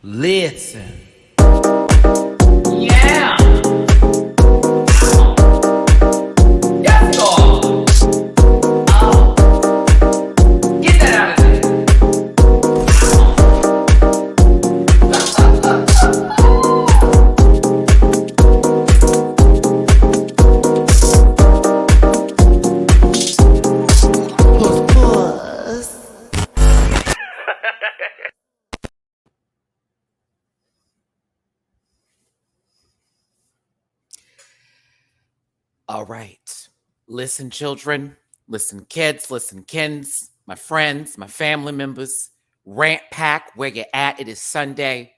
Listen. Yeah. Yes, Lord. Oh. Get that out of there. All right. Listen, children. Listen, kids. Listen, kins. My friends, my family members. Rant Pack, where you at? It is Sunday,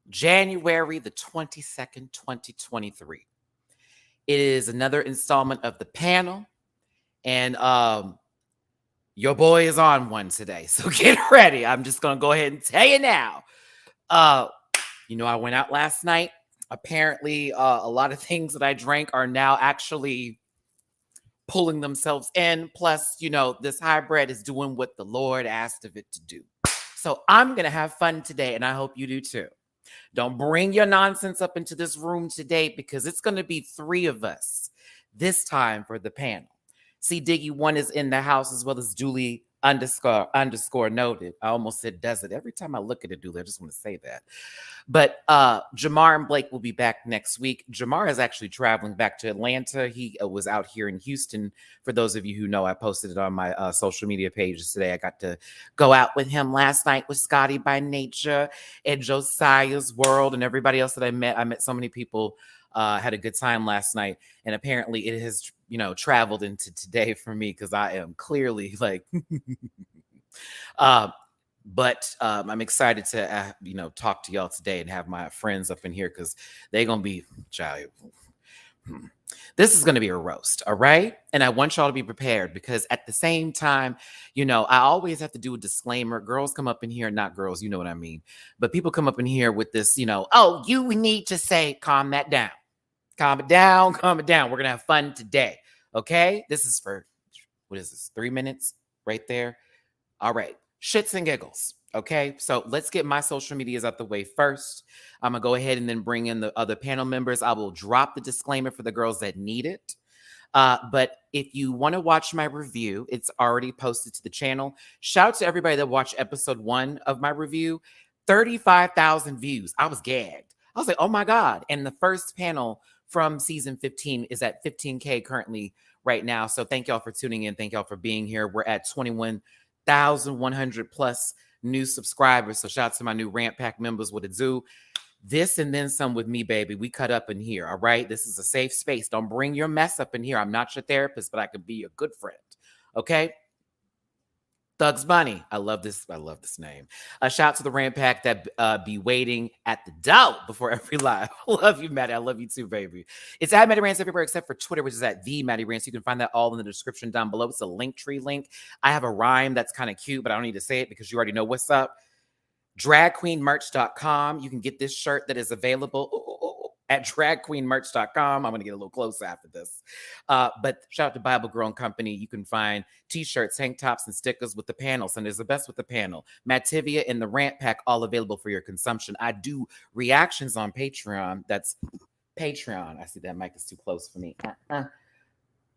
January the 22nd, 2023. It is another installment of the panel. And your boy is on one today. So get ready. I'm just going to go ahead and tell you now. I went out last night. Apparently, a lot of things that I drank are now actually pulling themselves in. Plus, this hybrid is doing what the Lord asked of it to do. So I'm going to have fun today, and I hope you do too. Don't bring your nonsense up into this room today because it's going to be 3 of us this time for the panel. See, Diggy 1 is in the house as well as Julie __ noted. I almost said does it. Every time I look at it, Dooley, I just want to say that. But Jamar and Blake will be back next week. Jamar is actually traveling back to Atlanta. He was out here in Houston. For those of you who know, I posted it on my social media pages today. I got to go out with him last night with Scotty by Nature and Josiah's World and everybody else that I met. I met so many people. Had a good time last night. And apparently it has, traveled into today for me because I am clearly like, but I'm excited to, talk to y'all today and have my friends up in here because they're going to be, this is going to be a roast. All right. And I want y'all to be prepared because at the same time, I always have to do a disclaimer. Girls come up in here, not girls, you know what I mean? But people come up in here with this, oh, you need to say, calm that down. Calm it down. Calm it down. We're going to have fun today. Okay. This is for, what is this? 3 minutes right there. All right. Shits and giggles. Okay. So let's get my social medias out the way first. I'm going to go ahead and then bring in the other panel members. I will drop the disclaimer for the girls that need it. But if you want to watch my review, it's already posted to the channel. Shout out to everybody that watched episode 1 of my review. 35,000 views. I was gagged. I was like, oh my God. And the first panel from season 15 is at 15K currently right now. So thank y'all for tuning in. Thank y'all for being here. We're at 21,100 plus new subscribers. So shout out to my new Rant Pack members with a zoo. This and then some with me, baby. We cut up in here. All right. This is a safe space. Don't bring your mess up in here. I'm not your therapist, but I could be a good friend. Okay. Thugs Bunny. I love this name. A shout out to the Rant Pack that be waiting at the door before every live. I love you, Matty. I love you too, baby. It's at MattyRants everywhere except for Twitter, which is at the MattyRants. You can find that all in the description down below. It's a Linktree link. I have a rhyme that's kind of cute, but I don't need to say it because you already know what's up. dragqueenmerch.com. You can get this shirt that is available at dragqueenmerch.com. I'm going to get a little close after this. But shout out to Bible Girl and Company. You can find t-shirts, tank tops, and stickers with the panels. And there's the best with the panel. Mativia and the Rant Pack, all available for your consumption. I do reactions on Patreon. That's Patreon. I see that mic is too close for me.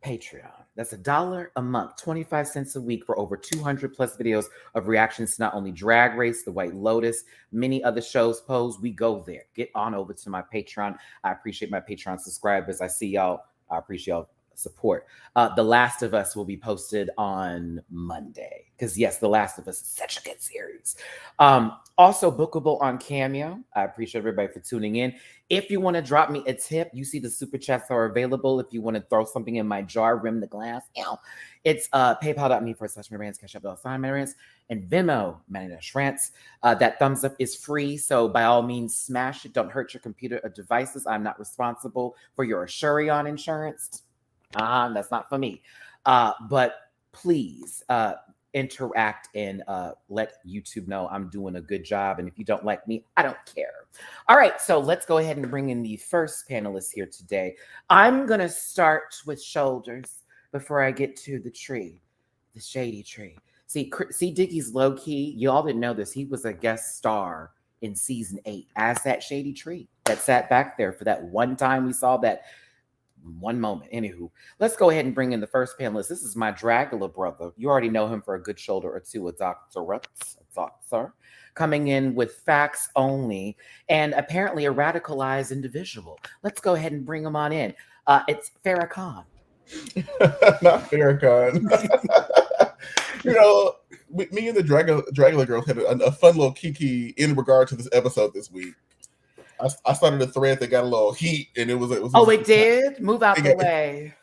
Patreon. That's $1 a month, 25 cents a week for over 200 plus videos of reactions to not only Drag Race, The White Lotus, many other shows, Pose. We go there. Get on over to my Patreon. I appreciate my Patreon subscribers. I see y'all. I appreciate y'all support. The Last of Us will be posted on Monday because yes, The Last of Us is such a good series. Also bookable on Cameo. I appreciate everybody for tuning in. If you want to drop me a tip, you see the super chats are available. If you want to throw something in my jar, rim the glass, it's paypal.me/MattyRants, Cash App $MattyRants, and Venmo, MattyRants. That thumbs up is free, so by all means, smash it. Don't hurt your computer or devices. I'm not responsible for your Assurion insurance. That's not for me. But please interact and let YouTube know I'm doing a good job. And if you don't like me, I don't care. All right, so let's go ahead and bring in the first panelist here today. I'm going to start with shoulders before I get to the tree, the shady tree. See Diggy's low-key. Y'all didn't know this. He was a guest star in season 8 as that shady tree that sat back there for that one time we saw that one moment. Anywho, let's go ahead and bring in the first panelist. This is my Dragula brother. You already know him for a good shoulder or two, a doctor, coming in with facts only and apparently a radicalized individual. Let's go ahead and bring him on in. It's Farrakhan. Not Farrakhan. You know, me and the Dragula girls had a fun little kiki in regard to this episode this week. I started a thread that got a little heat, and it did? Move out the way.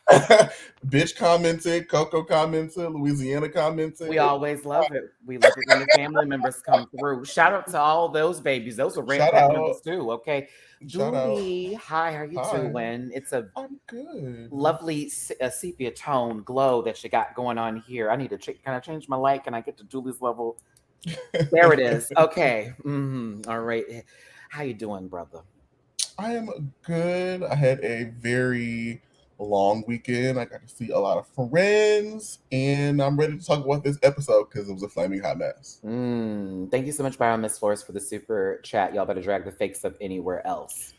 Bitch commented, Coco commented, Louisiana commented. We always love it. We love it when the family members come through. Shout out to all those babies. Those are Red Pack members too. Okay. Julie, hi, how you doing? I'm good. Lovely sepia tone glow that you got going on here. I need to can I change my light? Can I get to Julie's level? There it is. Okay. All right. How you doing, brother? I am good. I had a very long weekend. I got to see a lot of friends, and I'm ready to talk about this episode because it was a flaming hot mess. Thank you so much, Byron Miss Flores, for the super chat. Y'all better drag the fakes up anywhere else.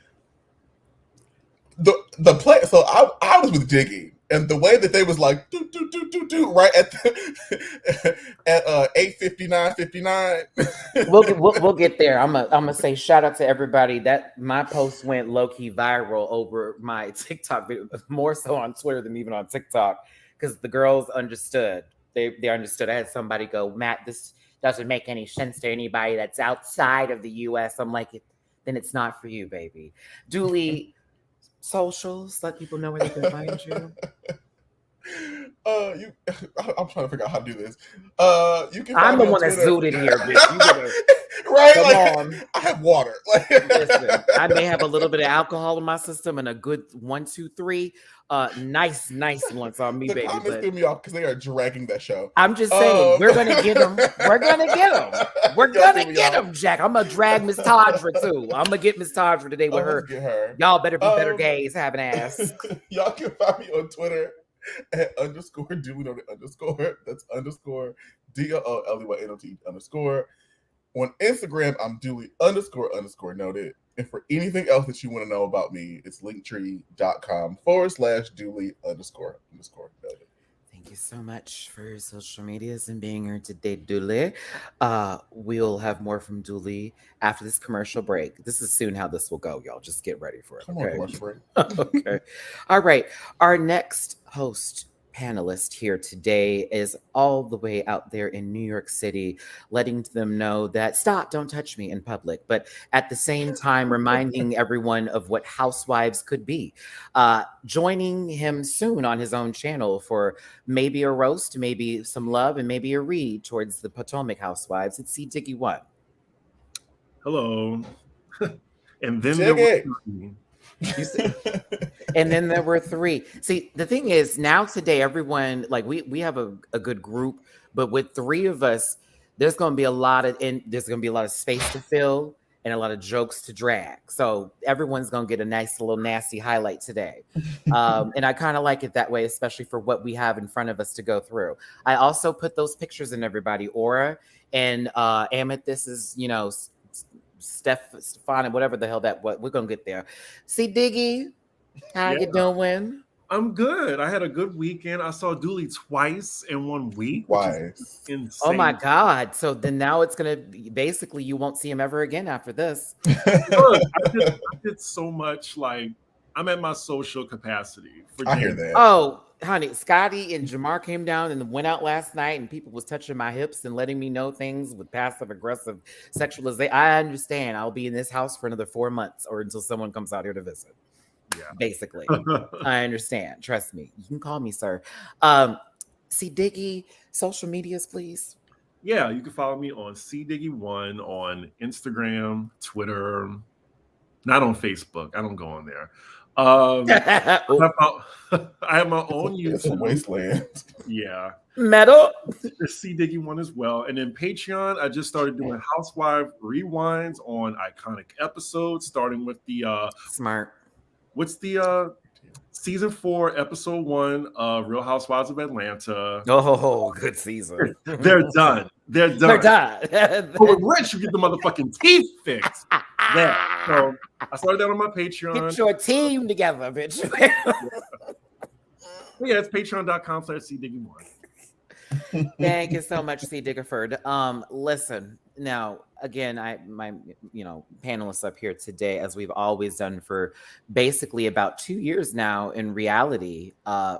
The play. So I was with Diggy, and the way that they was like do right at 8:59. We'll get there. I'm gonna say shout out to everybody that my post went low key viral over my TikTok video, more so on Twitter than even on TikTok, because the girls understood. They understood. I had somebody go, Matt, this doesn't make any sense to anybody that's outside of the U.S. I'm like, then it's not for you, baby. Dooley. Socials, let people know where they can find you. I'm trying to figure out how to do this. You can. I'm the one that's zooted in here, bitch. You better, right? Come on. I have water. Listen, I may have a little bit of alcohol in my system and a good 1, 2, 3. Nice ones on me, the baby. Comments threw me off because they are dragging that show. I'm just saying, we're gonna get them. We're gonna get them. We're gonna get them, Jack. I'm gonna drag Miss Todrick too. I'm gonna get Miss Todrick today with her. Get her. Y'all better be better gays having ass. Y'all can find me on Twitter at _ do we know the underscore? That's _ DOLEYNOT_. On Instagram, I'm Dooley _ noted. And for anything else that you want to know about me, it's linktree.com /Dooley _ noted. Thank you so much for your social medias and being here today, Dooley. We'll have more from Dooley after this commercial break. This is soon how this will go, y'all. Just get ready for it. Come on, commercial break. Okay. All right. Our next host panelist here today is all the way out there in New York City, letting them know that stop, don't touch me in public, but at the same time reminding everyone of what housewives could be. Joining him soon on his own channel for maybe a roast, maybe some love, and maybe a read towards the Potomac housewives. It's C. Diggy One. Hello. And then and then there were 3. See, the thing is, now today, everyone, like we have a good group, but with 3 of us, there's gonna be a lot of space to fill and a lot of jokes to drag. So everyone's gonna get a nice little nasty highlight today. And I kind of like it that way, especially for what we have in front of us to go through. I also put those pictures in everybody. Aura and Amethyst is, Stefan and whatever the hell we're gonna get there. See, Diggy, how you doing? I'm good. I had a good weekend. I saw Dooley twice in 1 week. Twice. Insane. Oh my God. So then now it's gonna be basically you won't see him ever again after this. Look, I did so much. Like, I'm at my social capacity. I hear that. Oh, honey, Scotty and Jamar came down and went out last night, and people was touching my hips and letting me know things with passive aggressive sexualization. I understand. I'll be in this house for another 4 months or until someone comes out here to visit. Yeah, basically. I understand. Trust me. You can call me sir. C Diggy, social medias, please. Yeah, you can follow me on CDiggy1 on Instagram, Twitter, not on Facebook. I don't go on there. I have my own YouTube. It's a wasteland. Yeah. Metal. CDiggy1 as well. And then Patreon, I just started doing Housewife rewinds on iconic episodes, starting with the Smart. What's the season 4, episode 1 of Real Housewives of Atlanta. Oh, good season. They're done. They're done. They're done. But with Rich, you get the motherfucking teeth fixed. That. So I started that on my Patreon. Get your team together, bitch. Yeah, it's patreon.com/cdiggy1. Thank you so much, C. Diggerford. Listen, now again, my panelists up here today, as we've always done for basically about 2 years now in reality,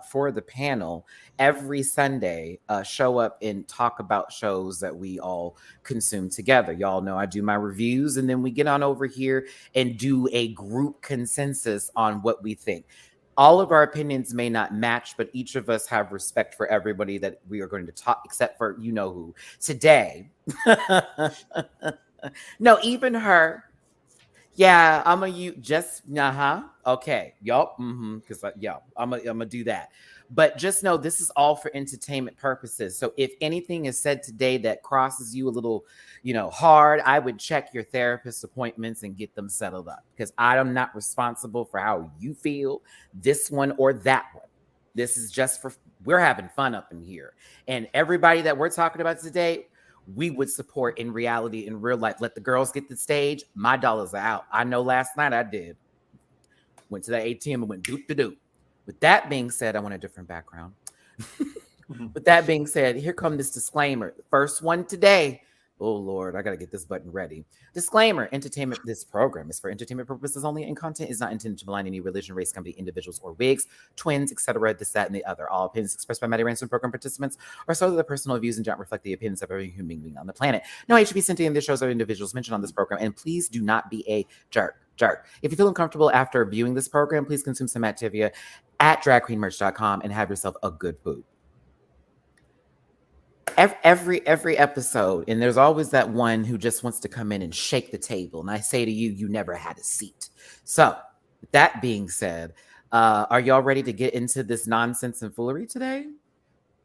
for the panel, every Sunday, show up and talk about shows that we all consume together. Y'all know I do my reviews, and then we get on over here and do a group consensus on what we think. All of our opinions may not match, but each of us have respect for everybody that we are going to talk, except for you know who. Today, no, even her. Yeah, I'm okay, yup, because I'm gonna do that. But just know this is all for entertainment purposes. So if anything is said today that crosses you a little, hard, I would check your therapist appointments and get them settled up, because I am not responsible for how you feel, this one or that one. This is just we're having fun up in here. And everybody that we're talking about today, we would support in reality, in real life. Let the girls get the stage. My dollars are out. I know last night I did. Went to the ATM and went doop-de-doop. With that being said, I want a different background. With that being said, here comes this disclaimer. The first one today. Oh, Lord, I got to get this button ready. Disclaimer, this program is for entertainment purposes only, and content is not intended to malign any religion, race, company, individuals, or wigs, twins, etc., this, that, and the other. All opinions expressed by MattyRants and program participants are solely their personal views and don't reflect the opinions of every human being on the planet. No hate should be sent to any of the shows or individuals mentioned on this program, and please do not be a jerk. If you feel uncomfortable after viewing this program, please consume some Activia at dragqueenmerch.com and have yourself a good poop. Every episode, and there's always that one who just wants to come in and shake the table. And I say to you, you never had a seat. So, with that being said, are y'all ready to get into this nonsense and foolery today?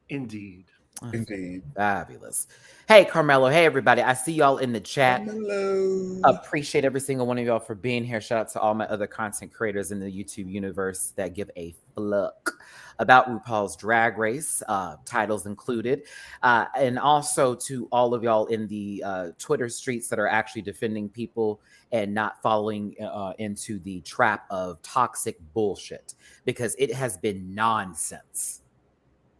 Indeed. Indeed. Fabulous. Hey, Carmelo. Hey, everybody. I see y'all in the chat. Hello. Appreciate every single one of y'all for being here. Shout out to all my other content creators in the YouTube universe that give a fluck about RuPaul's Drag Race, titles included. And also to all of y'all in the Twitter streets that are actually defending people and not falling into the trap of toxic bullshit, because it has been nonsense.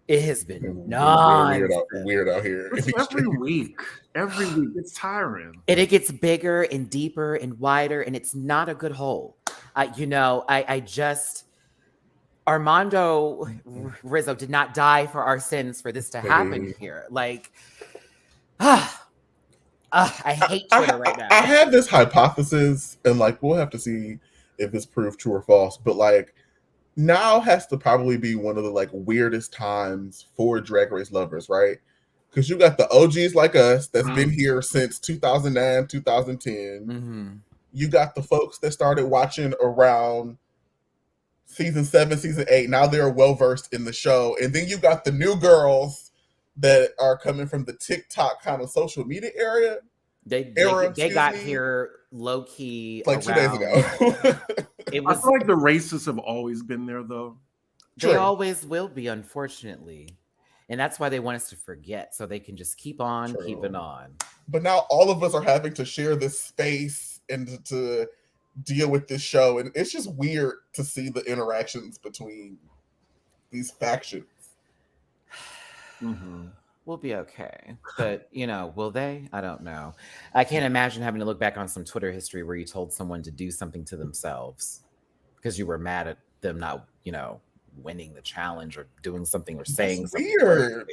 It has been weird out here. It's every week. It's tiring. And it gets bigger and deeper and wider, and it's not a good hole. Armando Rizzo did not die for our sins for this to happen here. I hate Twitter right now. I have this hypothesis, and we'll have to see if it's proved true or false, but now has to probably be one of the weirdest times for Drag Race lovers, right? Because you got the OGs like us that's been here since 2009, 2010. Mm-hmm. You got the folks that started watching around season 7, season 8. Now they're well versed in the show, and then you got the new girls that are coming from the TikTok kind of social media area. They got here low key 2 days ago. I feel like the racists have always been there, though. They always will be, unfortunately. And that's why they want us to forget, so they can just keep on keeping on. But now all of us are having to share this space and to deal with this show. And it's just weird to see the interactions between these factions. Mm-hmm. We'll be okay. But, will they? I don't know. I can't imagine having to look back on some Twitter history where you told someone to do something to themselves because you were mad at them not, winning the challenge or doing something or saying something. Weird.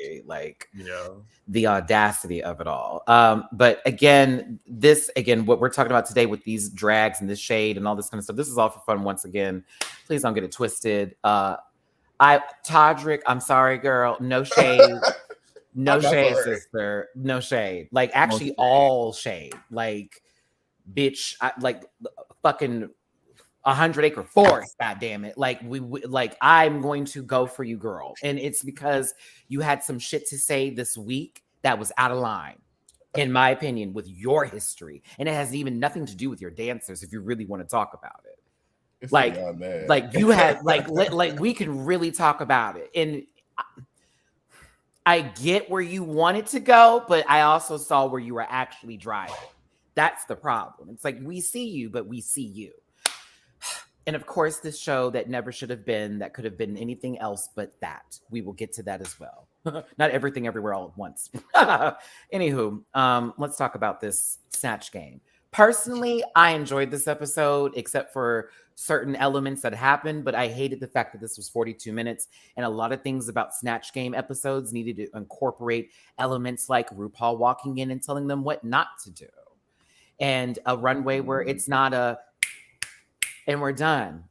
The audacity of it all. But again, what we're talking about today with these drags and this shade and all this kind of stuff, this is all for fun once again. Please don't get it twisted. Todrick, I'm sorry, girl. No shade. No shade, sister. No shade. Actually, all shade. Bitch, fucking 100-acre forest. God damn it! I'm going to go for you, girl. And it's because you had some shit to say this week that was out of line, in my opinion, with your history, and it has even nothing to do with your dancers. If you really want to talk about it, you had we can really talk about it. And I get where you wanted to go, but I also saw where you were actually driving. That's the problem. It's like, we see you, but we see you. And of course, this show that never should have been, that could have been anything else but that. We will get to that as well. Not everything everywhere all at once. Anywho, let's talk about this Snatch Game. Personally, I enjoyed this episode, except for certain elements that happened, but I hated the fact that this was 42 minutes, and a lot of things about Snatch Game episodes needed to incorporate elements like RuPaul walking in and telling them what not to do, and a runway where it's not a and we're done.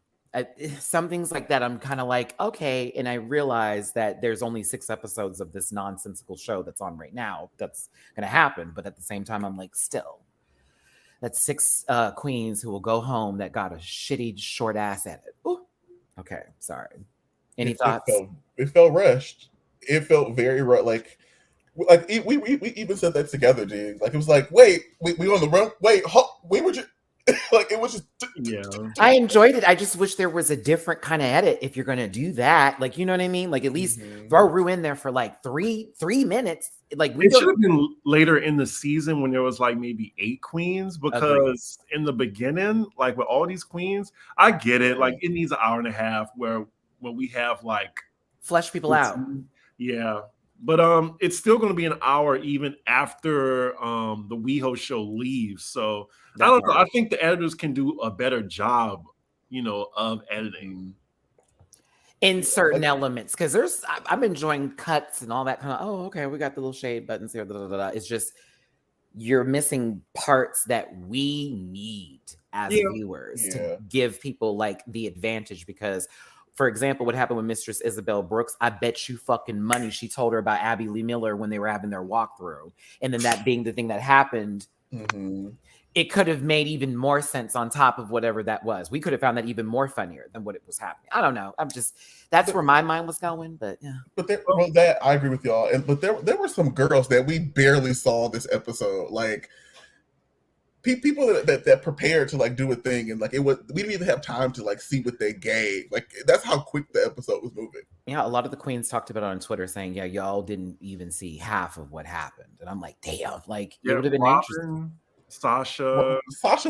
Some things like that, I'm kind of like, okay. And I realize that there's only 6 episodes of this nonsensical show that's on right now that's going to happen. But at the same time, I'm like, still, that's 6 queens who will go home that got a shitty short ass edit. Ooh. Okay, sorry. Any thoughts? It felt rushed. It felt very like we even said that together, dude. Like, it was like, wait, we on the run. Wait, we were just. Like, it was just I enjoyed it. I just wish there was a different kind of edit if you're gonna do that. Like, you know what I mean? Like, at least throw Ru in there for like three minutes. Like, it should have been later in the season when there was like maybe 8 queens, because in the beginning, like with all these queens, I get it. Like, it needs an hour and a half where we have like flesh people out. Yeah. But it's still going to be an hour even after the WeHo show leaves. So I don't know. I think the editors can do a better job, of editing in certain elements, because I'm enjoying cuts and all that kind of. Oh, okay, we got the little shade buttons here. It's just you're missing parts that we need as viewers to give people like the advantage, because. For example, what happened with Mistress Isabel Brooks, I bet you fucking money she told her about Abby Lee Miller when they were having their walkthrough. And then that being the thing that happened, it could have made even more sense on top of whatever that was. We could have found that even more funnier than what it was happening. I don't know. That's where my mind was going, but yeah. But that I agree with y'all. But there were some girls that we barely saw this episode. Like, people that prepared to like do a thing, and like we didn't even have time to like see what they gave. Like, that's how quick the episode was moving. Yeah, a lot of the queens talked about it on Twitter, saying, "Yeah, y'all didn't even see half of what happened," and I'm like, "Damn!" Like, it would have been interesting. Sasha,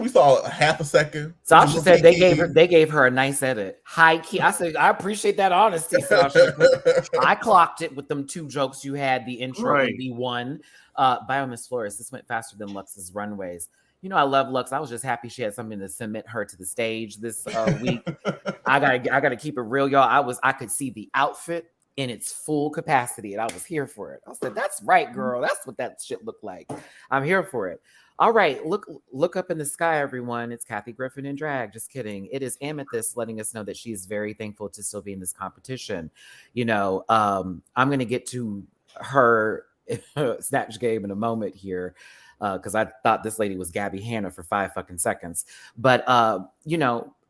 we saw a half a second. Sasha said they gave her a nice edit, high key. I said, I appreciate that honesty, Sasha. I clocked it with them 2 jokes you had, the intro and the one. Bio Miss Flores, this went faster than Lux's runways. I love Lux. I was just happy she had something to submit her to the stage this week. I gotta keep it real, y'all. I could see the outfit in its full capacity, and I was here for it. I said, "That's right, girl. That's what that shit looked like." I'm here for it. All right, look up in the sky, everyone. It's Kathy Griffin in drag. Just kidding. It is Amethyst letting us know that she is very thankful to still be in this competition. I'm gonna get to her Snatch Game in a moment here. Because I thought this lady was Gabby Hanna for 5 fucking seconds. But,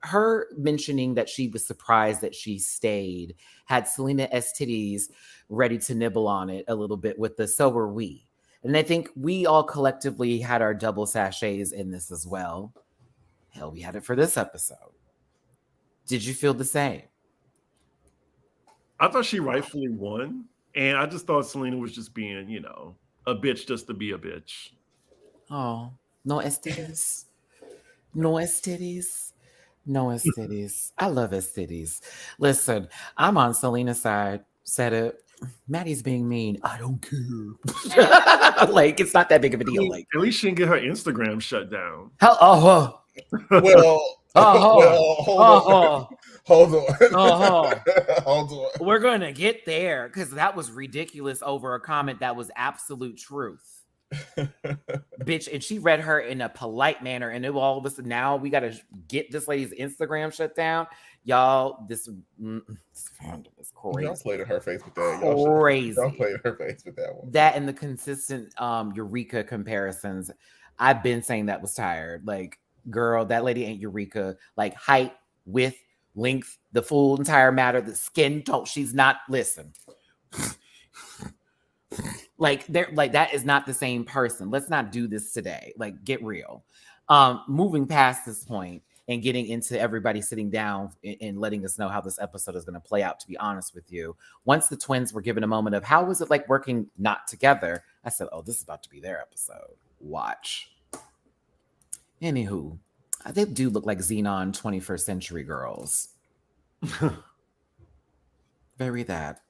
her mentioning that she was surprised that she stayed had Selena Estides ready to nibble on it a little bit with the "so were we." And I think we all collectively had our double sachets in this as well. Hell, we had it for this episode. Did you feel the same? I thought she rightfully won. And I just thought Selena was just being, a bitch just to be a bitch. Oh, no STDs. No STDs. No STDs. I love STDs. Listen, I'm on Selena's side. Said it. Maddie's being mean. I don't care. Like, it's not that big of a deal. Like, at least she didn't get her Instagram shut down. Well, hold on. We're gonna get there, because that was ridiculous over a comment that was absolute truth. Bitch, and she read her in a polite manner, and it all of a sudden now we gotta get this lady's Instagram shut down. Y'all, this is crazy. Y'all played in her face with that. Y'all played in her face with that one. That and the consistent Eureka comparisons. I've been saying that was tired. Like, girl, that lady ain't Eureka. Like, height, width, length, the full entire matter, the skin tone. She's not. Listen. Like, that is not the same person. Let's not do this today. Like, get real. Moving past this point, and getting into everybody sitting down and letting us know how this episode is going to play out, to be honest with you. Once the twins were given a moment of how was it like working not together, I said, oh, this is about to be their episode. Watch. Anywho, they do look like Xenon 21st century girls. Very that.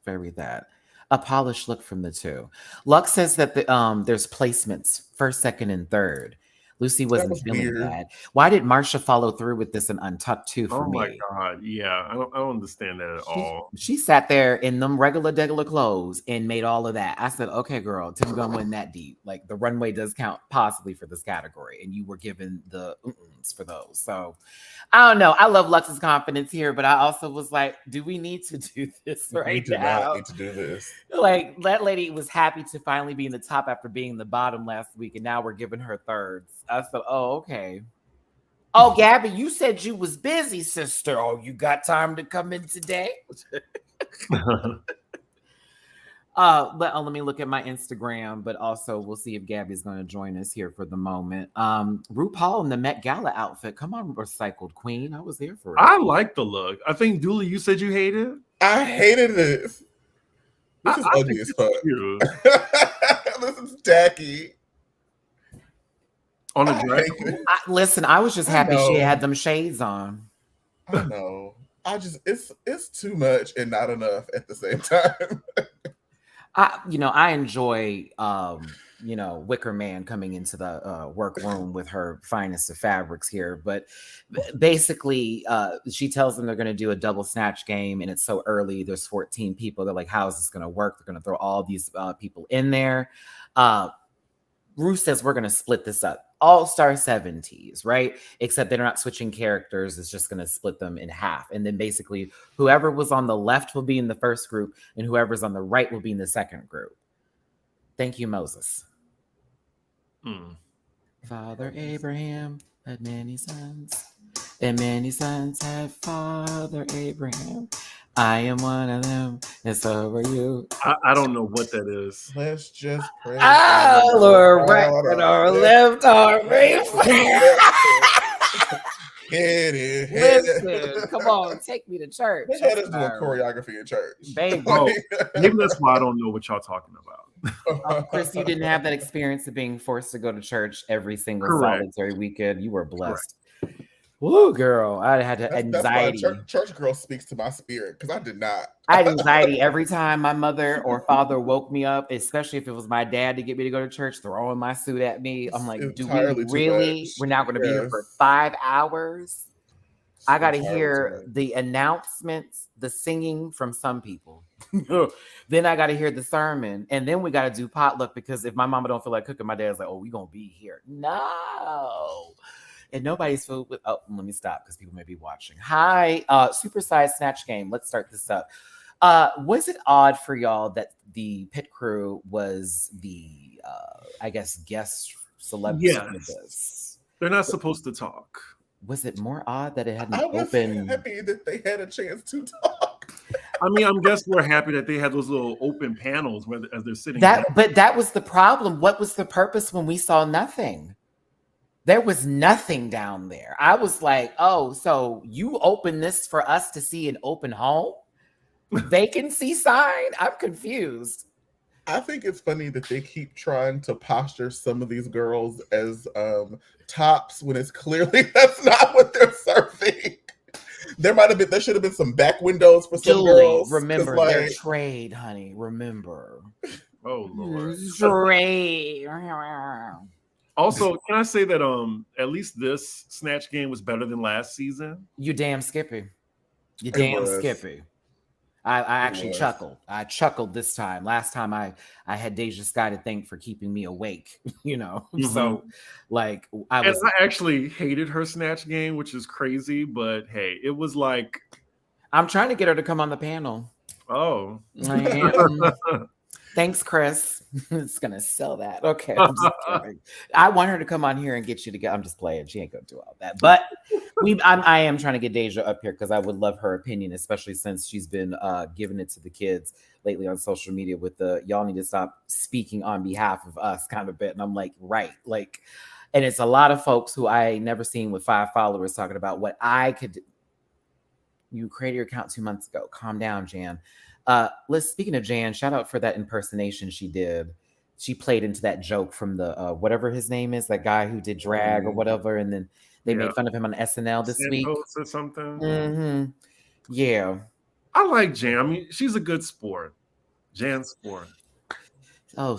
A polished look from the two. Lux says that there's placements first, second, and third. Lucy wasn't feeling bad. Why did Marsha follow through with this in Untucked too for me? Oh my God. Yeah. I don't understand that at all. She sat there in them regular clothes and made all of that. I said, okay, girl, Tim Gunn went that deep. Like the runway does count possibly for this category. And you were given the for those. So I don't know. I love Lux's confidence here, but I also was like, do we need to do this right now? We do not need to do this. Like that lady was happy to finally be in the top after being in the bottom last week. And now we're giving her thirds. I said, oh, okay. Oh, Gabby, you said you was busy, sister. Oh, you got time to come in today? Let me look at my Instagram, but also we'll see if Gabby's going to join us here for the moment. RuPaul in the Met Gala outfit. Come on, recycled queen. I was there for it. I like the look. I think, Dooley, you said you hated it? I hated this. This is ugly as fuck. This is tacky. On a drag. Listen, I was just happy she had them shades on. I know. It's too much and not enough at the same time. I enjoy Wicker Man coming into the workroom with her finest of fabrics here, but basically she tells them they're going to do a double snatch game, and it's so early. There's 14 people. They're like, how is this going to work? They're going to throw all these people in there. Ru says we're going to split this up. All-Star 70s, right? Except they're not switching characters. It's just going to split them in half. And then basically whoever was on the left will be in the first group and whoever's on the right will be in the second group. Thank you, Moses. Father Abraham had many sons, and many sons had Father Abraham. I am one of them, and so are you. I don't know what that is. Let's just pray. Lord, right and our left arm. Listen, come on, take me to church. They had us doing choreography in church. Baby. Oh, maybe that's why I don't know what y'all talking about. Chris, you didn't have that experience of being forced to go to church every single solitary weekend. You were blessed. Woo, girl. I had anxiety. That's why church girl speaks to my spirit, because I did not. I had anxiety every time my mother or father woke me up, especially if it was my dad to get me to go to church, throwing my suit at me. I'm like, do we really? We're now going to be here for 5 hours. I got to hear the announcements, the singing from some people. Then I got to hear the sermon. And then we got to do potluck, because if my mama don't feel like cooking, my dad's like, oh, we going to be here. No. And nobody's food with, oh, let me stop because people may be watching. Hi, supersized Snatch Game. Let's start this up. Was it odd for y'all that the pit crew was the, I guess, guest celebrity? Yes. They're not supposed to talk. Was it more odd that it had an open? I was happy that they had a chance to talk. I mean, I'm guessing we're happy that they had those little open panels where as they're sitting. But that was the problem. What was the purpose when we saw nothing? There was nothing down there. I was like, oh, so you open this for us to see an open home? Vacancy sign? I'm confused. I think it's funny that they keep trying to posture some of these girls as tops when it's clearly that's not what they're serving. There should have been some back windows for some girls. Remember their trade, honey. Remember. Oh, Lord. Trade. Also, can I say that At least this Snatch Game was better than last season? You damn Skippy. You damn Skippy. I actually chuckled. I chuckled this time. Last time I had Deja Sky to thank for keeping me awake, Mm-hmm. So like I actually hated her Snatch Game, which is crazy, but hey, it was like I'm trying to get her to come on the panel. Oh. Thanks, Chris. It's gonna sell that. Okay, I'm just kidding. I want her to come on here and get you to go. I'm just playing. She ain't gonna do all that. But I am trying to get Deja up here because I would love her opinion, especially since she's been giving it to the kids lately on social media with the y'all need to stop speaking on behalf of us kind of bit. And I'm like, right, like, and it's a lot of folks who I never seen with 5 followers talking about what I could do. You created your account 2 months ago. Calm down, Jan. Speaking of Jan, shout out for that impersonation she did. She played into that joke from the whatever his name is, that guy who did drag or whatever, and then they made fun of him on SNL this week or something. Mm-hmm. Yeah, I like Jan. I mean, she's a good sport. Jan's sport. Oh.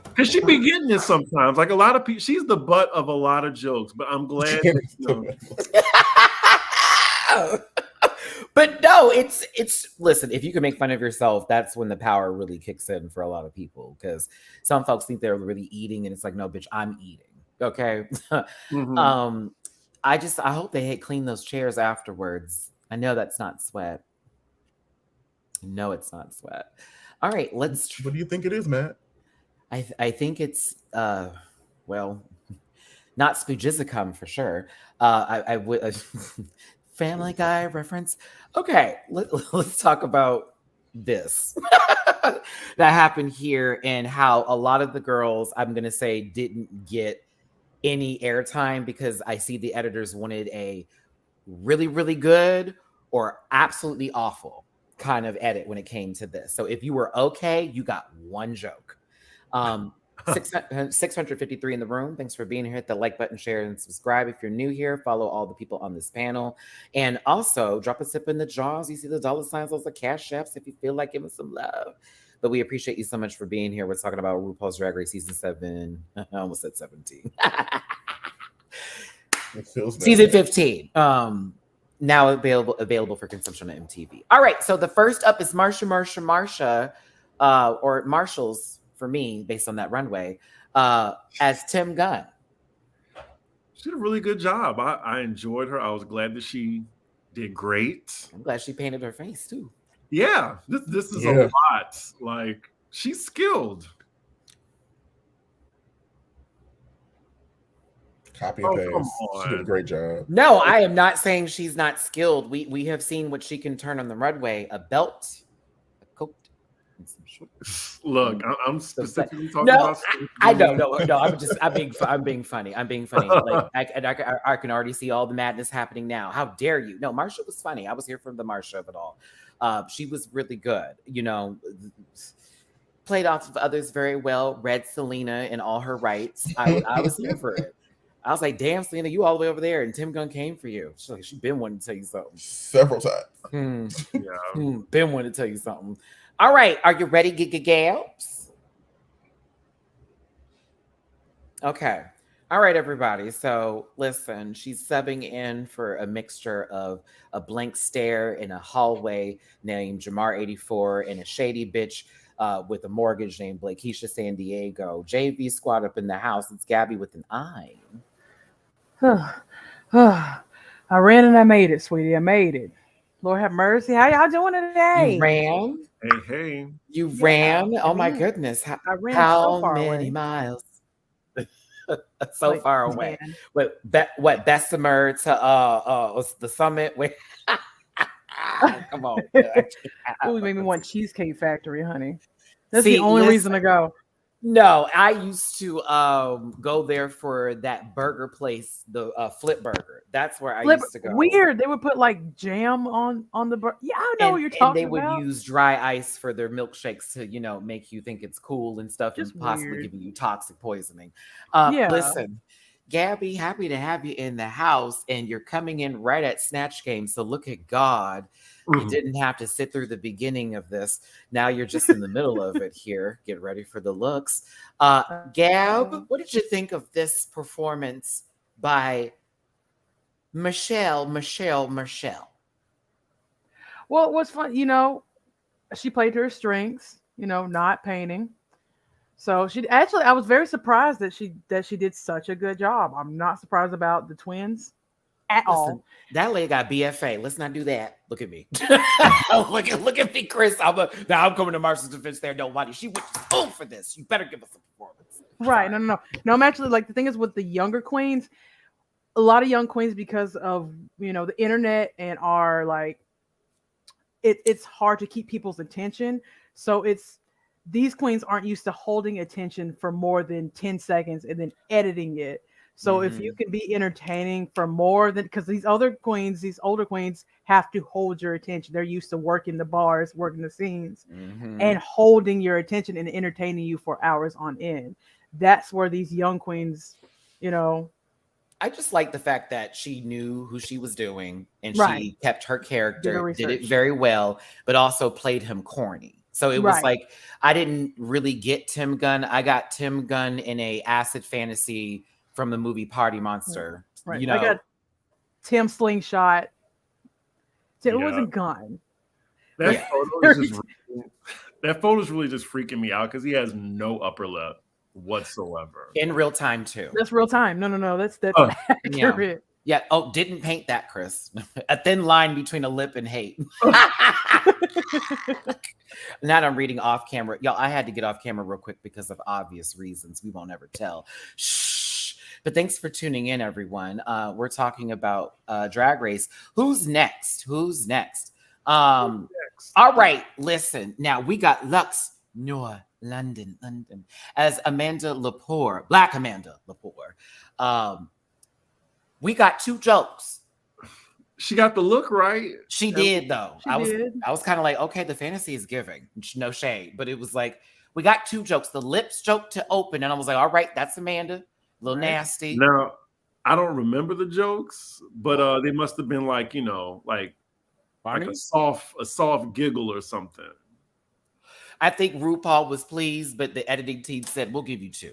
Because she be getting it sometimes. Like a lot of people, she's the butt of a lot of jokes. But I'm glad. But no, it's listen, if you can make fun of yourself, that's when the power really kicks in for a lot of people. Because some folks think they're really eating, and it's like, no, bitch, I'm eating. Okay. Mm-hmm. I hope they clean those chairs afterwards. I know that's not sweat. No, it's not sweat. All right, let's. What do you think it is, Matt? I think it's well, not Spoojizicum for sure. I would Family Guy reference. Okay, let's talk about this that happened here and how a lot of the girls, I'm gonna say, didn't get any airtime because I see the editors wanted a really, really good or absolutely awful kind of edit when it came to this. So if you were okay, you got one joke. 653 in the room. Thanks for being here. Hit the like button, share, and subscribe. If you're new here, follow all the people on this panel. And also drop a sip in the jaws. You see the dollar signs, those are cash apps if you feel like giving some love. But we appreciate you so much for being here. We're talking about RuPaul's Drag Race season 7. I almost said 17. Season 15. Now available for consumption on MTV. All right, so the first up is Marsha, or Marshalls for me, based on that runway, as Tim Gunn. She did a really good job. I enjoyed her. I was glad that she did great. I'm glad she painted her face too. Yeah, this is a lot. Like, she's skilled. Copy and paste. She did a great job. No, I am not saying she's not skilled. We have seen what she can turn on the runway: a belt, a coat, and some shorts. Look, I'm specifically talking about. I know, no. I'm being funny. Like I can already see all the madness happening now. How dare you? No, Marsha was funny. I was here for the Marsha of it all. She was really good. You know, played off of others very well. Read Selena in all her rights. I was here for it. I was like, damn, Selena, you all the way over there, and Tim Gunn came for you. She's like, she's been wanting to tell you something. Several times. Been wanting to tell you something. All right, are you ready, Gals? Okay. All right, everybody. So listen, she's subbing in for a mixture of a blank stare in a hallway named Jamar84 and a shady bitch with a mortgage named Blakeisha San Diego. JV squad up in the house. It's Gabby with an I. I ran and I made it, sweetie. I made it. Lord have mercy. How y'all doing today? You ran? Hey. You ran? Oh my goodness. I ran how so far many away. miles? So like, far away. Man. What Bessemer to the summit? Wait. Come on. Ooh, made me want Cheesecake Factory, honey. That's the only reason to go. No, I used to go there for that burger place, the Flip Burger. That's where I used to go. Weird. They would put like jam on the burger. Yeah, I know what you're talking about. And they would use dry ice for their milkshakes to, you know, make you think it's cool and stuff, just and possibly giving you toxic poisoning. Listen, Gabby, happy to have you in the house, and you're coming in right at Snatch Game. So look at God. You didn't have to sit through the beginning of this. Now you're just in the middle of it here. Get ready for the looks. Gab, what did you think of this performance by Michelle? Well, it was fun. You know, she played to her strengths, you know, not painting. So she actually, I was very surprised that she did such a good job. I'm not surprised about the twins. at all. That lady got BFA. Let's not do that. Look at me. look at me, Chris. Now I'm coming to Marshall's defense there. Nobody. She went home for this. You better give us a performance. Right. No. I'm actually like, the thing is with the younger queens, a lot of young queens, because of, the internet and our like, it's hard to keep people's attention. So these queens aren't used to holding attention for more than 10 seconds and then editing it. So if you can be entertaining for more than, because these older queens have to hold your attention. They're used to working the bars, working the scenes, and holding your attention and entertaining you for hours on end. That's where these young queens, I just like the fact that she knew who she was doing and she kept her character, did it very well, but also played him corny. So it was like, I didn't really get Tim Gunn. I got Tim Gunn in a acid fantasy from the movie Party Monster. Right. I got Tim Slingshot. It wasn't Gunn. That photo is really just freaking me out because he has no upper lip whatsoever. In real time, too. That's real time. No. That's accurate. Yeah. Oh, didn't paint that, Chris. A thin line between a lip and hate. Now I'm reading off camera. Y'all, I had to get off camera real quick because of obvious reasons we won't ever tell. Shh. But thanks for tuning in, everyone. We're talking about Drag Race. Who's next? All right, listen. Now we got Lux Noor London as Amanda Lepore, Black Amanda Lepore. We got 2 jokes. She got the look right. She did, though. I was kind of like, okay, the fantasy is giving. No shade. But it was like, we got 2 jokes. The lips joke to open. And I was like, all right, that's Amanda. A little nasty. Now, I don't remember the jokes, but they must have been like, like a soft giggle or something. I think RuPaul was pleased, but the editing team said, we'll give you 2.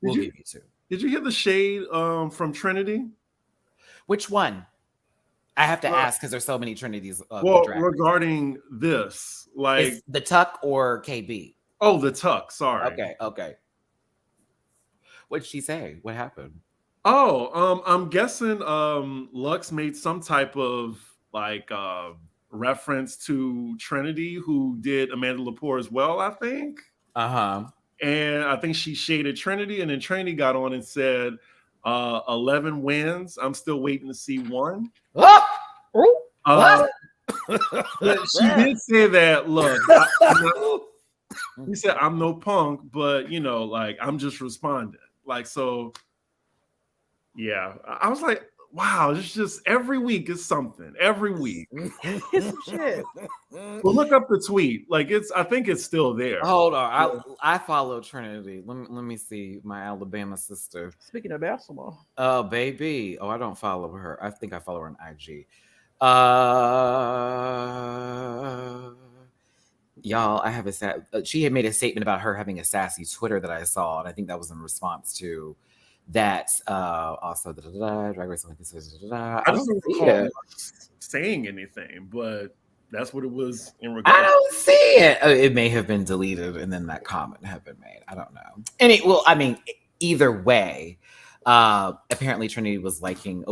We'll give you 2. Did you hear the shade from Trinity? Which one? I have to ask because there's so many Trinities. Regarding this, like is the Tuck or KB? Oh, the Tuck. Sorry. Okay. What'd she say? What happened? Oh, I'm guessing Lux made some type of like reference to Trinity, who did Amanda Lepore as well, I think. And I think she shaded Trinity, and then Trinity got on and said 11 wins. I'm still waiting to see 1. She did say that, look, he said, I'm no punk, but, like, I'm just responding. Like, so, yeah. I was like, wow, it's just every week is something. Every week. It's some shit. Well, look up the tweet. Like, I think it's still there. Hold on. I follow Trinity. Let me see my Alabama sister. Speaking of basketball. Oh, baby. Oh, I don't follow her. I think I follow her on IG. Y'all, I have she had made a statement about her having a sassy Twitter that I saw, and I think that was in response to that. Also, Drag Race. I don't recall saying anything, but that's what it was in regard. I don't see it. It may have been deleted, and then that comment have been made. I don't know. Either way, apparently Trinity was liking.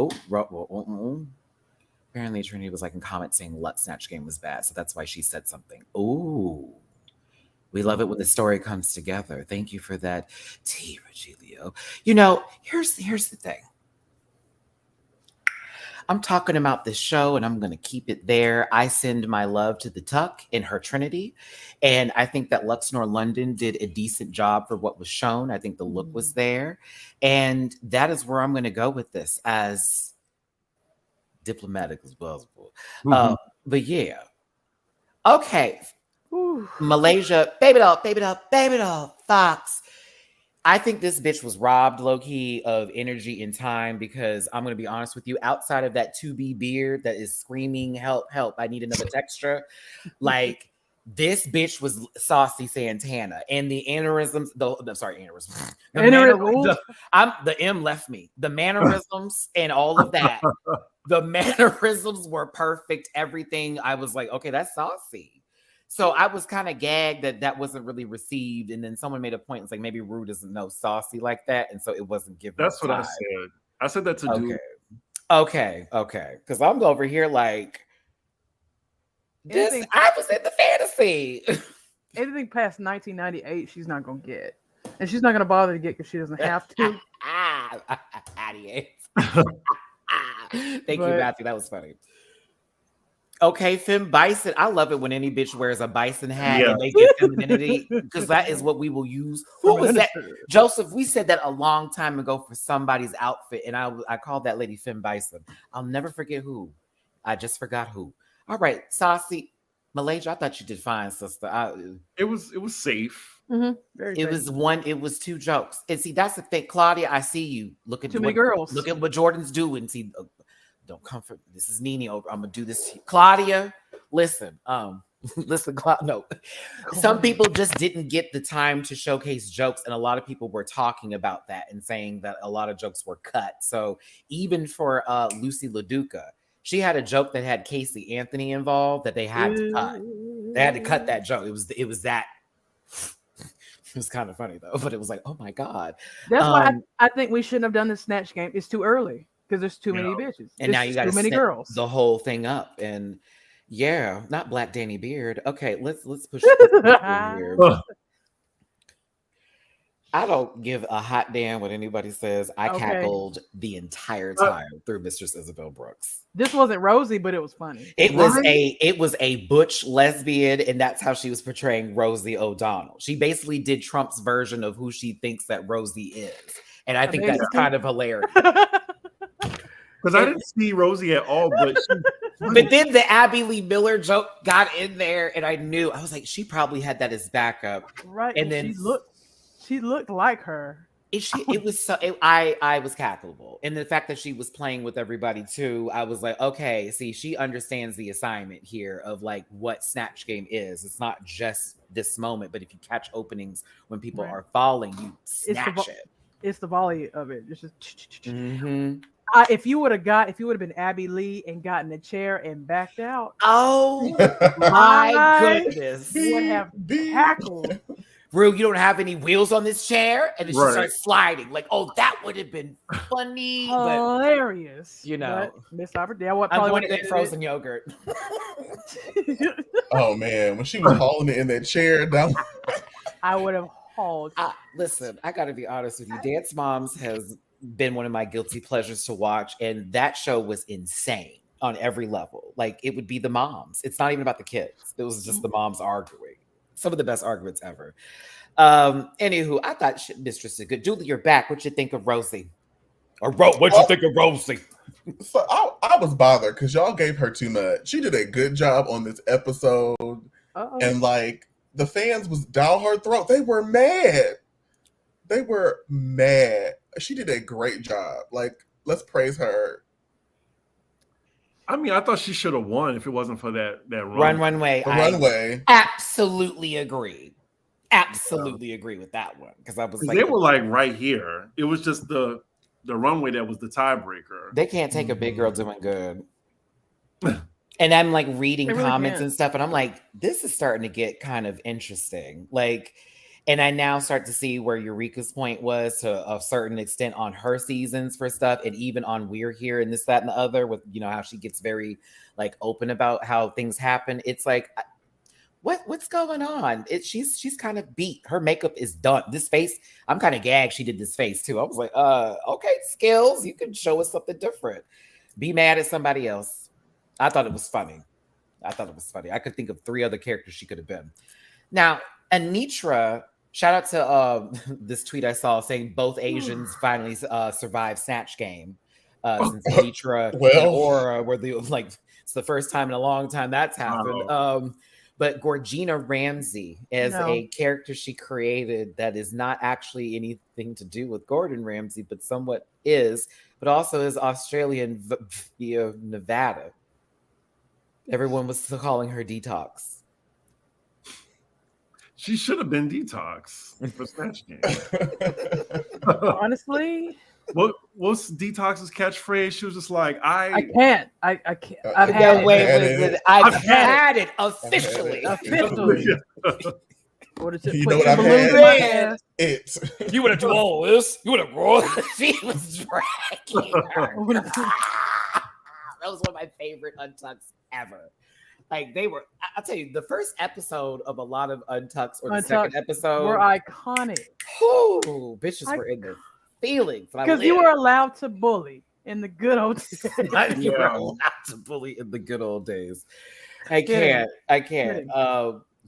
Apparently Trinity was liking comments saying Lux Snatch Game was bad, so that's why she said something. Ooh, we love it when the story comes together. Thank you for that, T. Regilio. Here's the thing. I'm talking about this show, and I'm going to keep it there. I send my love to the Tuck and her Trinity, and I think that Lux Noor London did a decent job for what was shown. I think the look was there, and that is where I'm going to go with this as diplomatic as possible. But yeah. Okay. Malaysia, baby doll, Fox. I think this bitch was robbed low-key of energy and time because I'm going to be honest with you, outside of that 2B beard that is screaming, help, I need another texture. Like, this bitch was Saucy Santana. And the aneurysms, aneurysms. The M left me. The mannerisms and all of that. The mannerisms were perfect. Everything. I was like, okay, that's saucy. So I was kind of gagged that wasn't really received. And then someone made a point. It's like, maybe Rue doesn't know saucy like that. And so it wasn't given. That's what I said. I said that to do. Okay. Because I'm over here like, this. Anything- I was in the fantasy. Anything past 1998, she's not gonna get, and she's not gonna bother to get because she doesn't have to. Matty. Thank you, Matthew. That was funny. Okay, Femme Bison. I love it when any bitch wears a bison hat and they get femininity, because that is what we will use. Who was that? Joseph, we said that a long time ago for somebody's outfit, and I called that lady Femme Bison. I'll never forget who. I just forgot who. All right, Saucy. Malaysia, I thought you did fine, sister. It was safe. Very It was two jokes. And see, that's the thing. Claudia, I see you. Look at too many girls. Look at what Jordan's doing. See, don't comfort. This is Nene. I'm gonna do this. Claudia, listen. Listen, no. Some people just didn't get the time to showcase jokes, and a lot of people were talking about that and saying that a lot of jokes were cut. So even for Lucy LaDuca, she had a joke that had Casey Anthony involved that they had to cut. They had to cut that joke. It was that. It was kind of funny though, but it was like, oh my god. That's why I think we shouldn't have done the Snatch Game. It's too early because there's too many bitches. And now you got too many girls. The whole thing up, and yeah, not Black Danny Beard. Okay, let's push this here. I don't give a hot damn what anybody says. I cackled the entire time through Mistress Isabel Brooks. This wasn't Rosie, but it was funny. It was a butch lesbian, and that's how she was portraying Rosie O'Donnell. She basically did Trump's version of who she thinks that Rosie is, and I think that's kind of hilarious. Because I didn't see Rosie at all, but then the Abby Lee Miller joke got in there, and I was like, she probably had that as backup, right? And then she looked like her. I was cackleable, and the fact that she was playing with everybody too, I was like, okay, see, she understands the assignment here of like what Snatch Game is. It's not just this moment, but if you catch openings when people are falling, you snatch it. It's the volley of it. It's just. If you would have been Abby Lee and gotten a chair and backed out, oh my goodness, would have tackled. Rue, you don't have any wheels on this chair, and then she starts sliding. Like, oh, that would have been funny, hilarious. But, Miss Opportunity. I'm going to get frozen yogurt. Oh man, when she was hauling it in that chair down, I would have hauled. Listen, I got to be honest with you. Dance Moms has been one of my guilty pleasures to watch, and that show was insane on every level. Like, it would be the moms. It's not even about the kids. It was just the moms arguing. Some of the best arguments ever. Anywho, I thought Mistress is good. Julie, you're back. What you think of Rosie? Or what you think of Rosie? So I was bothered because y'all gave her too much. She did a good job on this episode, and like the fans was down her throat. They were mad. She did a great job. Like, let's praise her. I mean, I thought she should have won if it wasn't for that runway. Runway. Absolutely agree. Absolutely agree with that one, because I was like, they were like right here. It was just the runway that was the tiebreaker. They can't take a big girl doing good. And I'm like reading comments and stuff, and I'm like, this is starting to get kind of interesting. Like, and I now start to see where Eureka's point was to a certain extent on her seasons for stuff, and even on We're Here and this, that, and the other, with, you know, how she gets very like open about how things happen. It's like, what's going on? She's kind of beat. Her makeup is done. This face, I'm kind of gagged she did this face too. I was like, okay, skills, you can show us something different. Be mad at somebody else. I thought it was funny. I could think of 3 other characters she could have been. Now, Anitra, shout out to this tweet I saw saying both Asians finally survived Snatch Game. Since Anitra and Aura were it's the first time in a long time that's happened. But Gorgina Ramsey as a character she created that is not actually anything to do with Gordon Ramsay, but somewhat is, but also is Australian via Nevada. Everyone was calling her Detox. She should have been Detox for Snatch Game. Honestly, what's Detox's catchphrase? She was just like, I can't. I've had it. I've had it officially. What is it? You know what I've had? It. You would have do all this. You would have rolled. She was dragging her. That was one of my favorite Untucks ever. Like they were, I'll tell you, the first episode of a lot of Untucks or the second episode were iconic. Oh, bitches were in their feelings. Because you were allowed to bully in the good old days. You were allowed to bully in the good old days. I can't.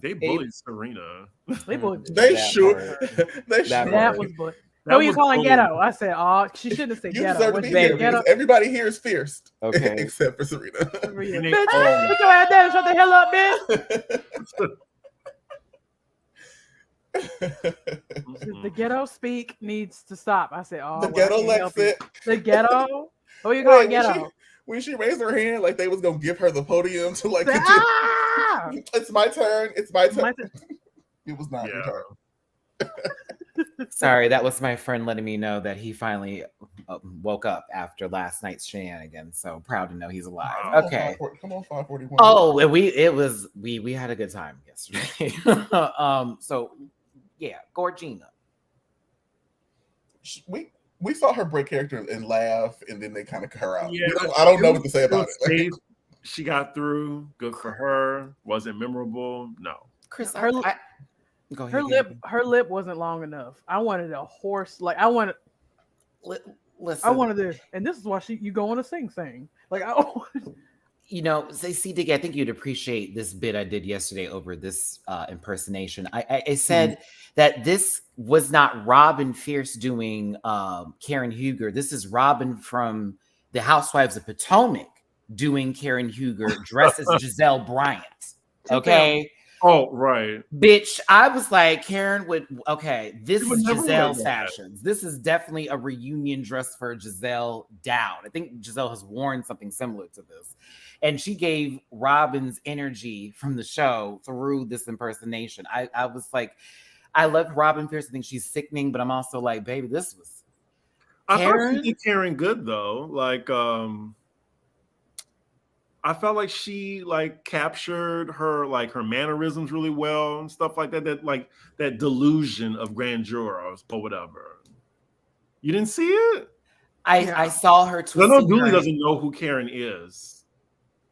They bullied Serena. They sure. That was bullying. What are you calling ghetto? I said, oh, she shouldn't have said you ghetto. Deserve to be here because everybody here is fierce. Okay. Except for Serena. Bitch, put your ass down and shut the hell up, bitch. The ghetto speak needs to stop. I said, oh, the ghetto Lexit. The ghetto? What are you calling ghetto? When she raised her hand, like they was gonna give her the podium to like. It's my turn. It's my turn. It was not your turn. Sorry, that was my friend letting me know that he finally woke up after last night's shenanigans. So proud to know he's alive. Okay, come on, 541. Oh, and we had a good time yesterday. So yeah, Gorgina. We saw her break character and laugh, and then they kind of cut her out. Yeah, I don't know what to say about it. She got through. Good for her. Wasn't memorable. No. Chris, her lip wasn't long enough. I wanted a horse. Like I wanted. Listen, I wanted this, and this is why you go on a sing. Like say Diggy, I think you'd appreciate this bit I did yesterday over this impersonation. I said that this was not Robin Fierce doing Karen Huger. This is Robin from the Housewives of Potomac doing Karen Huger dressed as Giselle Bryant. Okay. Oh, right. Bitch, I was like, Karen this is Giselle's fashions. This is definitely a reunion dress for Giselle down. I think Giselle has worn something similar to this. And she gave Robin's energy from the show through this impersonation. I was like, I love Robin Fierce. I think she's sickening, but I'm also like, baby, this was Karen. I thought she did Karen good though. Like, I felt like she captured her mannerisms really well and stuff like that. That delusion of grandeur or whatever. You didn't see it? I saw her. No, Dooley doesn't know who Karen is.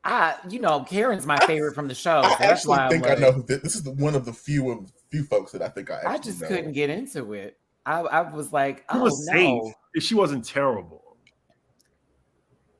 Karen's my favorite from the show. So I know who this is. One of the few folks that I think I just know. Couldn't get into it. I was like, safe. She wasn't terrible.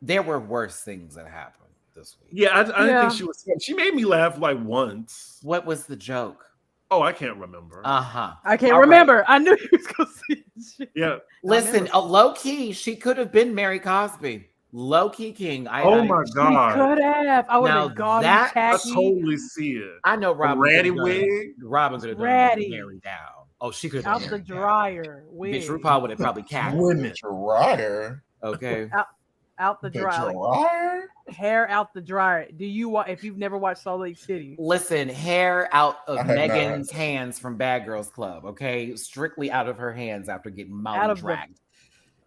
There were worse things that happened this week. Yeah, I didn't think she was. She made me laugh once. What was the joke? Oh, I can't remember. I can't remember. Right. I knew you was gonna see it. Yeah. Listen, low key, she could have been Mary Cosby. Low key king. My God. She could have. I would have gone that. I totally see it. I know Robin. Ratty wig. Robin could have done Mary down. Oh, she could have out the dryer. Wig. Bitch, RuPaul would have probably cast the dryer. Okay. Out the dryer. Hair out the dryer. If you've never watched Salt Lake City? Listen, hair out of Megan's hands from Bad Girls Club. Okay, strictly out of her hands after getting molly dragged.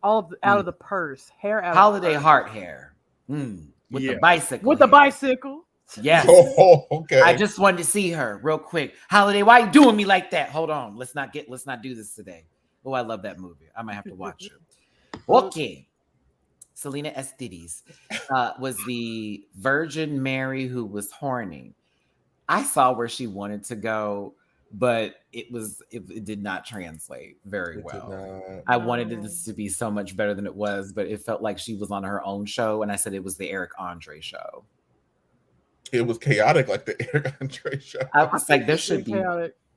Out of the purse. Hair out. Holiday heart hair. With the bicycle. With the bicycle. Yes. Oh, okay. I just wanted to see her real quick. Holiday, why you doing me like that? Hold on. Let's not do this today. Oh, I love that movie. I might have to watch it. Okay. Selena Estides was the Virgin Mary who was horny. I saw where she wanted to go, but it did not translate very well. I wanted it to be so much better than it was, but it felt like she was on her own show, and I said it was the Eric Andre show. It was chaotic like the Eric Andre show. I was like, there should be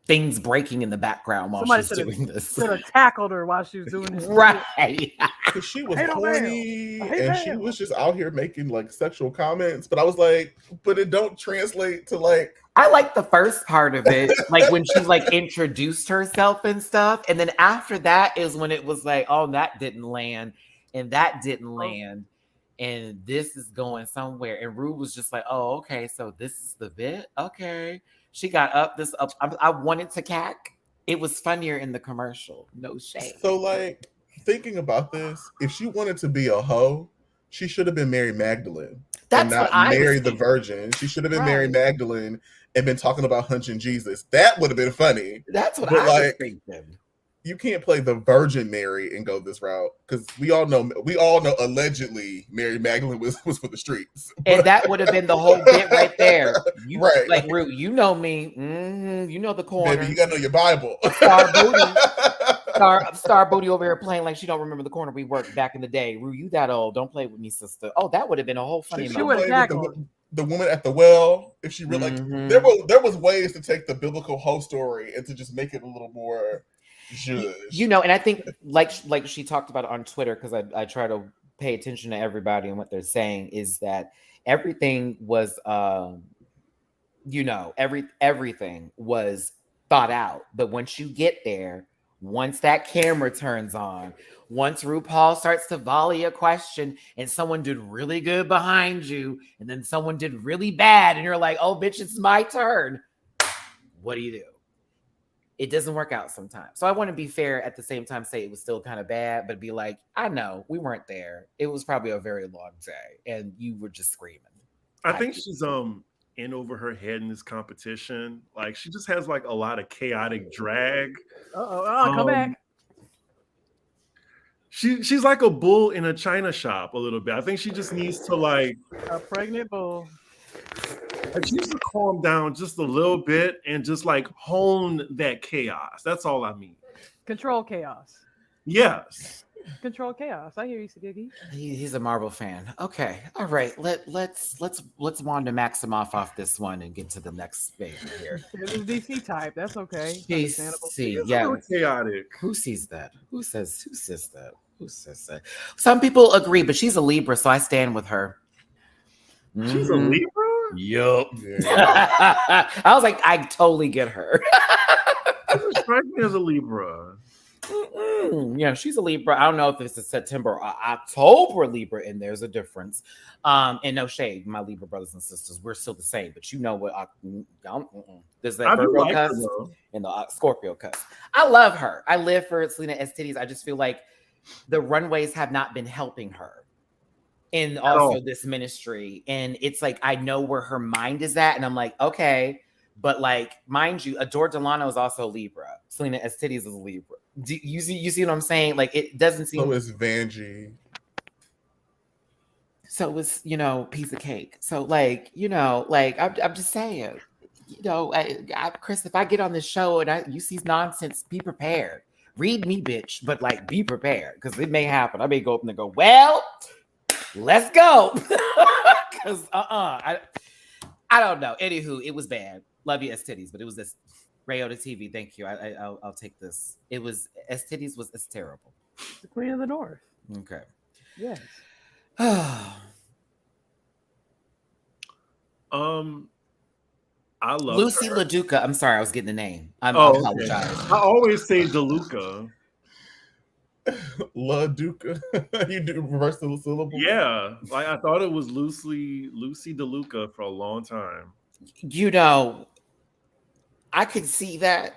things breaking in the background while she's doing this. Should have tackled her while she was doing this. Right. Because she was horny and she was just out here making sexual comments. But I was like, but it don't translate to I like the first part of it, when she introduced herself and stuff. And then after that is when it was oh, that didn't land and that didn't land. And this is going somewhere. And Rue was just oh, okay, so this is the bit? Okay. She got up. I wanted to cack. It was funnier in the commercial. No shame. So, thinking about this, if she wanted to be a hoe, she should have been Mary Magdalene. That's and not Mary the Virgin. She should have been Mary Magdalene and been talking about hunching Jesus. That would have been funny. That's what I was thinking. you can't play the Virgin Mary and go this route because we all know allegedly Mary Magdalene was for the streets, and that would have been the whole bit right there. You, right? Like Root, you know me, you know the corner. Baby, you gotta know your Bible. Star booty over here playing like she don't remember the corner we worked back in the day. Rue, you that old? Don't play with me, sister. Oh, that would have been a whole funny She moment. would have the woman at the well. If she really there was ways to take the biblical whole story and to just make it a little more zhuzh. You know, and I think like she talked about it on Twitter, because I try to pay attention to everybody and what they're saying, is that everything was everything was thought out. But once you get there, once that camera turns on, once RuPaul starts to volley a question and someone did really good behind you and then someone did really bad and you're like, oh, bitch, it's my turn. What do? It doesn't work out sometimes. So I want to be fair at the same time, say it was still kind of bad, but be like, I know we weren't there. It was probably a very long day and you were just screaming. I think she's in over her head in this competition. Like she just has like a lot of chaotic drag. Come back. She's like a bull in a china shop a little bit. I think she just needs to like a pregnant bull. Like she needs to calm down just a little bit and just like hone that chaos. That's all I mean. Control chaos. Yes. Control chaos. I hear you, Siggy. He's a Marvel fan. Okay, all right. Let's Wanda Maximoff off this one and get to the next thing here. It was DC type. That's okay. DC, yeah. Chaotic. Who sees that? Who says that? Who says that? Some people agree, but she's a Libra, so I stand with her. She's a Libra? Yup. Yeah. I was like, I totally get her. Strike me as a Libra. Yeah, she's a Libra. I don't know if it's a September or October Libra, and there's a difference. And no shade, my Libra brothers and sisters, we're still the same. But you know what? There's that Virgo cusp and the Scorpio cusp. I love her. I live for Selena Estidis. I just feel like the runways have not been helping her. And also this ministry. And it's like, I know where her mind is at. And I'm like, okay. But like, mind you, Adore Delano is also a Libra. Selena Estidis is a Libra. Do you see what I'm saying? Like, it doesn't seem. So is Vanjie. So it's, piece of cake. So like, I'm just saying, Chris, if I get on this show and you see nonsense, be prepared. Read me, bitch, but like, be prepared because it may happen. I may go up and go, well, let's go. Because I don't know. Anywho, it was bad. Love you, Estidis, but it was this Rayota TV. Thank you. I'll take this. It was Estidis was terrible. The Queen of the North. Okay. Yes. I love Lucy her. LaDuca. I'm sorry, I was getting the name. I apologize. Okay. I always say DeLuca. LaDuca. You do reverse the syllable? Yeah. Like I thought it was Lucy DeLuca for a long time. I could see that.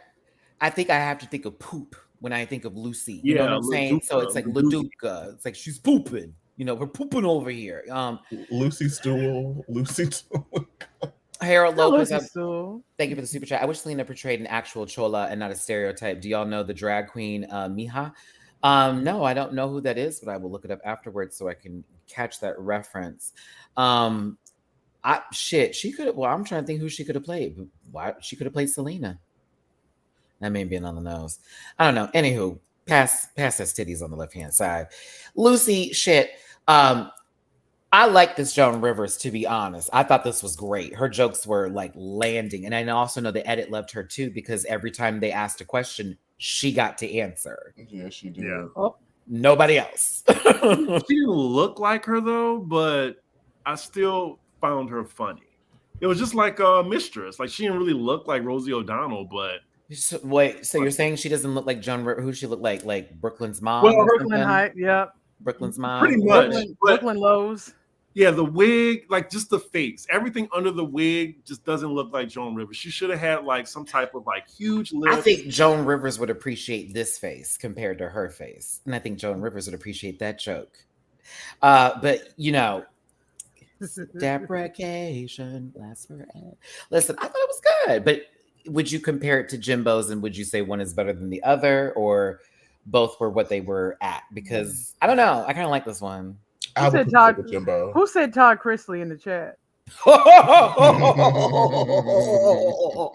I think I have to think of poop when I think of Lucy. You know what I'm saying? So it's like LaDuca. It's like she's pooping. We're pooping over here. Lucy Stool. Harold Lopez. Thank you for the super chat. I wish Selena portrayed an actual chola and not a stereotype. Do y'all know the drag queen Mija? No, I don't know who that is, but I will look it up afterwards so I can catch that reference. She could. Well, I'm trying to think who she could have played. Why she could have played Selena? That may be on the nose. I don't know. Anywho, pass has titties on the left hand side. Lucy, shit. I like this Joan Rivers, to be honest. I thought this was great. Her jokes were like landing. And I also know the edit loved her too, because every time they asked a question, she got to answer. Yeah, she did. Yeah. Oh, nobody else. She didn't look like her though, but I still found her funny. It was just like Mistress. Like she didn't really look like Rosie O'Donnell, but wait, so you're saying she doesn't look like Joan Rivers? Who she look like? Like Brooklyn's mom? Well, Brooklyn Heights, yep. Brooklyn's mom. Pretty much. Brooklyn Lowe's. Yeah, the wig, like just the face, everything under the wig just doesn't look like Joan Rivers. She should have had like some type of like huge lips. I think Joan Rivers would appreciate this face compared to her face. And I think Joan Rivers would appreciate that joke. But deprecation lasts forever. Listen, I thought it was good, but would you compare it to Jimbo's, and would you say one is better than the other, or both were what they were at? Because I don't know. I kind of like this one. I would prefer the Jimbo. Who said Todd Chrisley in the chat?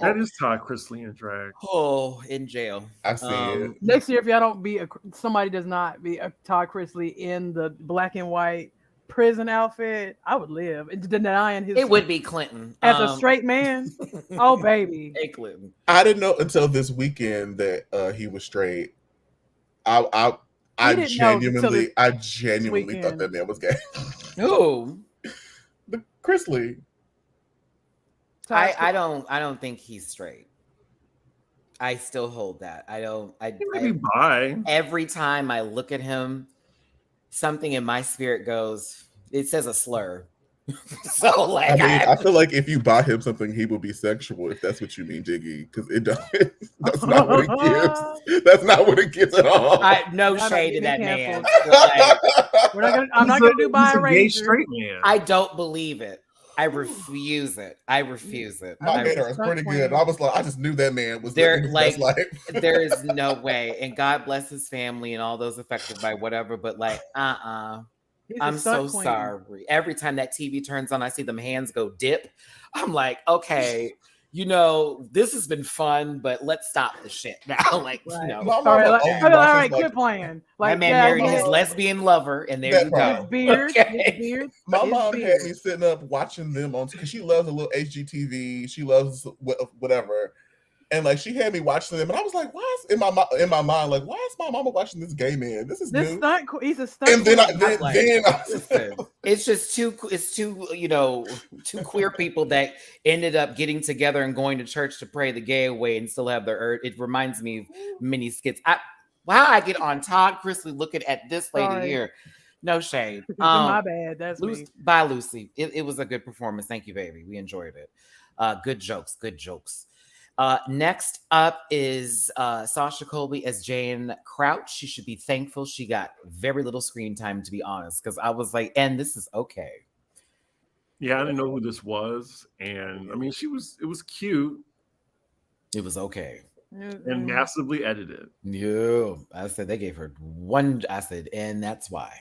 That is Todd Chrisley in drag. Oh, in jail. I see it. Next year, if y'all don't be somebody does not be a Todd Chrisley in the black and white prison outfit, I would live. And denying his. It would be Clinton as a straight man. Oh baby, hey Clinton. I didn't know until this weekend that he was straight. I genuinely thought that man was gay. Who? The Chrisley. I don't think he's straight. I still hold that. Every time I look at him, something in my spirit goes, it says a slur. So like I feel like if you buy him something, he will be sexual, if that's what you mean, Diggy. Because that's not what it gives. That's not what it gives at all. No shade to that man. I'm not gonna do buy a razor. Straight man. I don't believe it. I refuse it. My hater is pretty good. I was like, I just knew that man was there. Like, there is no way. And God bless his family and all those affected by whatever. But like, I'm so sorry. Every time that TV turns on, I see them hands go dip. I'm like, okay, this has been fun, but let's stop the shit now. Like, all right, quit playing. Like, my man married his lesbian lover, and there you go. His beard, his beard. My mom had me sitting up watching them because she loves a little HGTV. She loves whatever. And like she had me watching them, and I was like, "Why is in my mind like why is my mama watching this gay man? This is new." He's a stunt. And then it's just two queer people that ended up getting together and going to church to pray the gay away and still have their. It reminds me of mini skits. I get on Todd Chrisley looking at this lady here. No shade. My bad. That's me. Bye, Lucy. It was a good performance. Thank you, baby. We enjoyed it. Good jokes. Next up is Sasha Colby as Jane Crouch. She should be thankful she got very little screen time, to be honest, because I was like, and this is okay. Yeah, I didn't know who this was. And I mean, it was cute. It was okay. And massively edited. Yeah, I said they gave her one. I said, and that's why.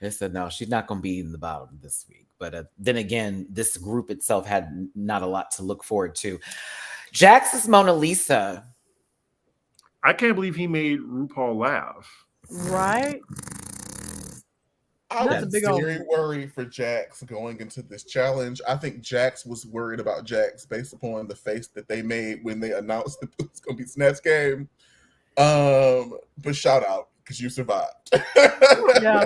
They said, no, she's not going to be in the bottom this week. But then again, this group itself had not a lot to look forward to. Jax's Mona Lisa. I can't believe he made RuPaul laugh. Right? I was very worried for Jax going into this challenge. I think Jax was worried about Jax based upon the face that they made when they announced that it was going to be Snatch Game. But shout out, because you survived. Yeah.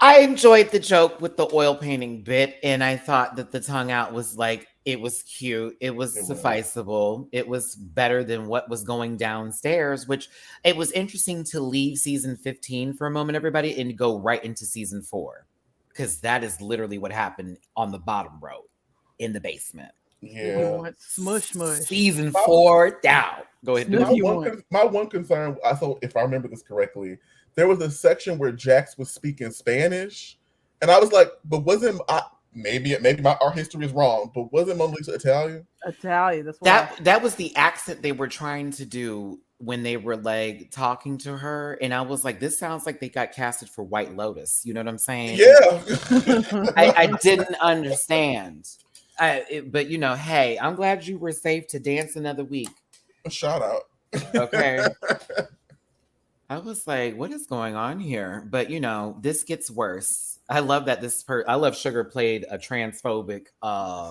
I enjoyed the joke with the oil painting bit, and I thought that the tongue out was like, it was cute. It was sufficeable. It was better than what was going downstairs, which it was interesting to leave season 15 for a moment, everybody, and go right into season 4, because that is literally what happened on the bottom row in the basement. Yeah. Smush. Season 4 down. Go ahead. My one concern, I thought, if I remember this correctly, there was a section where Jax was speaking Spanish, and I was like, but wasn't maybe our history is wrong, but wasn't Mona Lisa Italian? Italian. That's that was the accent they were trying to do when they were like talking to her, and I was like, this sounds like they got casted for White Lotus. You know what I'm saying? Yeah. I didn't understand. But hey, I'm glad you were safe to dance another week. A shout out. Okay. I was like, what is going on here? But this gets worse. I love that I love Sugar played a transphobic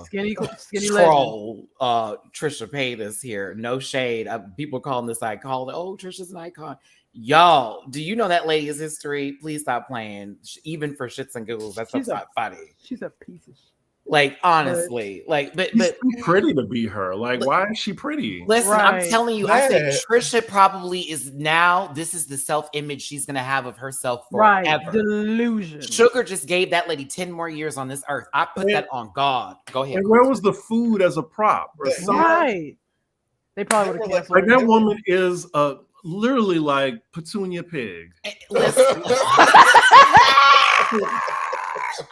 skinny troll Trisha Paytas here. No shade. People calling this icon. Oh, Trisha's an icon. Y'all, do you know that lady's history? Please stop playing. Even for shits and giggles, that's not funny. She's a piece of shit. Like, honestly, like, but pretty to be her. Like, why is she pretty? Listen, right. I'm telling you, I think Trisha probably is now. This is the self-image she's gonna have of herself forever. Right, delusion. Sugar just gave that lady 10 more years on this earth. I put that on God. Go ahead. And where was the food as a prop or something? Right. They probably would have like that woman is literally like Petunia Pig. Listen.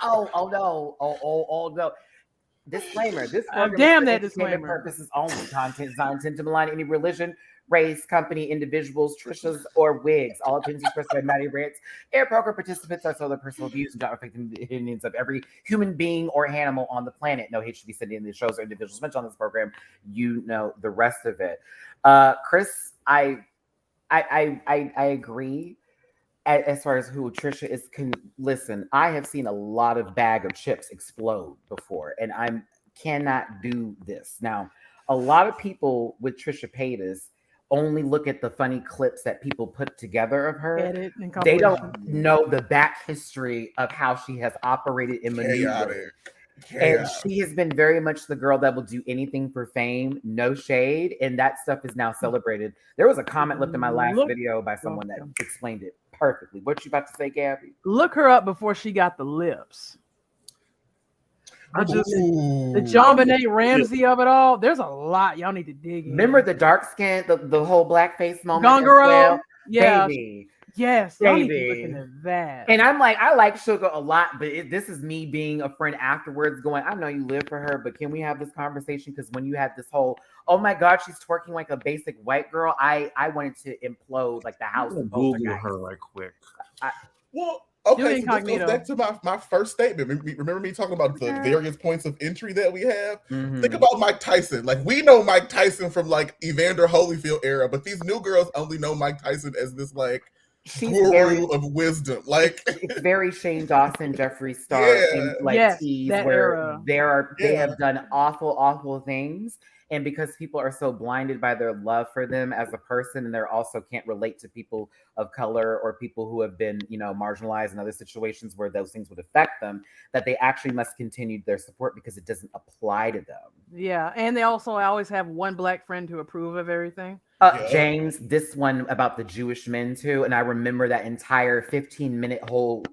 Oh no. Disclaimer: this program damn is for that entertainment disclaimer. purposes only. Content is not intended to malign any religion, race, company, individuals, Trishas, or wigs. All opinions expressed by Matty Rants, air program participants are so their personal views and don't reflect the opinions of every human being or animal on the planet. No hate should be said in the shows or individuals mentioned on this program. You know the rest of it. Chris, I agree. As far as who Trisha is, listen, I have seen a lot of bag of chips explode before, and I cannot do this. Now, a lot of people with Trisha Paytas only look at the funny clips that people put together of her. They don't know the back history of how she has operated and maneuvered. And she has been very much the girl that will do anything for fame, no shade, and that stuff is now celebrated. There was a comment left in my last video by someone that explained it perfectly. What you about to say, Gabby? Look her up before she got the lips. The John Benet Ramsey of it all. There's a lot y'all need to dig in. Remember the dark skin, the whole blackface moment? Gone Girl? Well? Yeah. Baby. Yes, y'all need to look into that. And I'm like, I like Sugar a lot, but this is me being a friend afterwards going, I know you live for her, but can we have this conversation? Because when you had this whole, oh my God, she's twerking like a basic white girl, I wanted to implode like the house. Google her right quick. Okay, so this goes back to my first statement. Remember me talking about the various points of entry that we have? Mm-hmm. Think about Mike Tyson. Like, we know Mike Tyson from like Evander Holyfield era, but these new girls only know Mike Tyson as this like guru of wisdom. Like, it's very Shane Dawson, Jeffree Star, teas where they have done awful things. And because people are so blinded by their love for them as a person, and they're also can't relate to people of color or people who have been, marginalized in other situations where those things would affect them, that they actually must continue their support because it doesn't apply to them. Yeah. And they also always have one black friend to approve of everything. James, this one about the Jewish men too. And I remember that entire 15-minute whole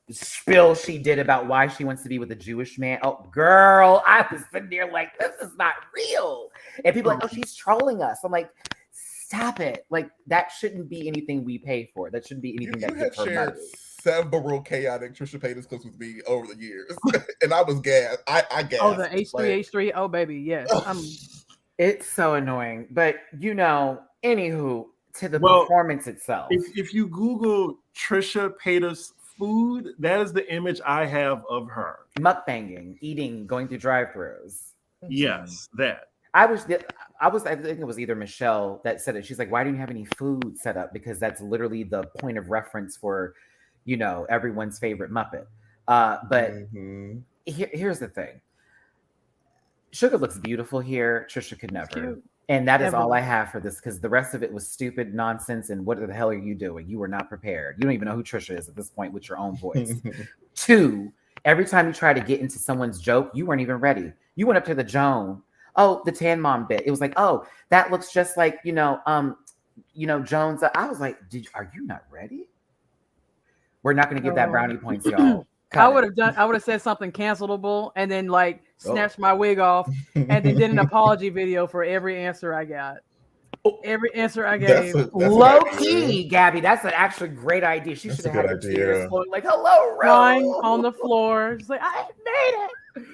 spill she did about why she wants to be with a Jewish man. Oh, girl, I was sitting there like, this is not real. And people are like, oh, she's trolling us. I'm like, stop it. Like, that shouldn't be anything we pay for. That shouldn't be anything that gets her money. Several chaotic Trisha Paytas clips with me over the years. And I was gassed. I gassed. Oh, the H3H3. Oh, baby, yes. It's so annoying. But, anywho, to the performance itself. If you Google Trisha Paytas food, that is the image I have of her. Mukbanging, eating, going through drive-thrus. Yes, that. I think it was either Michelle that said it. She's like, why don't you have any food set up? Because that's literally the point of reference for, everyone's favorite Muppet. But here's the thing. Sugar looks beautiful here. Trisha could never. And that is all I have for this, because the rest of it was stupid nonsense. And what the hell are you doing? You were not prepared. You don't even know who Trisha is at this point with your own voice. 2, every time you try to get into someone's joke, you weren't even ready. You went up to the Joan. Oh, the Tan Mom bit. It was like, oh, that looks just like, Jones. I was like, are you not ready? We're not going to give that brownie points, y'all. I would have said something cancelable and then snatched my wig off and then did an apology video for every answer I got. Every answer I gave. Low key, Gabby. That's an actually great idea. She should have had her tears flowing like, hello, Rose. Crying on the floor. She's like, I made it.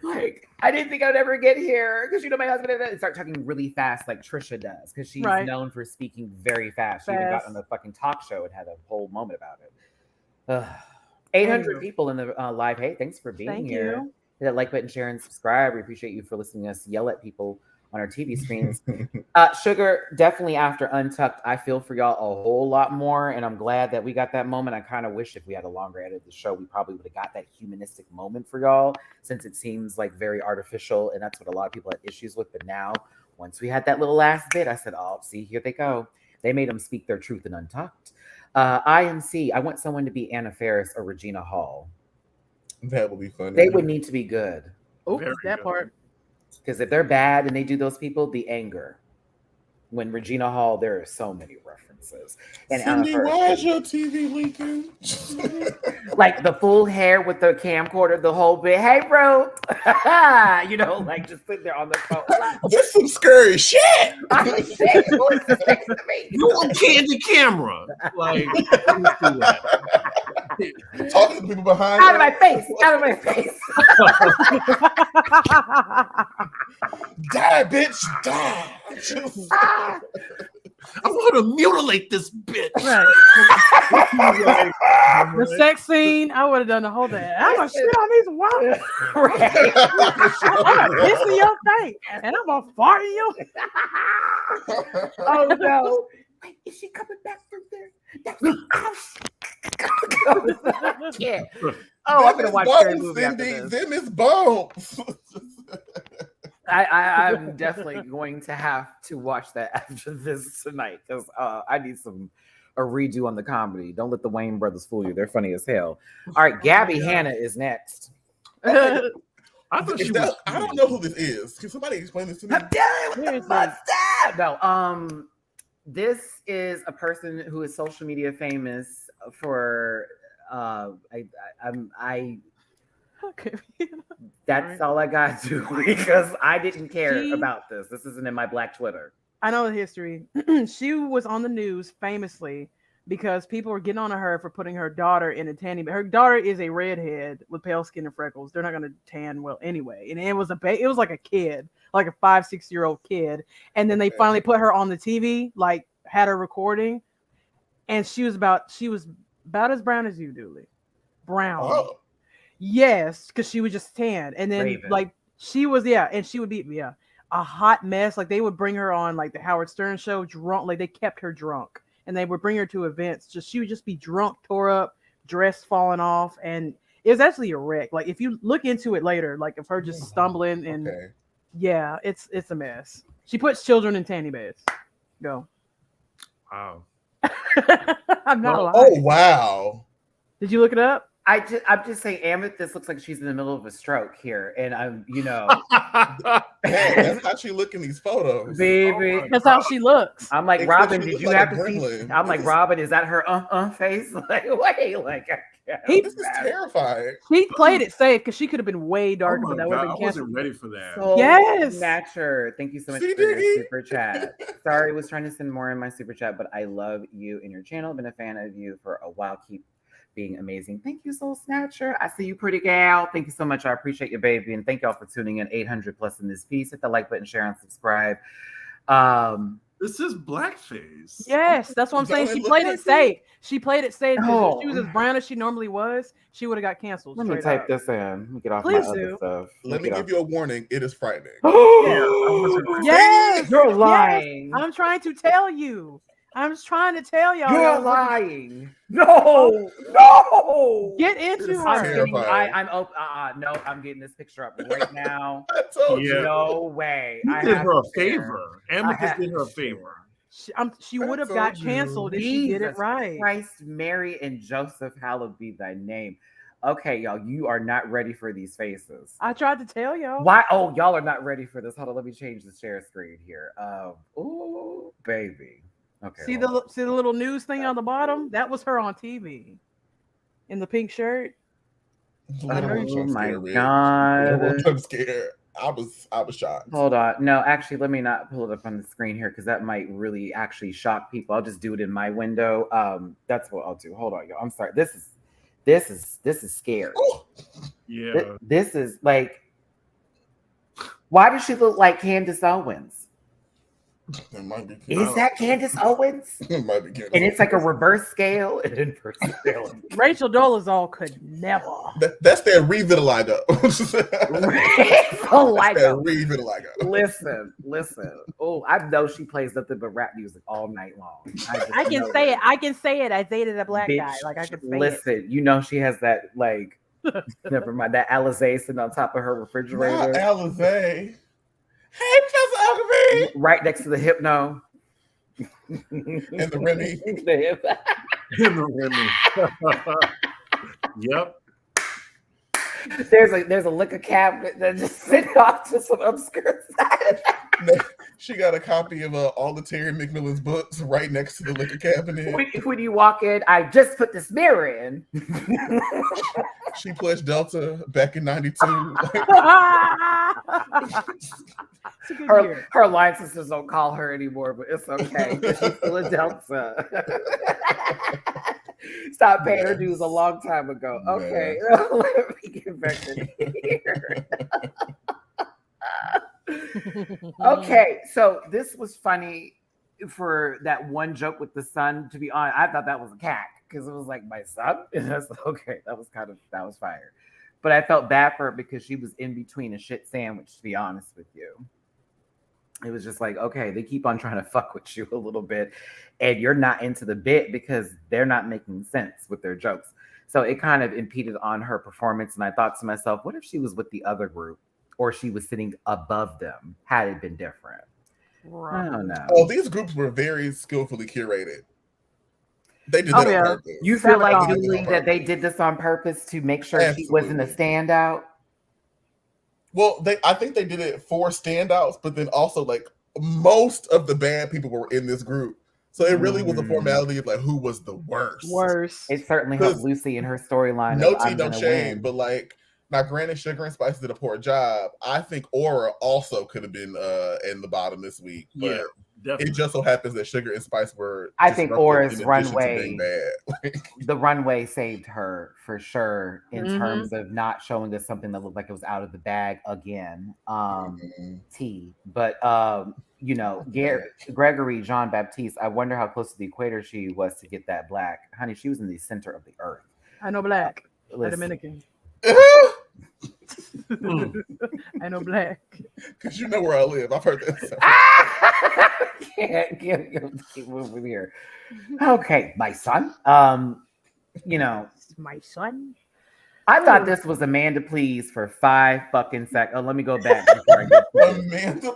Like, I didn't think I would ever get here. Because my husband and start talking really fast like Trisha does. Because she's known for speaking very fast. She even got on the fucking talk show and had a whole moment about it. 800 people in the live. Hey, thanks for being here. Hit that like button, share, and subscribe. We appreciate you for listening to us yell at people on our TV screens. Sugar, definitely after Untucked, I feel for y'all a whole lot more, and I'm glad that we got that moment. I kind of wish if we had a longer edit of the show, we probably would have got that humanistic moment for y'all, since it seems like very artificial, and that's what a lot of people had issues with. But now, once we had that little last bit, I said, oh, see, here they go. They made them speak their truth in Untucked. IMC, I want someone to be Anna Faris or Regina Hall. That would be funny. They would need to be good. Oh, that part. Because if they're bad and they do those people, the anger. When Regina Hall, there are so many references. And Cindy, why is your TV leaking? Like the full hair with the camcorder, the whole bit. Hey, bro. Just sit there on the phone. This is some scary shit. Shit. Who is this next to me? You on candy camera. Like, talking to people behind. Out of my face. Out of my face. Die, bitch, die. I want to mutilate this bitch. Right. The sex scene, I would have done the whole thing. I'm gonna shit on these women. Right. I'm gonna piss in your face, and I'm gonna fart in you. Oh no! Wait, is she coming back from there? Yeah. Oh, I'm gonna watch every movie after this. Them is bones. I'm definitely going to have to watch that after this tonight because I need a redo on the comedy. Don't let the Wayne brothers fool you; they're funny as hell. All right, Gabby Hanna is next. I thought she was. I don't know who this is. Can somebody explain this to me? I'm telling you, with the mustache. No, this is a person who is social media famous for. Okay. That's all I got to because I didn't care about this. This isn't in my Black Twitter. I know the history. She was on the news famously because people were getting on to her for putting her daughter in a tanning bed. Her daughter is a redhead with pale skin and freckles. They're not going to tan well anyway. And it was like a kid, like a 5-6-year-old kid. And then they finally put her on the TV, like had her recording, and she was about as brown as you, Dooley. Brown. Oh. Yes, because she was just tan. And then Raven. like she was, and she would be a hot mess. Like they would bring her on like the Howard Stern show drunk. Like they kept her drunk. And they would bring her to events. She would just be drunk, tore up, dress falling off. And it was actually a wreck. Like if you look into it later, like of her just stumbling and it's a mess. She puts children in tanning beds. Go. Wow. I'm not lying. Oh wow. Did you look it up? I'm just saying, Amethyst looks like she's in the middle of a stroke here, and I'm, That's how she look in these photos, baby. That's how she looks. I'm like, Except Robin, she did looks you like have a to see? gremlin. I'm like, Robin, is that her face? Like, wait, like, This is terrifying. She played it safe because she could have been way darker, Oh but my that would God, have I been canceled. wasn't ready for that. So, Yes. Snatcher, thank you so much See, for your Diggy? super chat. Sorry, I was trying to send more in my super chat, but I love you and your channel. Been a fan of you for a while. Keep being amazing. Thank you, Soul Snatcher. I see you, pretty gal. Thank you so much. I appreciate you, baby. And thank y'all for tuning in. 800 plus in this piece. Hit the like button, share, and subscribe. This is blackface. Yes, that's what I'm saying. She played it safe. She played it safe. Oh. If she was as brown as she normally was, she would have got canceled. Let me straight type up. this in. Let me get off Please my other do. stuff. Let me give you a warning. It is frightening. Yes, You're lying. I'm trying to tell you. I'm just trying to tell y'all. You're lying. No. Get into It's her. I'm getting, terrifying. I'm open. No, I'm getting this picture up right now. I told you. Yeah. No way. You I did have her a to share. favor. Amethyst did her a favor. She would have got canceled if she did it right. Christ, Mary, and Joseph, hallowed be thy name. Okay, y'all, you are not ready for these faces. I tried to tell y'all. Why? Oh, y'all are not ready for this. Hold on, let me change the share screen here. Oh, baby. Okay. See the little news thing on the bottom? That was her on TV in the pink shirt. Oh my God. I'm scared. I was shocked. Hold on. No, actually, let me not pull it up on the screen here because that might really actually shock people. I'll just do it in my window. That's what I'll do. Hold on, y'all. I'm sorry. This is scary. Yeah. This is like, why does she look like Candace Owens? It might be. Is that Candace Owens? It might be Candace. And it's like a reverse scale and inverse scale. Rachel Dolezal could never. That's their revitiligo. Listen. Oh, I know she plays nothing but rap music all night long. I can say it. I can say it. I dated a black guy. Like I can say Listen, you know she has that like. Never mind that Alizé sitting on top of her refrigerator. Not Alizé. Hey, Professor Alchemy. Right next to the Hypno. And the Remy. Yep. There's a liquor cabinet that just sitting off to some obscure side. She got a copy of all the Terry McMillan's books right next to the liquor cabinet. When you walk in, I just put this mirror in. She pledged Delta back in '92. Her line sisters don't call her anymore, but it's okay. She's still a Delta. Stopped paying her dues a long time ago. Okay, let me get back to here. Okay, so this was funny for that one joke with the son. To be honest, I thought that was a cack because it was like my son. And that's okay. That was fire. But I felt bad for her because she was in between a shit sandwich. To be honest with you, it was just like, okay, they keep on trying to fuck with you a little bit, and you're not into the bit because they're not making sense with their jokes. So it kind of impeded on her performance. And I thought to myself, what if she was with the other group? Or she was sitting above them, had it been different. Right. I don't know. Oh, these groups were very skillfully curated. They did that on purpose. You feel like, Sabotage. Julie, that they did this on purpose to make sure she wasn't a Absolutely. standout? Well, I think they did it for standouts, but then also like most of the bad people were in this group. So it really was a formality of like who was the worst. It certainly helped Lucy in her storyline. No of, tea, I'm no gonna shade, win. but like now, granted, Sugar and Spice did a poor job. I think Aura also could have been in the bottom this week, but Yeah, definitely. it just so happens that Sugar and Spice were. I think disruptive Aura's in addition to runway, being bad. the runway saved her for sure in Mhm. terms of not showing us something that looked like it was out of the bag again. T, but you know, Gregory Jean Baptiste. I wonder how close to the equator she was to get that black. Honey, she was in the center of the earth. I know black. A Listen. Dominican. Mm. I know black. Because you know where I live. I've heard that. Keep moving here. Okay, my son. You know, My son. I thought this was Amanda Please for 5 fucking seconds. Oh, let me go back before I get to this. Amanda,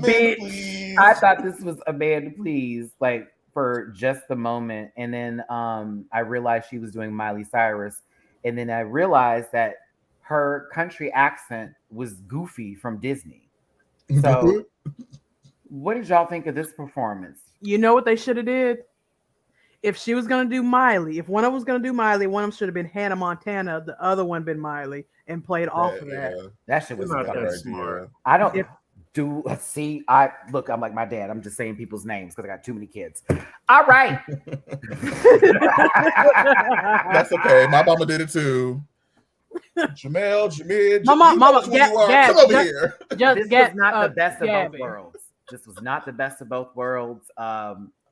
Bitch, please. I thought this was Amanda Please, like for just the moment, and then I realized she was doing Miley Cyrus, and then I realized that her country accent was Goofy from Disney. So, what did y'all think of this performance? You know what they should have did? If she was gonna do Miley, if one of them was gonna do Miley, one of them should have been Hannah Montana, the other one been Miley, and played off of that. Yeah. That shit was Not that garbage. smart. I don't If- do see. I look. I'm like my dad. I'm just saying people's names because I got too many kids. All right. That's okay. My mama did it too. Jamil, Mama, come over here. Just This get was not the best of Gabby. both worlds. This was not the best of both worlds.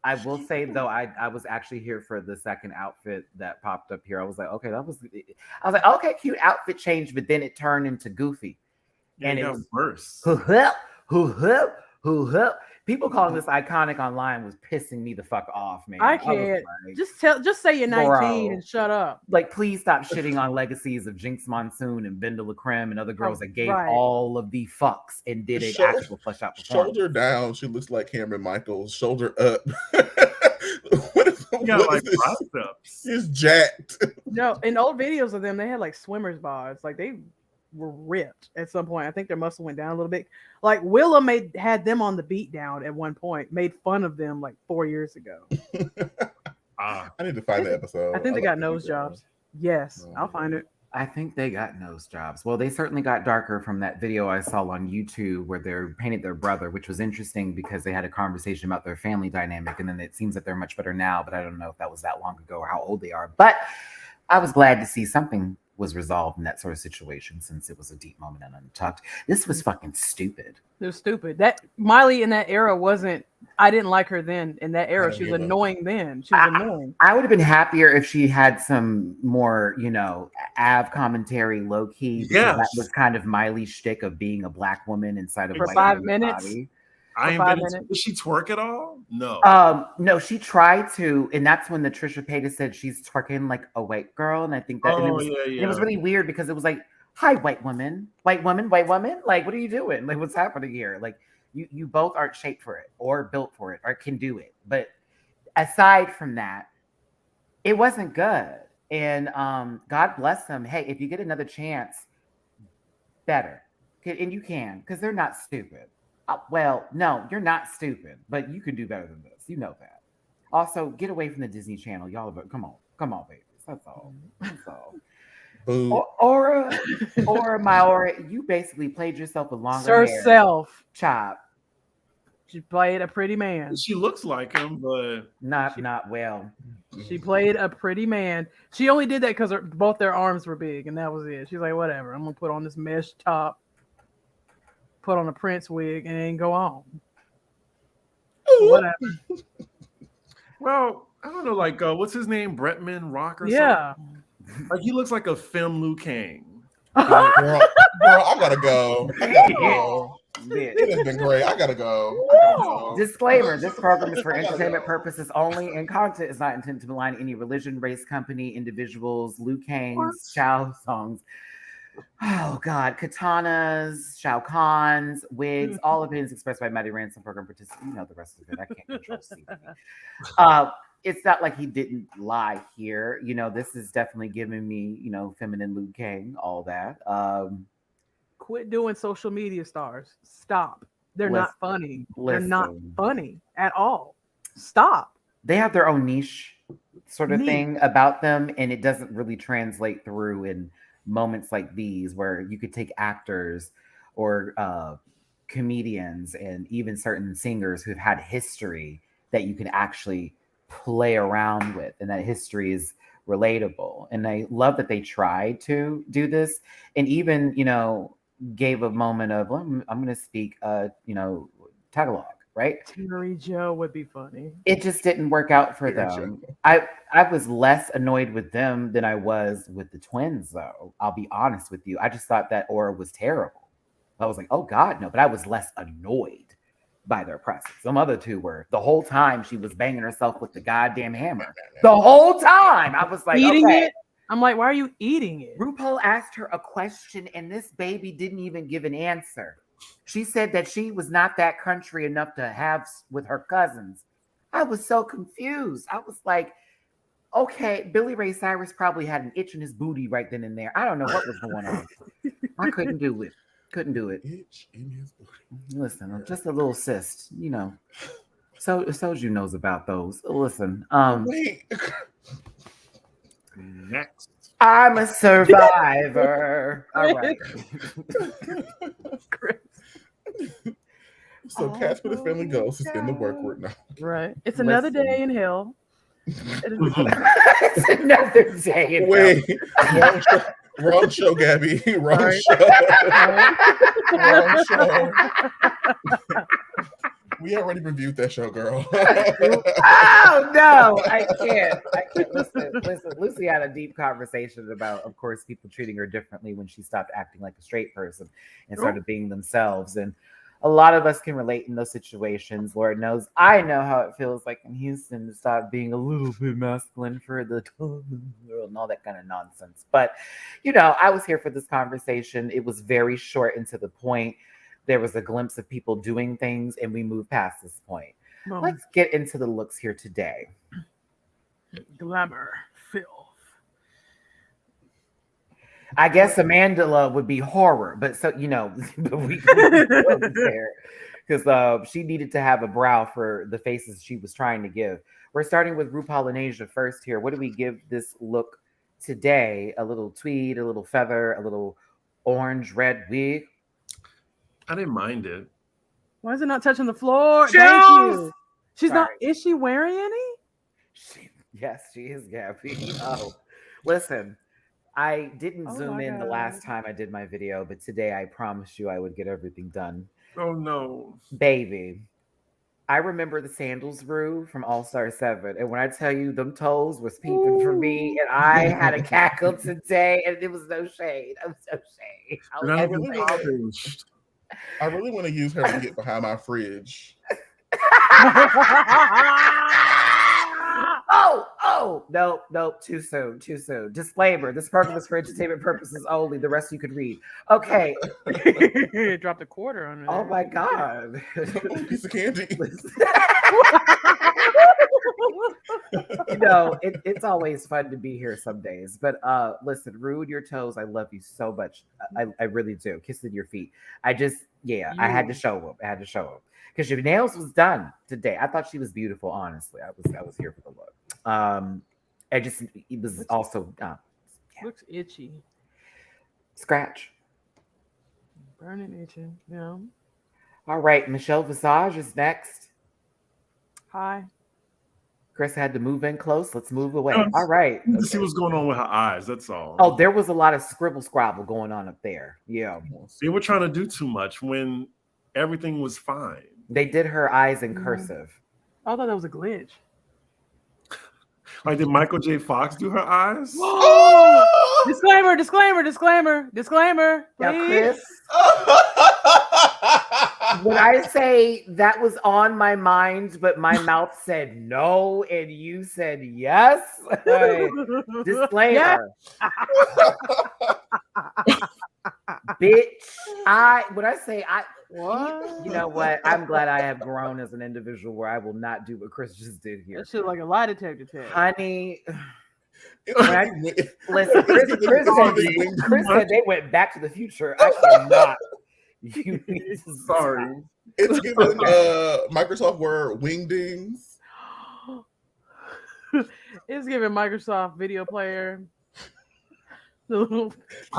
I will say though, I was actually here for the second outfit that popped up here. I was like, okay, okay, cute outfit change, but then it turned into Goofy. Yeah, And it it got was worse. People calling this iconic online was pissing me the fuck off, man. I was can't. like, Just say you're 19 Bro. and shut up. like, please stop shitting on legacies of Jinx Monsoon and Bendela Creme and other girls that gave right. all of the fucks and did an Shoulder- actual flush out performance. Shoulder down, she looks like Cameron Michaels. Shoulder up. Yeah, what like is this? triceps. She's jacked. No, in old videos of them, they had like swimmers bods. Like they were ripped at some point. I think their muscle went down a little bit. Like Willa had them on the beat down at one point, made fun of them like 4 years ago. I need to find the episode. I think they like got the nose video. jobs. Yes, I'll find it. I think they got nose jobs. Well, they certainly got darker from that video I saw on YouTube where they painted their brother, which was interesting because they had a conversation about their family dynamic. And then it seems that they're much better now, but I don't know if that was that long ago or how old they are. But I was glad to see something was resolved in that sort of situation since it was a deep moment and Untucked. This was fucking stupid. It was stupid. That Miley in that era wasn't. I didn't like her then. In that era, I she was didn't either. annoying. Then she was annoying. I would have been happier if she had some more, you know, Av commentary low key. Yes. That was kind of Miley's shtick of being a black woman inside of a For white 5 woman's minutes? body. I ain't 5 been. minutes. Did she twerk at all? No. No, she tried to, and that's when the Trisha Paytas said she's twerking like a white girl, and I think that and it was really weird because it was like, "Hi, white woman, white woman, white woman. Like, what are you doing? Like, what's happening here? Like, you both aren't shaped for it, or built for it, or can do it. But aside from that, it wasn't good. And God bless them. Hey, if you get another chance, better, and you can, because they're not stupid. Well, no, you're not stupid, but you can do better than this. You know that. Also, get away from the Disney Channel. Y'all, come on, babies. That's all. That's all. Boo. Aura, my Aura, you basically played yourself a longer hair Herself. chop. She played a pretty man. She looks like him, but Not well. She played a pretty man. She only did that because both their arms were big, and that was it. She's like, whatever. I'm gonna put on this mesh top. put on a Prince wig and then go on. Ooh. Whatever. Well, I don't know, like what's his name? Bretman Rock or Yeah. something? Like he looks like a femme Liu Kang. Girl, I gotta go. I gotta go. Bitch. It has been great. I gotta go. Disclaimer: this program is for entertainment purposes only, and content is not intended to malign any religion, race, company, individuals, Liu Kang's, Shao songs. Oh God, katanas, Shao Kahn's, wigs, all opinions expressed by Matty Rants and program participants. You know the rest of it. I can't control CB. It's not like he didn't lie here. You know, this is definitely giving me, you know, feminine Liu Kang, all that. Quit doing social media stars. Stop. They're not funny. They're not funny at all. Stop. They have their own niche sort of thing about them, and it doesn't really translate through in moments like these where you could take actors or comedians and even certain singers who've had history that you can actually play around with, and that history is relatable. And I love that they tried to do this, and even, you know, gave a moment of, well, I'm going to speak, you know, Tagalog, right? Terry Joe would be funny. It just didn't work out for them. I was less annoyed with them than I was with the twins, though. I'll be honest with you. I just thought that aura was terrible. I was like, oh God, no. But I was less annoyed by their presence. Some other two were. The whole time she was banging herself with the goddamn hammer. The whole time. I was like, eating okay. it? I'm like, why are you eating it? RuPaul asked her a question and this baby didn't even give an answer. She said that she was not that country enough to have with her cousins. I was so confused. I was like, okay, Billy Ray Cyrus probably had an itch in his booty right then and there. I don't know what was going on. I couldn't do it. Couldn't do it. Itch in his booty. Listen, just a little cyst, you know. Soju knows about those. Listen, Wait. Next. I'm a survivor. All right. So Casper the Family Ghost is in the work now. Right. It's another day in hell. It's another day in Wait. Wrong show, Gabby. Wrong show. We already reviewed that show, girl. Oh no, I can't. Listen. Lucy had a deep conversation about, of course, people treating her differently when she stopped acting like a straight person and started being themselves. And a lot of us can relate in those situations. Lord knows I know how it feels like in Houston to stop being a little bit masculine for the world and all that kind of nonsense. But, you know, I was here for this conversation. It was very short and to the point. There was a glimpse of people doing things, and we moved past this point. Well, let's get into the looks here today. Glamour, filth. I guess Amandla would be horror, but so you know, we there because she needed to have a brow for the faces she was trying to give. We're starting with RuPaul and Asia first here. What do we give this look today? A little tweed, a little feather, a little orange red wig. I didn't mind it. Why is it not touching the floor? Shoes! Thank you. She's Sorry. not. Is she wearing any? Yes, she is, Gabby. Oh, listen. I didn't zoom in the last time I did my video, but today I promised you I would get everything done. Oh no. Baby. I remember the sandals, Rue, from All-Star 7. And when I tell you them toes was peeping for me, and I had a cackle today, and it was no shade. I was no shade. I really want to use her to get behind my fridge. Oh, no, too soon. Disclaimer, this program is for entertainment purposes only. The rest you could read. Okay. Dropped a quarter on it. Oh my God. Piece of candy. You know, it's always fun to be here some days. But listen, Rude your toes. I love you so much. I really do. Kissing your feet. I had to show them. Because your nails was done today. I thought she was beautiful, honestly. I was here for the look. It was also looks itchy. Scratch. Burning itching. Yeah. All right, Michelle Visage is next. Hi. Chris had to move in close. Let's move away. All right. To see what's going on with her eyes. That's all. Oh, there was a lot of scribble scrabble going on up there. Yeah. They were trying to do too much when everything was fine. They did her eyes in cursive. I thought that was a glitch. Like, did Michael J. Fox do her eyes? Disclaimer. Now, Please. Chris, when I say that was on my mind, but my mouth said no, and you said yes, disclaimer. Bitch, What? you know what? I'm glad I have grown as an individual where I will not do what Chris just did here. That shit like a lie detector test. Honey, It's listen, Chris said they went back to the future. I cannot. You need to Sorry. It's given Microsoft Word wingdings. It's giving Microsoft Video Player. I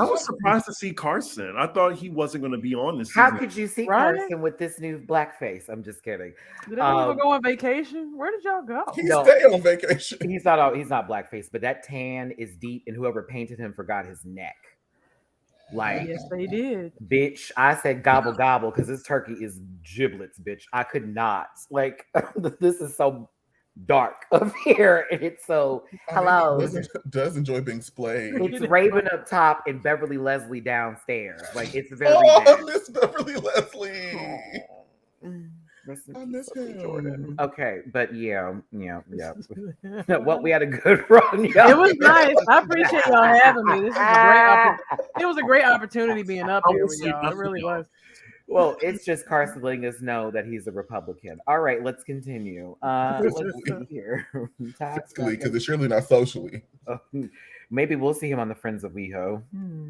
was surprised to see Carson. I thought he wasn't going to be on this How season. could you see Right? Carson with this new blackface? I'm just kidding. Did anyone go on vacation? Where did y'all go? He No. stay on vacation. He's not blackface, but that tan is deep, and whoever painted him forgot his neck. Like, Yes, they did. bitch, I said gobble gobble because this turkey is giblets, bitch. I could not. Like, this is so dark up here, and it's so hello. Does enjoy being splayed. It's Raven up top and Beverly Leslie downstairs. Like, it's very Oh, bad. I miss Beverly Leslie. Rest in I peace, miss Sophie him. Jordan. Okay, but yeah. Well, we had a good run, y'all. It was nice. I appreciate y'all having me. This is a great opportunity. It was a great opportunity being up here with y'all. It really was. Well, it's just Carson letting us know that he's a Republican. All right, let's continue. Let's see here. Fiscally, because it's surely not socially. Maybe we'll see him on the Friends of WeHo. Hmm.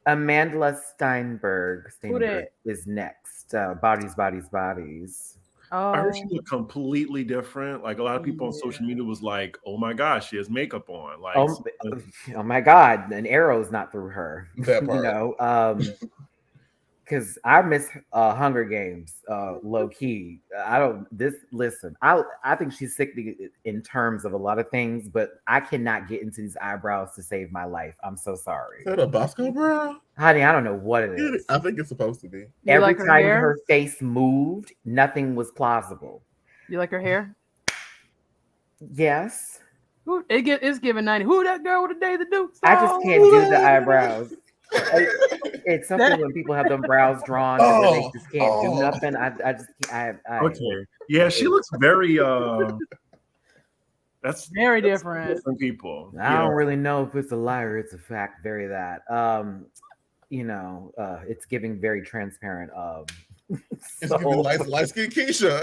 Amanda Steinberg dat? is next. Bodies. I heard she Oh, looked completely different. Like, a lot of people on social media was like, "Oh my gosh, she has makeup on." Like, Oh my God, an arrow's not through her. That You part. know, because I miss Hunger Games, low key. Listen, I think she's sickening in terms of a lot of things, but I cannot get into these eyebrows to save my life. I'm so sorry. Is that a Bosco brow? Honey, I don't know what it is. I think it's supposed to be. You Every like her time hair? her face moved, nothing was plausible. you like her hair? Yes. It's giving 90. Who that girl with the day the Dukes? I just can't do the eyebrows. It's something when people have them brows drawn and then they just can't do nothing. okay, yeah, she looks very. That's Very different. different people. I don't really know if it's a lie or it's a fact. Very that. It's giving very transparent. It's So- giving light skin Keisha.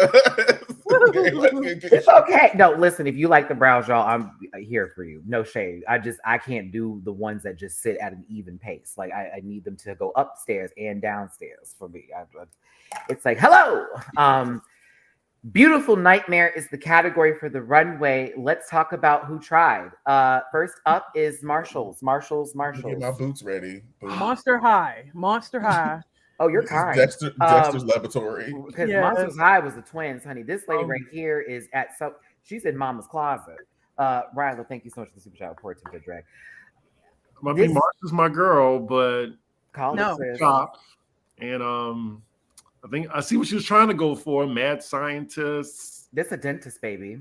It's okay. No, listen, if you like the brows, y'all, I'm here for you. No shade. I can't do the ones that just sit at an even pace. Like, I need them to go upstairs and downstairs for me. It's like, hello. Beautiful Nightmare is the category for the runway. Let's talk about who tried. First up is Marshalls. Get my boots ready. Monster High. Oh, you're This is kind. Dexter's Laboratory. Because Yes. Monsters High was the twins, honey. This lady right here is she's in Mama's closet. Ryla, thank you so much for the super chat report to Good Drag. I mean, Mars is my girl, but Call No. it Chris. top. And I think I see what she was trying to go for. Mad scientist. This a dentist, baby.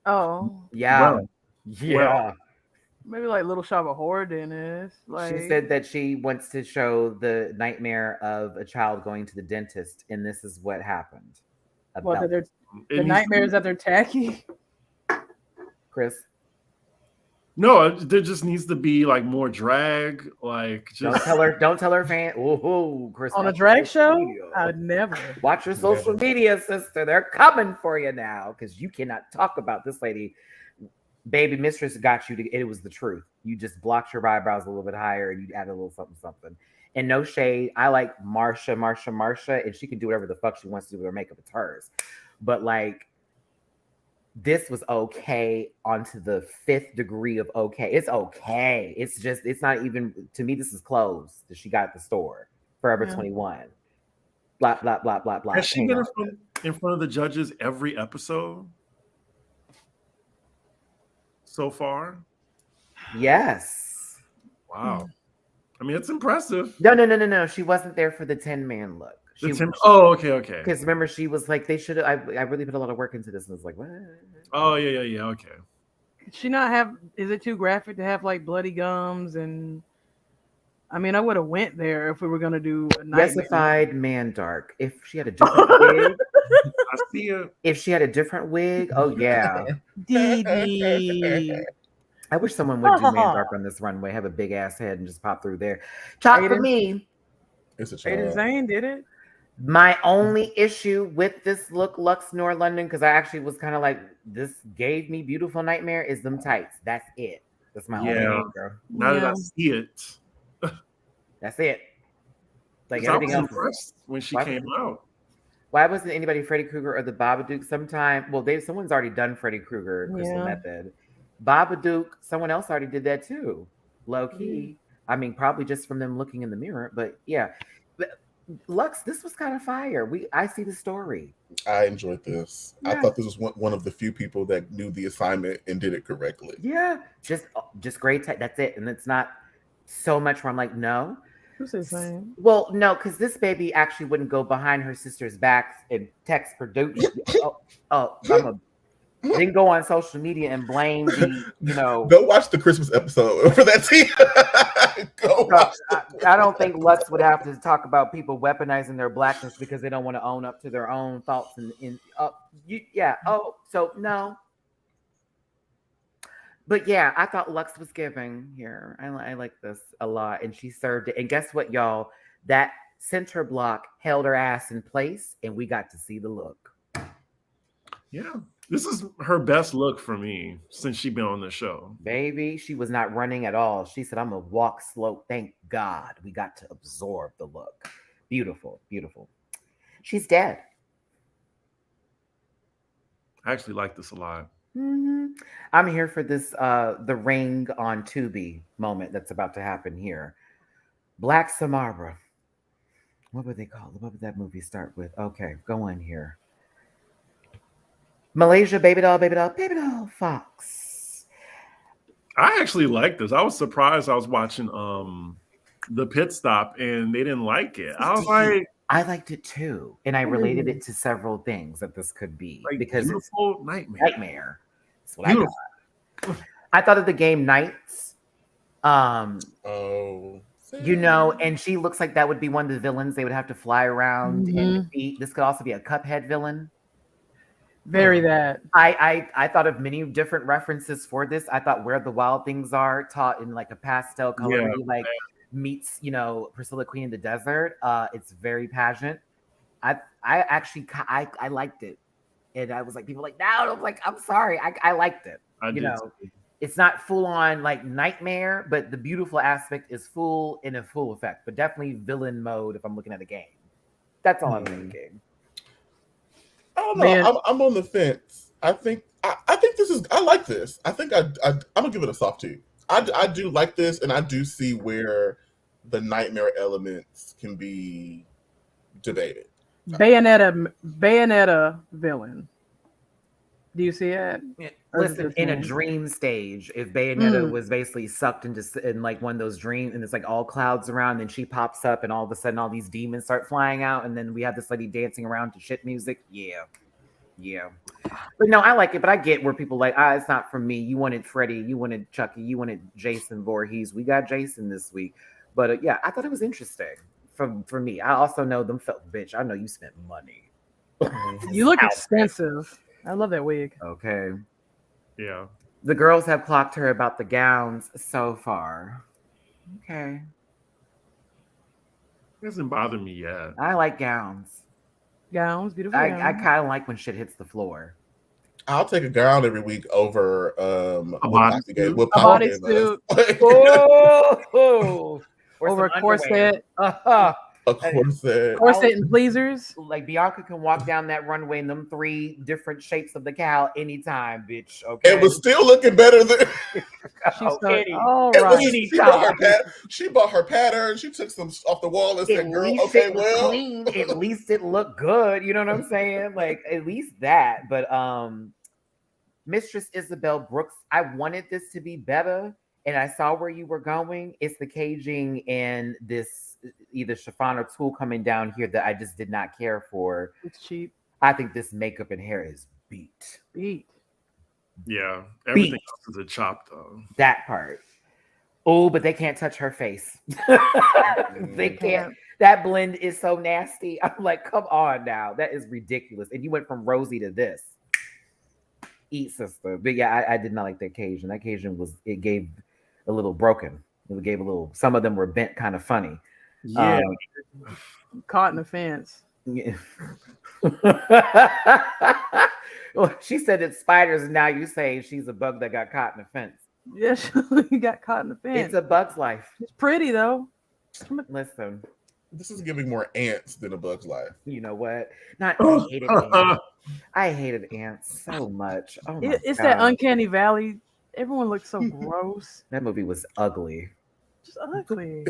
Oh, Yeah. Well, Yeah. maybe like Little Shop of Horror dentist. Like She said that she wants to show the nightmare of a child going to the dentist, and this is what happened. what, that About the nightmare is that they're tacky. Chris. No, there just needs to be like more drag. Like, Don't just tell her fan. Ooh, Chris. On a watch drag your social show? media. I would never. Watch your social media, sister. They're coming for you now because you cannot talk about this lady. Baby mistress got you. It was the truth. You just blocked your eyebrows a little bit higher and you added a little something. And no shade. I like Marsha, and she can do whatever the fuck she wants to do with her makeup. It's hers. But like, this was okay onto the 5th degree of okay. It's okay. It's not even, to me, this is clothes that she got at the store. Forever 21. Blah, blah, blah, blah, blah. has she been in front of the judges every episode so far? Yes. Wow. I mean, it's impressive. No. She wasn't there for the 10-man look. Okay. Because remember, she was like, they should. I really put a lot of work into this, and I was like, what? Oh yeah. Okay. Could she not have? Is it too graphic to have like bloody gums and? I mean, I would have went there if we were gonna do a nightmare. Resified man dark. If she had a different wig, I see it. if she had a different wig, oh yeah. DD. I wish someone would do man dark on this runway, have a big ass head and just pop through there. Chalk for me. It's a Aiden child. Zane did it. My only issue with this look, Lux Nor London, because I actually was kind of like, this gave me beautiful nightmare, is them tights. That's it. That's my only anger. Now that I see it. That's it. Like I everything was else. impressed when she came out. Why wasn't anybody Freddy Krueger or the Babadook? Someone's already done Freddy Krueger, Crystal Method. Babadook, someone else already did that too. Low key. I mean, probably just from them looking in the mirror, but yeah. Lux, this was kind of fire. I see the story. I enjoyed this. Yeah. I thought this was one of the few people that knew the assignment and did it correctly. Yeah, just great. That's it, and it's not so much where I'm like, no. Who's his name? Well, no, because this baby actually wouldn't go behind her sister's backs and text produce. Didn't go on social media and blame the, Go watch the Christmas episode for that team. Go watch I don't think Lux would have to talk about people weaponizing their blackness because they don't want to own up to their own thoughts no. But yeah, I thought Lux was giving here. I like this a lot. And she served it. And guess what, y'all? That center block held her ass in place and we got to see the look. Yeah. This is her best look for me since she's been on the show. Baby, she was not running at all. She said, I'm going to walk slow. Thank God we got to absorb the look. Beautiful, beautiful. She's dead. I actually like this a lot. Mm-hmm. I'm here for this the ring on Tubi moment that's about to happen here. Black Samara. What would they call it? What would that movie start with? Okay, go on here. Malaysia, baby doll, Fox. I actually like this. I was surprised. I was watching the pit stop and they didn't like it. I was like, I liked it too, and I related it to several things that this could be because beautiful it's nightmare. That's what I thought of the game Knights. And she looks like that would be one of the villains they would have to fly around and defeat. This could also be a Cuphead villain. Very that. I thought of many different references for this. I thought Where the Wild Things Are taught in like a pastel color, meets Priscilla Queen in the Desert. It's very pageant. I actually liked it, and I was like, people like, no, I'm like, I'm sorry, I liked it. It's not full on like nightmare, but the beautiful aspect is full in a full effect, but definitely villain mode if I'm looking at a game. That's all I'm thinking. I don't know. I'm on the fence. I think this is. I like this. I think I'm gonna give it a soft 2. I do like this, and I do see where the nightmare elements can be debated. Bayonetta villain. Do you see it? Listen, in a dream stage, if Bayonetta was basically sucked into in like one of those dreams, and it's like all clouds around, and she pops up, and all of a sudden all these demons start flying out, and then we have this lady dancing around to shit music. Yeah. But no, I like it. But I get where people like, it's not for me. You wanted Freddie, you wanted Chucky, you wanted Jason Voorhees. We got Jason this week. But yeah, I thought it was interesting for me. I also know them felt bitch. I know you spent money. You look expensive. I love that wig. Okay. Yeah. The girls have clocked her about the gowns so far. Okay. It doesn't bother me yet. I like gowns. Beautiful. I kind of like when shit hits the floor. I'll take a gown every week over a bodysuit. Over a corset. A corset. Corset and pleasers. Like Bianca can walk down that runway in them 3 different shapes of the cow anytime, bitch. Okay. It was still looking better than she bought her pattern. She took some off the wall and said, girl, okay, well. Clean. At least it looked good. You know what I'm saying? Like, at least that. But Mistress Isabel Brooks, I wanted this to be better. and I saw where you were going. It's the caging and this either chiffon or tulle coming down here that I just did not care for. It's cheap. I think this makeup and hair is beat. Yeah, everything else is a chop though. That part. Oh, but they can't touch her face. They can't. That blend is so nasty. I'm like, come on now. That is ridiculous. And you went from rosy to this. Eat, sister. But yeah, I did not like that Cajun. That Cajun it gave a little broken. It gave a little, some of them were bent kind of funny. Yeah. Caught in the fence. Yeah. Well, she said it's spiders, and now you say she's a bug that got caught in the fence. Yeah, she got caught in the fence. It's a bug's life. It's pretty though. Listen, this is giving more ants than a bug's life. You know what? I hated ants. I hated ants so much. Oh my it's God. that uncanny valley. Everyone looks so gross. That movie was ugly. Just ugly.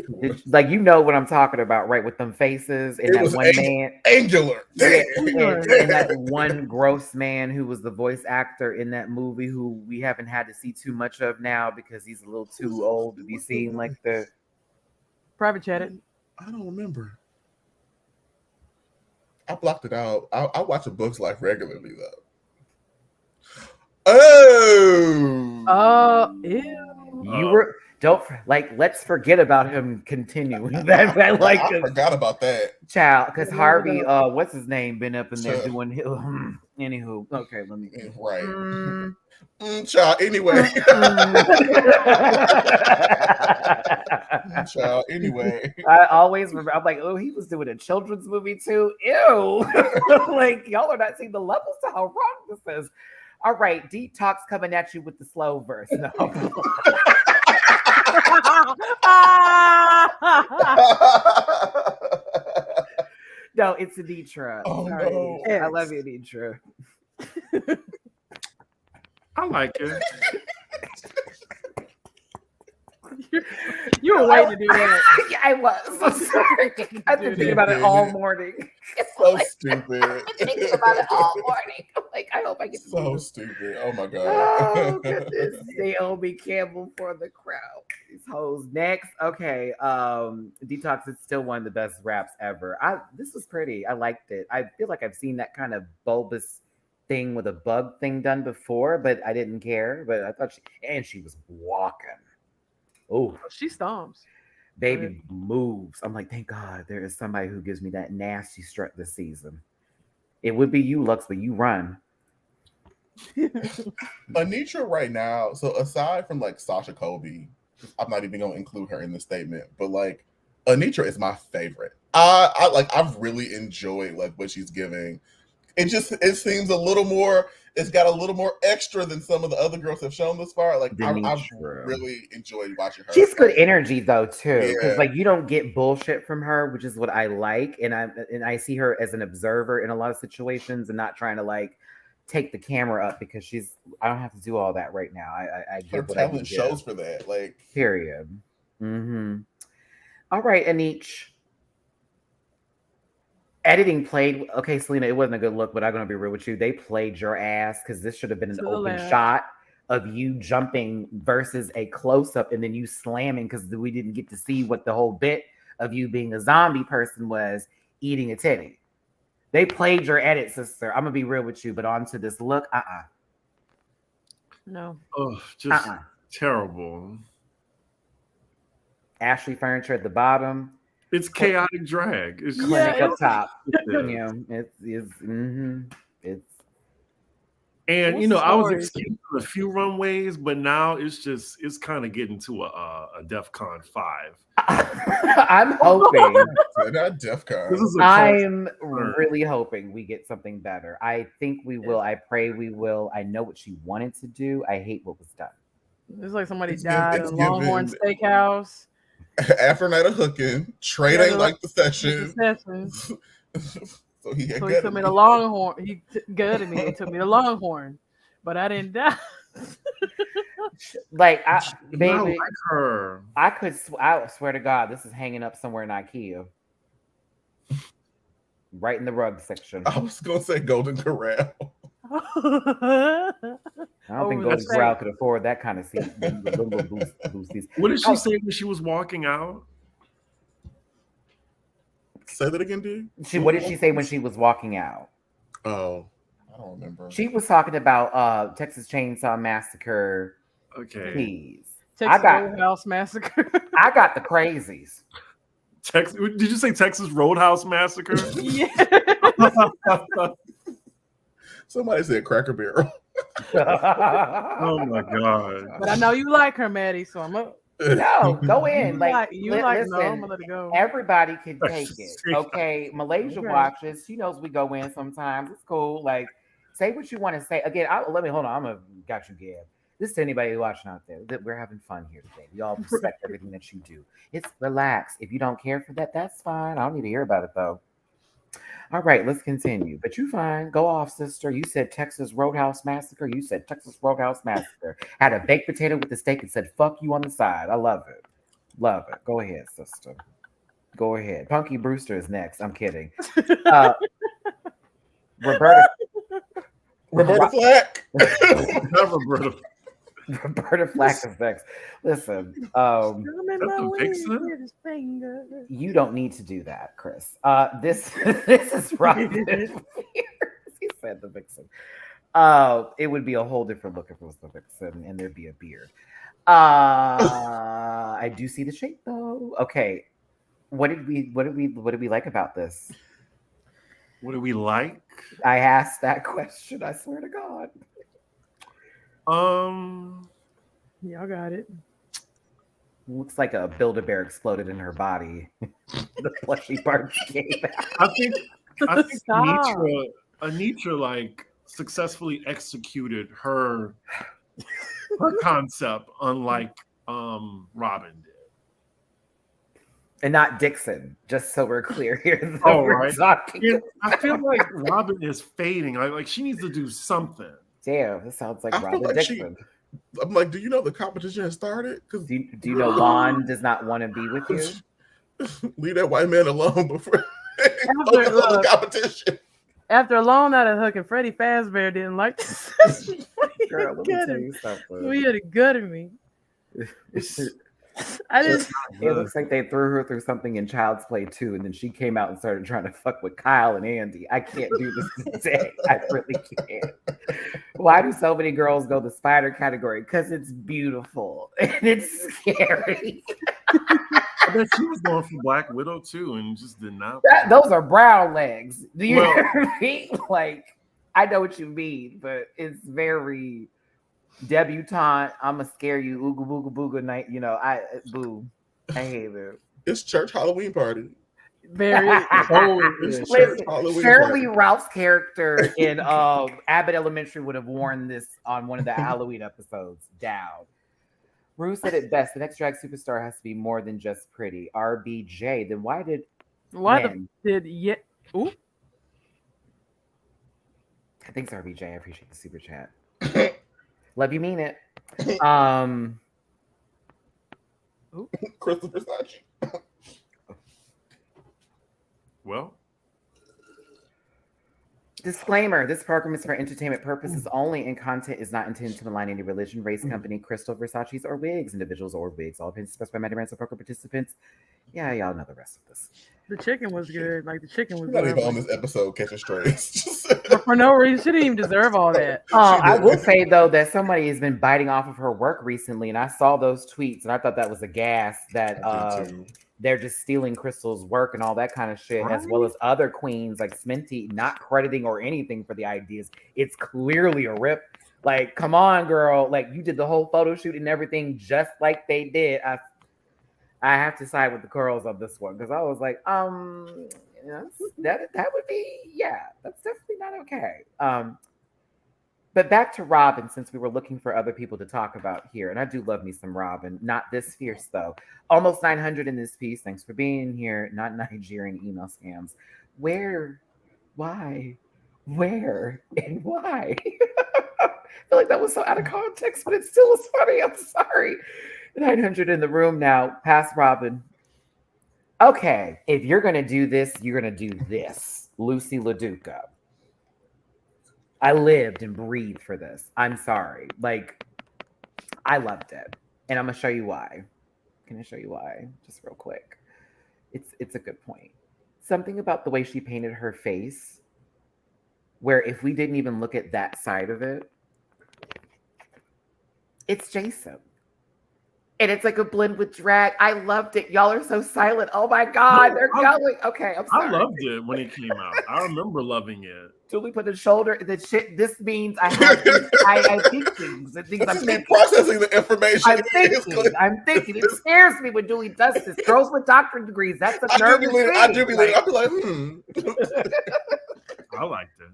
Like, you know what I'm talking about, right? With them faces and that one man. Angular. Yeah, and that one gross man who was the voice actor in that movie who we haven't had to see too much of now because he's a little too old to be seen like the private chatted. I don't remember. I blocked it out. I watch A Bug's Life regularly though. Oh. Ew. You were let's forget about him continuing that. I forgot about that. Child, because Harvey, what's his name, been up in there doing anywho. Okay, let me right. Child, anyway. Child, anyway. I always remember, I'm like, oh, he was doing a children's movie too. Ew. Like, y'all are not seeing the levels to how wrong this is. All right, Detox coming at you with the slow verse. No. No, it's Anitra. Oh, sorry. no. I love you, Anitra. I like it. You were waiting to do that. Yeah, I was. I'm sorry. I've been thinking about it all morning. So stupid. I've been thinking about it all morning. I'm like, I hope I get to so stupid. Oh my God. Oh goodness. Naomi Campbell for the crowd. These hoes. Next. Okay. Detox is still one of the best raps ever. This was pretty. I liked it. I feel like I've seen that kind of bulbous thing with a bug thing done before, but I didn't care. But I thought she was walking. Oh, she stomps. Baby moves. I'm like, thank God there is somebody who gives me that nasty strut this season. It would be you, Lux, but you run. Anitra right now, so aside from like Sasha Colby, I'm not even gonna include her in the statement, but like Anitra is my favorite. I've really enjoyed like what she's giving. It seems a little more, it's got a little more extra than some of the other girls have shown this far. Like I've really enjoyed watching her. She's good energy though too, because Yeah. like you don't get bullshit from her, which is what I like, and I see her as an observer in a lot of situations and not trying to like take the camera up because I don't have to do all that right now. I her give what I talent can shows give. for that. Like Period. Mm-hmm. All right, Anich. Editing played, okay, Selena, it wasn't a good look, but I'm going to be real with you. They played your ass because this should have been an open shot of you jumping versus a close-up and then you slamming because we didn't get to see what the whole bit of you being a zombie person was eating a titty. They played your edit, sister. I'm going to be real with you, but on to this look, No. Oh, just terrible. Ashley Furniture at the bottom. It's chaotic drag. It's Clinic up top. Yeah. It's and you know, I was excusing a few runways, but now it's kind of getting to a DEFCON 5. I'm hoping. Not DEFCON. I'm really hoping we get something better. I think we will. I pray we will. I know what she wanted to do. I hate what was done. It's like somebody died in a Longhorn Steakhouse. After a night of hooking, Trey ain't like the session. So he took me to Longhorn. He gutted me. He took me to Longhorn, but I didn't die. Like, baby, I like her. I swear to God, this is hanging up somewhere in IKEA, right in the rug section. I was gonna say Golden Corral. I don't think Over Golden the Corral state. could afford that kind of seat. Little boosties. What did she say when she was walking out? Say that again, dude. What did she say when she was walking out? Oh, I don't remember. She was talking about Texas Chainsaw Massacre. Okay. Please. Texas Roadhouse Massacre. I got the crazies. Did you say Texas Roadhouse Massacre? Yeah. Somebody said Cracker Barrel. Oh my god! But I know you like her, Maddie, so I'm up. No, go in. No, Listen, I'm gonna let it go. everybody can take it. Okay, Malaysia Okay. watches. She knows we go in sometimes. It's cool. Like, say what you want to say. Again, hold on. I'm gonna got you, Gab. This is to anybody watching out there that we're having fun here today. We all respect everything that you do. It's relax. If you don't care for that, that's fine. I don't need to hear about it though. All right, let's continue. But you fine. Go off, sister. You said Texas Roadhouse Massacre. You said Texas Roadhouse Massacre. Had a baked potato with the steak and said, fuck you on the side. I love it. Love it. Go ahead, sister. Go ahead. Punky Brewster is next. I'm kidding. Roberta Flack. Not Roberta. Roberta Flack is next. Listen, you don't need to do that, Chris. This is Robin. He said the vixen. It would be a whole different look if it was the vixen and there'd be a beard. I do see the shape though. Okay. What did we like about this? What do we like? I asked that question. I swear to God. Y'all got it. Looks like a Build-A-Bear exploded in her body. The plushy part came out. I think Stop. Anitra like successfully executed her concept, unlike Robin did. And not Dixon, just so we're clear here. Oh, right. Talking. I feel like Robin is fading. Like she needs to do something. Damn, this sounds like I feel Robin like Dixon. I'm like, do you know the competition has started? Because Do you know Lon does not want to be with you? leave that white man alone before focus on the competition. After a long night of hooking, Freddie Fazbear didn't like this. Girl, let me tell you something. He had a gut in me. I just It looks like they threw her through something in Child's Play 2, and then she came out and started trying to fuck with Kyle and Andy. I can't do this today. I really can't. Why do so many girls go the spider category? Because it's beautiful and it's scary. I bet she was going for Black Widow too, and just did not. Those are brown legs. Do you hear me? Like, I know what you mean, but it's very debutante. I'ma scare you, ooga booga booga night. You know, I hate it. It's church Halloween party. very. It's church Halloween Shirley party. Ralph's character in Abbott Elementary would have worn this on one of the Halloween episodes. Down. Rue said it best. The next drag superstar has to be more than just pretty. RBJ. Then why did Ooh. Thanks, RBJ. I appreciate the super chat. Love you, mean it. Crystal Versace. Well, Disclaimer: this program is for entertainment purposes only, and content is not intended to malign any religion, race, company, Crystal Versace's, or wigs, individuals, or wigs. All opinions expressed by MattyRants and program participants. Yeah, y'all know the rest of this. The chicken was good. Like the chicken was We're not good. even on this episode catching strays. For no reason. She didn't even deserve all that. I will say though that somebody has been biting off of her work recently, and I saw those tweets, and I thought that was a gas that they're just stealing Crystal's work and all that kind of shit, as well as other queens like Sminty, not crediting or anything for the ideas. It's clearly a rip. Like, come on, girl! Like, you did the whole photo shoot and everything just like they did. I have to side with the girls on this one because I was like, that would be, that's definitely not okay. But back to Robin, since we were looking for other people to talk about here, and I do love me some Robin. Not this fierce though. Almost 900 in this piece. Thanks for being here. Not Nigerian email scams. Where, why, where, and why? I feel like that was so out of context, but it still was funny. I'm sorry. 900 in the room now. Pass Robin. Okay, if you're gonna do this, you're gonna do this. Lucy LaDuca. I lived and breathed for this. I'm sorry. Like, I loved it. And I'm gonna show you why. Can I show you why? Just real quick. It's a good point. Something about the way she painted her face, where if we didn't even look at that side of it, it's Jason. And it's like a blend with drag. I loved it. Y'all are so silent. Oh my God, they're going. Okay, I'm sorry. I loved it when it came out. I remember loving it. Julie put the shoulder. The shit. This means I think things. And things I'm thinking. Processing the information. I'm thinking. It scares me when Julie does this. Girls with doctorate degrees. That's a nervous thing. I do believe. I'd be like, I liked it.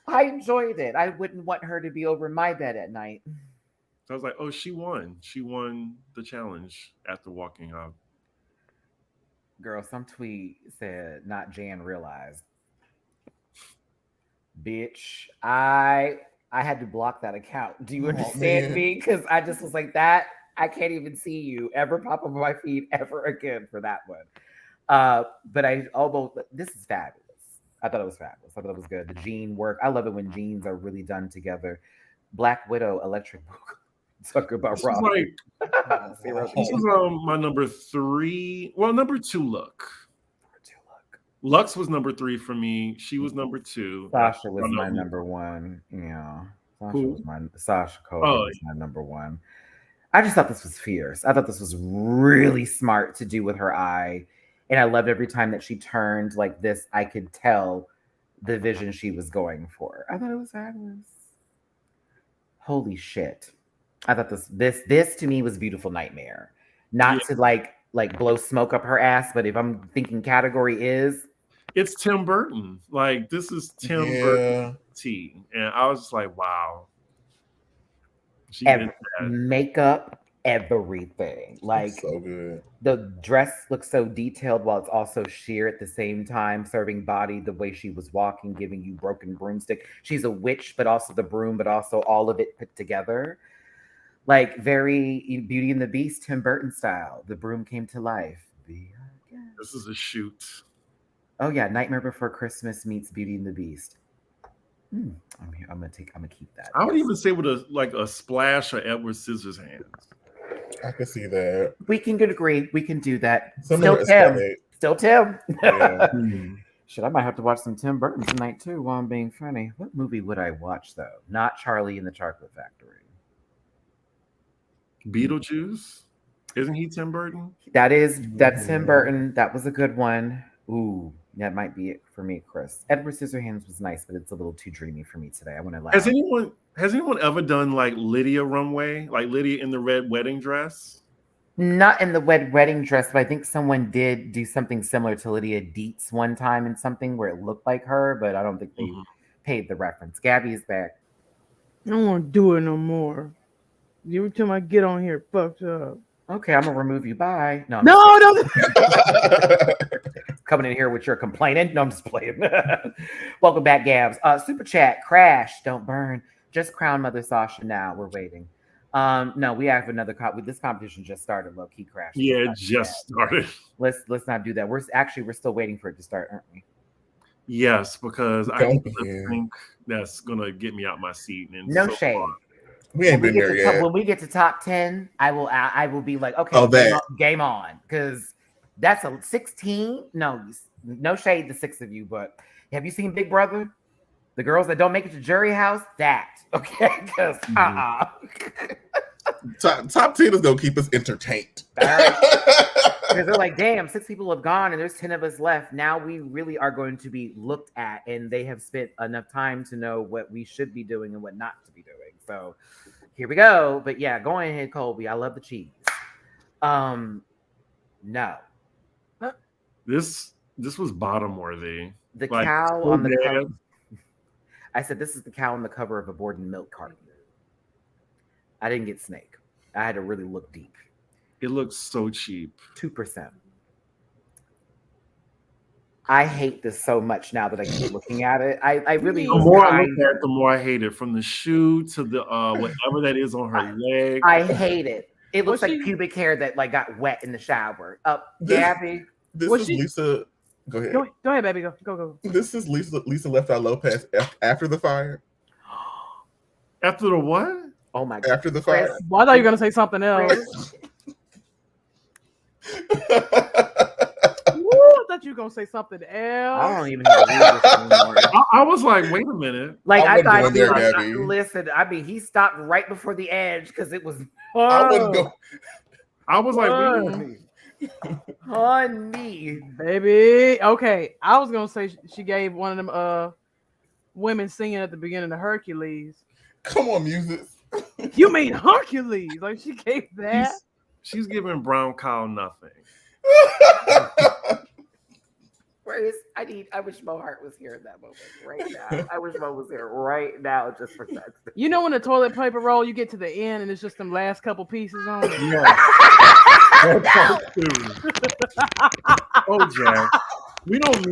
I enjoyed it. I wouldn't want her to be over my bed at night. So I was like, oh, she won. She won the challenge after walking up. Girl, some tweet said, not Jan realized. Bitch, I had to block that account. Do you understand me? Because I just was like, that, I can't even see you ever pop up on my feed ever again for that one. But this is fabulous. I thought it was fabulous. I thought it was good. The jean work. I love it when jeans are really done together. Black Widow, Electric Boogaloo. Talk about Rob. This was my number 3. Well, number 2 look. Lux was number 3 for me. She was number 2. Sasha was my number 1. Yeah. Sasha Cole was my number 1. I just thought this was fierce. I thought this was really smart to do with her eye. And I loved every time that she turned like this, I could tell the vision she was going for. I thought it was fabulous. Holy shit. I thought this to me was Beautiful Nightmare. Not to like blow smoke up her ass, but if I'm thinking category is, it's Tim Burton. Like, this is Tim Burton T. And I was just like, wow. She did that. Makeup, everything. Like, so good. The dress looks so detailed while it's also sheer at the same time, serving body the way she was walking, giving you broken broomstick. She's a witch, but also the broom, but also all of it put together. Like, very Beauty and the Beast, Tim Burton style. The broom came to life. This is a shoot. Oh yeah, Nightmare Before Christmas meets Beauty and the Beast. I'm gonna keep that. I would even say with a splash of Edward Scissorhands. I can see that. We can agree. We can do that. Still Tim. Yeah. Shit, I might have to watch some Tim Burton tonight too while I'm being funny. What movie would I watch though? Not Charlie and the Chocolate Factory. Beetlejuice? Isn't he Tim Burton? That's Tim Burton. That was a good one. Ooh, that might be it for me, Chris. Edward Scissorhands was nice, but it's a little too dreamy for me today. I want to laugh. Has anyone ever done like Lydia Runway? Like Lydia in the red wedding dress? Not in the red wedding dress, but I think someone did do something similar to Lydia Dietz one time in something where it looked like her, but I don't think they paid the reference. Gabby is back. I don't want to do it no more. Every time I get on here, fucked up. Okay, I'm gonna remove you. Bye. No. Coming in here with your complaining. No, I'm just playing. Welcome back, Gabs. Super chat. Crash. Don't burn. Just crown Mother Sasha now. We're waiting. No, we have another this competition just started. Low key Crash. Yeah, it just started. Let's not do that. We're still waiting for it to start, aren't we? Yes, because I think that's gonna get me out my seat. And no shade. We ain't been there yet. When we get to top 10, I will be like, okay, game on. Because that's a 16. No shade to 6 of you, but have you seen Big Brother? The girls that don't make it to Jury House? That. Okay? Because Top 10 is gonna keep us entertained. Because they're like, damn, 6 people have gone and there's 10 of us left. Now we really are going to be looked at, and they have spent enough time to know what we should be doing and what not to be doing. So here we go. But yeah, go ahead, Colby. I love the cheese. No. This was bottom worthy. The cow on the cover. I said this is the cow on the cover of a Borden milk carton. I didn't get snake. I had to really look deep. It looks so cheap. 2%. I hate this so much now that I keep looking at it. I really. The more I look at it, the more I hate it. From the shoe to the whatever that is on her leg. I hate it. It looks like pubic hair that like got wet in the shower. Gabby. This is Lisa. Go ahead. Go ahead, baby. Go. This is Lisa Left Eye Lopez after the fire. After the what? Oh my god. After the fire. Well, I thought you were gonna say something else. Woo, I thought you were gonna say something else. I don't even know this anymore. I was like, wait a minute. Like I I wouldn't thought go in there, he was- Gabby. listen, I mean he stopped right before the edge because it was I wouldn't go. I was like, wait a minute. honey. Baby. Okay. I was gonna say she gave one of them women singing at the beginning of Hercules. Come on, music. You mean Hercules? Like she gave that? She's giving Brown Cow nothing. Where is I wish Mo Hart was here in that moment right now. I wish Mo was here right now just for that. You know when the toilet paper roll, you get to the end and it's just them last couple pieces on it. Yeah. Oh, Jack. We don't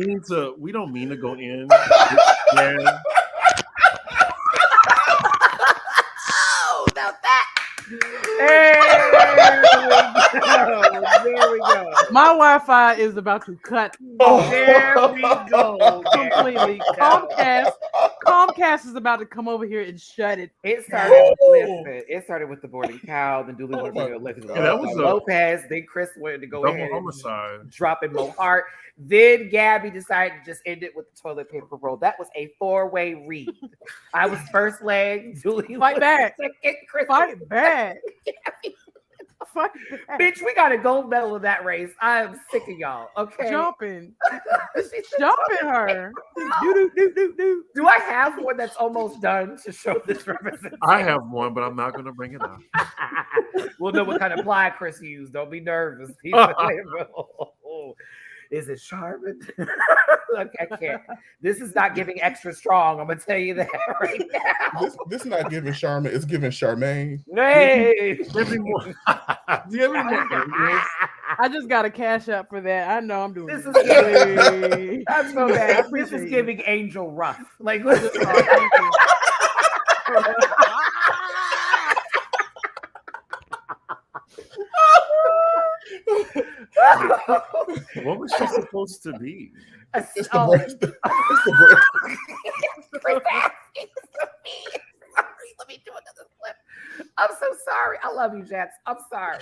mean to go in. Yeah. Oh, now that. There we go. My Wi-Fi is about to cut There we go. completely. Comcast is about to come over here and shut it. It started with the boarding cow, then Dooley wanted to go lift Yeah, that was a- Lopez, then Chris wanted to go Double ahead homicide. and drop in Mo Hart. Then Gabby decided to just end it with the toilet paper roll. That was a 4-way read. I was first leg, Dooley Fight was back. second, Chris Fight back. Fight back. Bitch, we got a gold medal in that race. I am sick of y'all. Okay. Jumping. She's just Jumping her. Do. Do I have one that's almost done to show this representation? I have one, but I'm not going to bring it up. We'll know what kind of ply Chris used. Don't be nervous. Is it Charmin? Look, I can't. This is not giving extra strong. I'm gonna tell you that right now. This is not giving Charmin. It's giving Charmaine. Hey. Give me more. Give me more. I just got a cash up for that. I know I'm doing This it. is giving. I'm so bad. This Appreciate is you. giving Angel Rough. Like, listen. Thank you. What was she supposed to be? It's the breast. It's the breast. Let me do another flip. I'm so sorry. I love you, Jax. I'm sorry.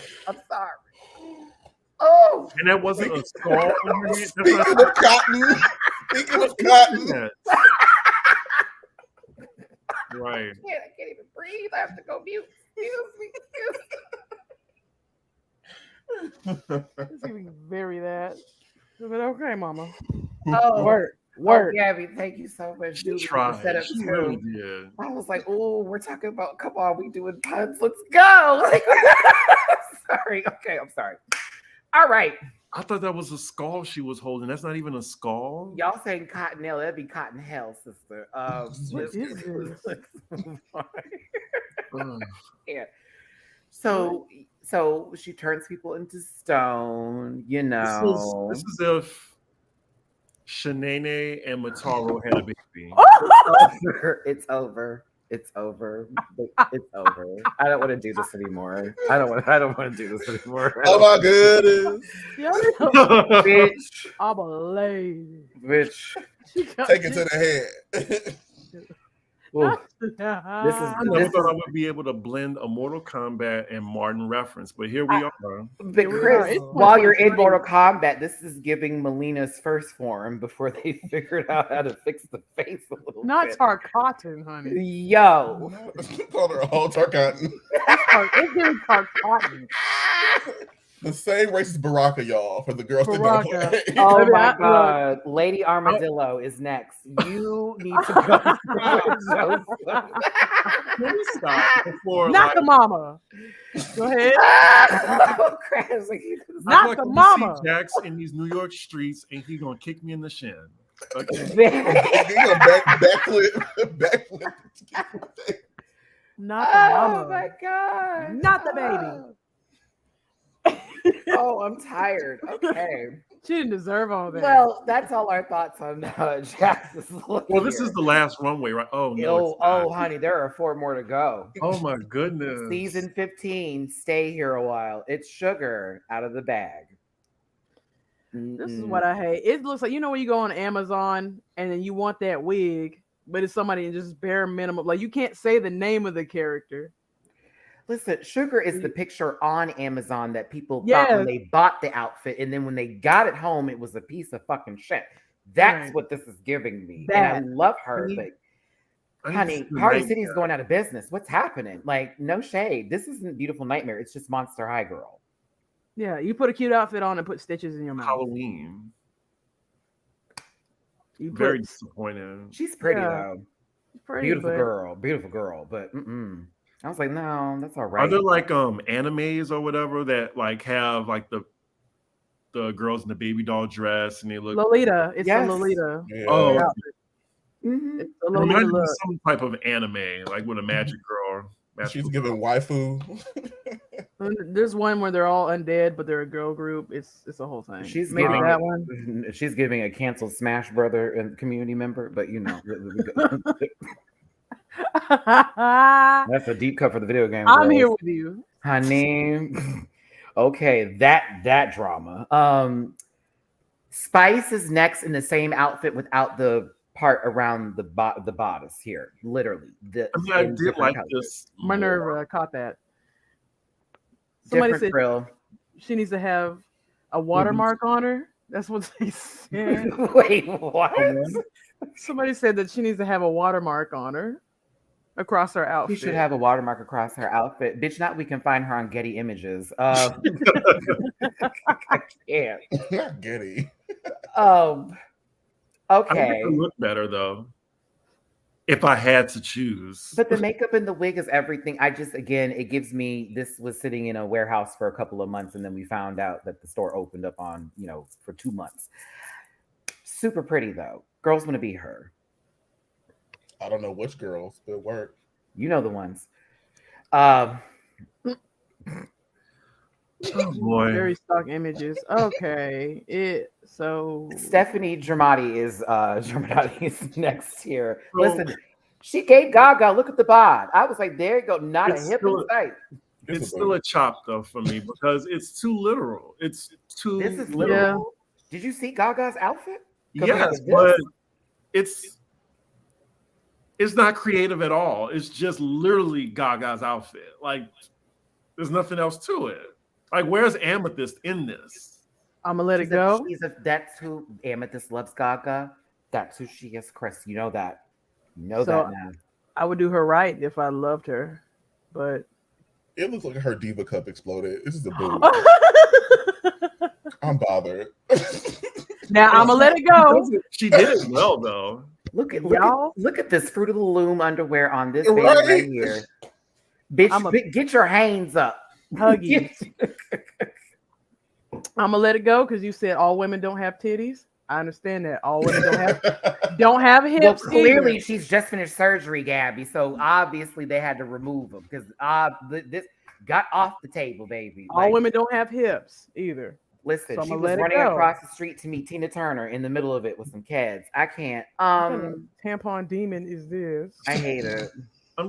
Oh, And that wasn't a skull on her head. That's Speaking not- of cotton. Speaking of cotton. Right. I can't even breathe. I have to go mute. It's even very that. But okay, mama. Oh, Work. Oh, Gabby, thank you so much. She Dude, tried. set up She too. really did. I was like, oh, we're talking about, come on, we doing puns. Let's go. Like, sorry. Okay, I'm sorry. All right. I thought that was a skull she was holding. That's not even a skull. Y'all saying cottonelle, that'd be cotton hell, sister. What is this? let's move on. Ugh. Yeah. So she turns people into stone, you know. This is if Shanae and Mataro had a baby. It's over. It's over. It's over. I don't want to do this anymore. I don't want to do this anymore. Oh my goodness. Bitch. I believe. Bitch. Take it to the head. Ooh, I this never is thought I would be able to blend a Mortal Kombat and Martin reference, but here we are. but Chris, while you're in Mortal Kombat, this is giving Melina's first form before they figured out how to fix the face a little Not bit. Tarkatan, honey. Yo. Call her all Tarkatan. It's very Tarkatan. The same race as Baraka, y'all, for the girls that don't Baraka. play. Oh Maybe my I- God. Lady Armadillo is next. You need to go. Can we stop before Not the mama. Go ahead. Oh, crap. It's like, Not the mama. See Jax in these New York streets, and he's gonna kick me in the shin. Okay. He gonna backflip. Not the Oh mama. my God. Not the baby. Oh, I'm tired. Okay. She didn't deserve all that. Well, that's all our thoughts on Jax's look. Well, this here. is the last runway, right? Oh no. Oh, it's not. honey, there are 4 more to go. Oh my goodness. Season 15, stay here a while. It's sugar out of the bag. This is what I hate. It looks like, you know, when you go on Amazon and then you want that wig, but it's somebody in just bare minimum. Like you can't say the name of the character. Listen, Sugar is the picture on Amazon that people thought Yes. when they bought the outfit, and then when they got it home, it was a piece of fucking shit. That's Right. what this is giving me. That. And I love her, but honey, Party City is going out of business. What's happening? Like, no shade. This isn't Beautiful Nightmare. It's just Monster High Girl. Yeah, you put a cute outfit on and put stitches in your mouth. Halloween. You put, Very disappointing. She's pretty Yeah. though. pretty, Beautiful but girl. But I was like, no, that's all right. Are there like animes or whatever that like have like the girls in the baby doll dress and they look Lolita. It's Yes. a Lolita. Yeah. oh Mhm. It's a it Lolita reminds me of look. some type of anime like with a magic girl. She's magical giving girl. waifu. There's one where they're all undead, but they're a girl group. It's a whole thing. She's Maybe giving that one. She's giving a canceled Smash Brother and community member, but you know, that's a deep cut for the video game. I'm here girls. with you. Honey. Okay, that drama. Spice is next in the same outfit without the part around the bodice here, literally. I did like this. Minerva caught that. Somebody Different said frill. she needs to have a watermark on her. That's what they said. Wait, what? Somebody said that she needs to have a watermark on her across her She outfit. should have a watermark across her outfit. Bitch, not we can find her on Getty Images. I can't. Not Getty. I Okay. think it look better though. If I had to choose. But the makeup and the wig is everything. It gives me, this was sitting in a warehouse for a couple of months, and then we found out that the store opened up on, for 2 months. Super pretty though. Girls want to be her. I don't know which girls, but it worked. You know the ones. Oh boy. Very stock images. Okay. Stephanie Germati is next here. Listen, she gave Gaga, look at the bod. I was like, there you go, not a hip in sight. It's still a chop though for me because it's too literal. It's too. This is literal. Did you see Gaga's outfit? Yes, but it's not creative at all. It's just literally Gaga's outfit. Like, there's nothing else to it. Like, where's Amethyst in this? I'm gonna let it go. That's who Amethyst loves Gaga. That's who she is, Chris. You know that. You know So, that now. I would do her right if I loved her, but It looks like her diva cup exploded. This is a boo. I'm bothered. now I'm gonna let it go. She did it well though. Look at this Fruit of the Loom underwear on this baby right here. Bitch, get your hands up. Huggy. I'm gonna let it go because you said all women don't have titties. I understand that all women don't have hips. Well, clearly either. she's just finished surgery, Gabby. So obviously they had to remove them because this got off the table, baby. All women don't have hips either. Listen, So she I'ma was let it running go. across the street to meet Tina Turner in the middle of it with some kids. I can't. What kind of tampon demon is this? I hate it. I'm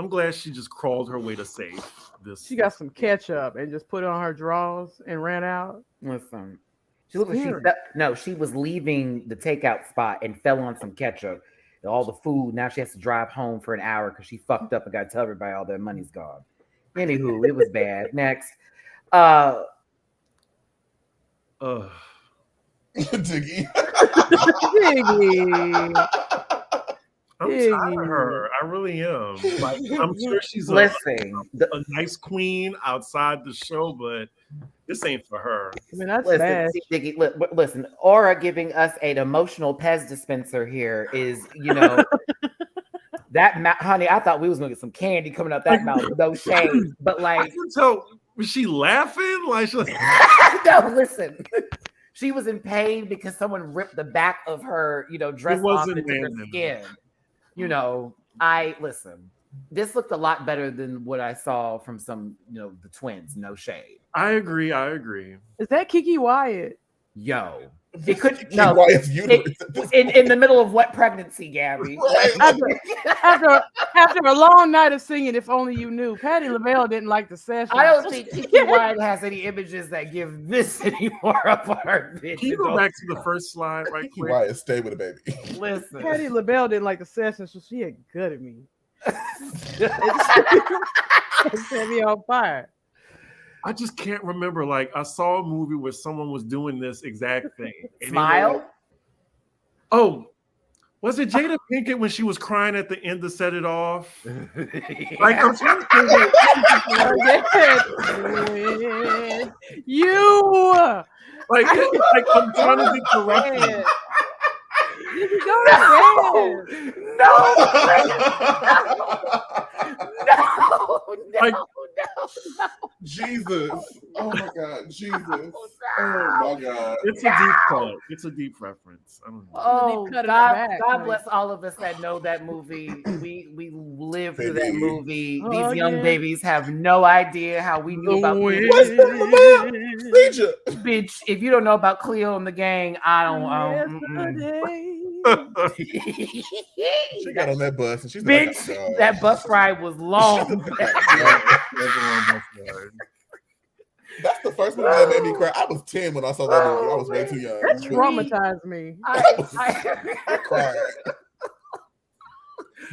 glad she just crawled her way to safe. She got some ketchup and just put it on her drawers and ran out. Listen, she looked like she was leaving the takeout spot and fell on some ketchup. All the food. Now she has to drive home for an hour because she fucked up and got to tell everybody all their money's gone. Anywho, it was bad. Next, Diggy. Diggy. I'm tired of her. I really am. Like, I'm sure she's a nice queen outside the show, but this ain't for her. I mean, that's bad. Diggy, listen, Aura giving us an emotional Pez dispenser here is, that honey, I thought we was gonna get some candy coming out that mouth, no shade. But like, I can tell, was she laughing? Like, no, listen. She was in pain because someone ripped the back of her, dress off into her skin. Listen. This looked a lot better than what I saw from some, the twins. No shade. I agree. Is that Kiki Wyatt? Yo. It could Kiki no. Wyatt's uterus. In the middle of what pregnancy, Gabby? Right. After a long night of singing, If Only You Knew, Patti LaBelle didn't like the session. I don't think Kiki Wyatt has any images that give this any more of her. Can you go back to the first slide right Kiki quick? Wyatt, stay with a baby. Listen, Patti LaBelle didn't like the session, so she ain't good at me. It set me on fire. I just can't remember. Like, I saw a movie where someone was doing this exact thing. And they were Smile. like, oh, was it Jada Pinkett when she was crying at the end to set it off? Like, I'm trying to think, You like I'm trying to think the reference. No. Jesus. Oh my God. Jesus. Oh my God. It's a deep cut. It's a deep reference. I don't know. Oh, cut it God, back, God like- bless all of us that know that movie. We lived through that Baby. movie. Oh, These young yeah. babies have no idea how we knew about Cleo. What's that, Leisha? Bitch, if you don't know about Cleo and the gang, I don't. She got on that bus and she's like, Bitch, oh my God. that bus ride was long. That's the first movie that made me cry. I was 10 when I saw that movie. I was way too young. That traumatized me. I cried.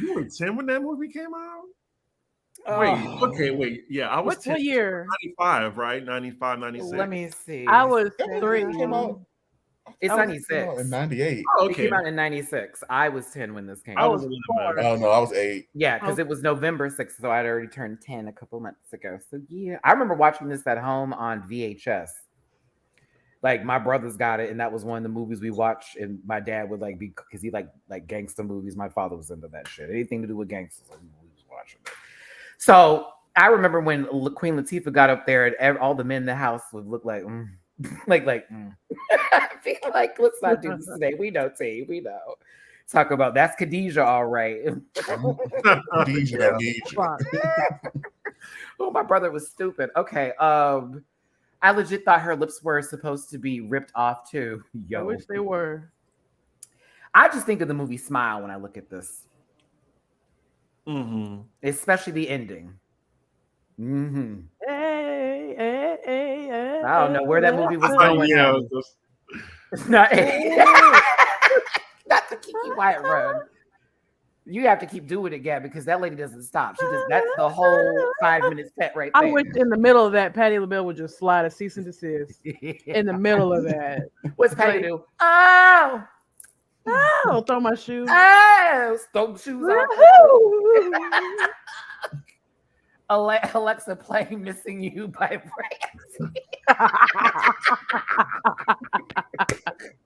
You were 10 when that movie came out? Oh. Wait. Yeah, I was What 10. year? 95, right? 95, 96. Let me see. I was That movie 3. came out. It's I was 96. in 98. Oh, It okay. came out in 96. I was 10 when this came I out. was a little four. bit. Oh no, I was 8. Yeah, because it was November 6th, so I'd already turned 10 a couple months ago. So yeah, I remember watching this at home on VHS. Like my brothers got it, and that was one of the movies we watched. And my dad would like be because he like gangster movies. My father was into that shit. Anything to do with gangsters, we was watching it. So I remember when Queen Latifah got up there, and all the men in the house would look like, I feel like let's not do this today. We know, T. We know. Talk about that's Khadijah, all right. DJ don't need you. Oh, my brother was stupid. Okay. I legit thought her lips were supposed to be ripped off too. Yo. I wish they were. I just think of the movie Smile when I look at this. Mm-hmm. Especially the ending. Mm-hmm. Hey, I don't know where that movie was Oh, going. yeah, Not the Kiki Wyatt run. You have to keep doing it again because that lady doesn't stop. That's the whole 5 minute set right there. I wish in the middle of that, Patti LaBelle would just slide a cease and desist in the middle of that. What's Patty do? Oh, Oh, throw my shoes. throw the shoes off. Alexa, play "Missing You" by Brandy.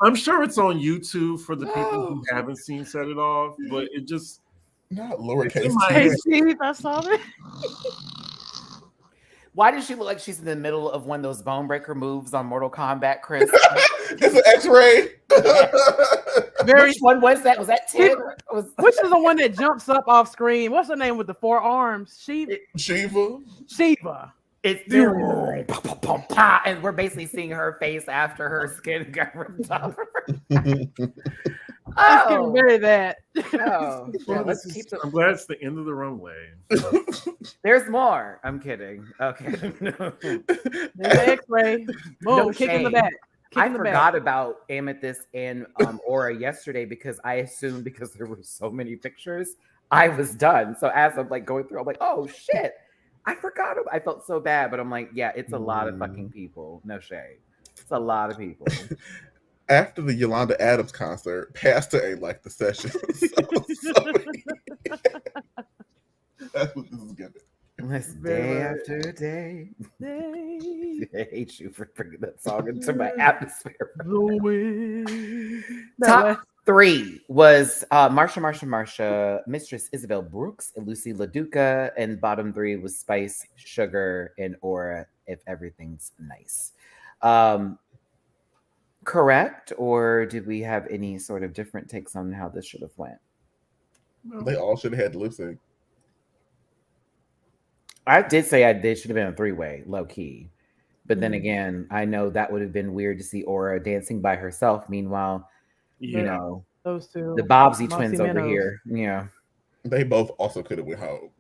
I'm sure it's on YouTube for the people who haven't seen Set It Off, but it just Not lowercase. in my Hey, t. Steve, I saw that. Why does she look like she's in the middle of one of those bone breaker moves on Mortal Kombat, Chris? It's an X-ray. Very. Which one was that? Was that 10? Which is the one that jumps up off screen? What's her name with the 4 arms? Shiva. Shiva. It's very and we're basically seeing her face after her skin got ripped off. Let's get rid of that. Oh, yeah, let's keep the. I'm glad it's the end of the runway. There's more. I'm kidding. Okay. There's the X-ray. Boom, No kick in the shame. back. Kick I in the forgot back. about Amethyst and Aura yesterday because I assumed because there were so many pictures, I was done. So as I'm like going through, I'm like, oh shit, I forgot. I felt so bad, but I'm like, yeah, it's a lot of fucking people. No shade. It's a lot of people. After the Yolanda Adams concert, Pastor ain't like the session. That's what this is giving. This day after day. I hate you for bringing that song into my atmosphere. Top 3 was Marsha, Mistress Isabel Brooks, and Lucy LaDuca, and bottom 3 was Spice, Sugar, and Aura, If Everything's Nice. Correct? Or did we have any sort of different takes on how this should have went? They all should have had lip sync. I did say they should have been a 3-way, low key. But then again, I know that would have been weird to see Aura dancing by herself. Meanwhile, you know, those two, the Bobbsey Mossy twins over Minnows. here. Yeah. They both also could have went home.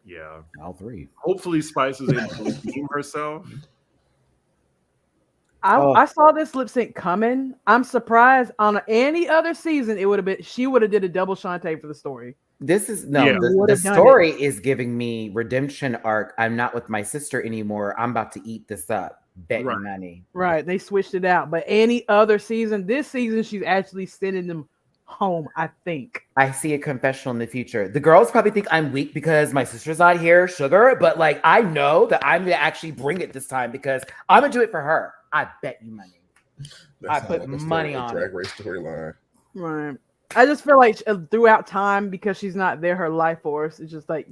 Yeah. All three. Hopefully Spice is able to redeem herself. I saw this lip sync coming. I'm surprised on any other season it would have been she would have did a double Shantae for the story. This is Would've the done story is giving me redemption arc. I'm not with my sister anymore. I'm about to eat this up. Bet you Right. money. Right. They switched it out. But any other season, this season she's actually sending them home, I think. I see a confessional in the future. The girls probably think I'm weak because my sister's not here, sugar. But like, I know that I'm gonna actually bring it this time because I'm gonna do it for her. I bet you money. I put money on Drag Race storyline. Right. I just feel like throughout time, because she's not there, her life force is just like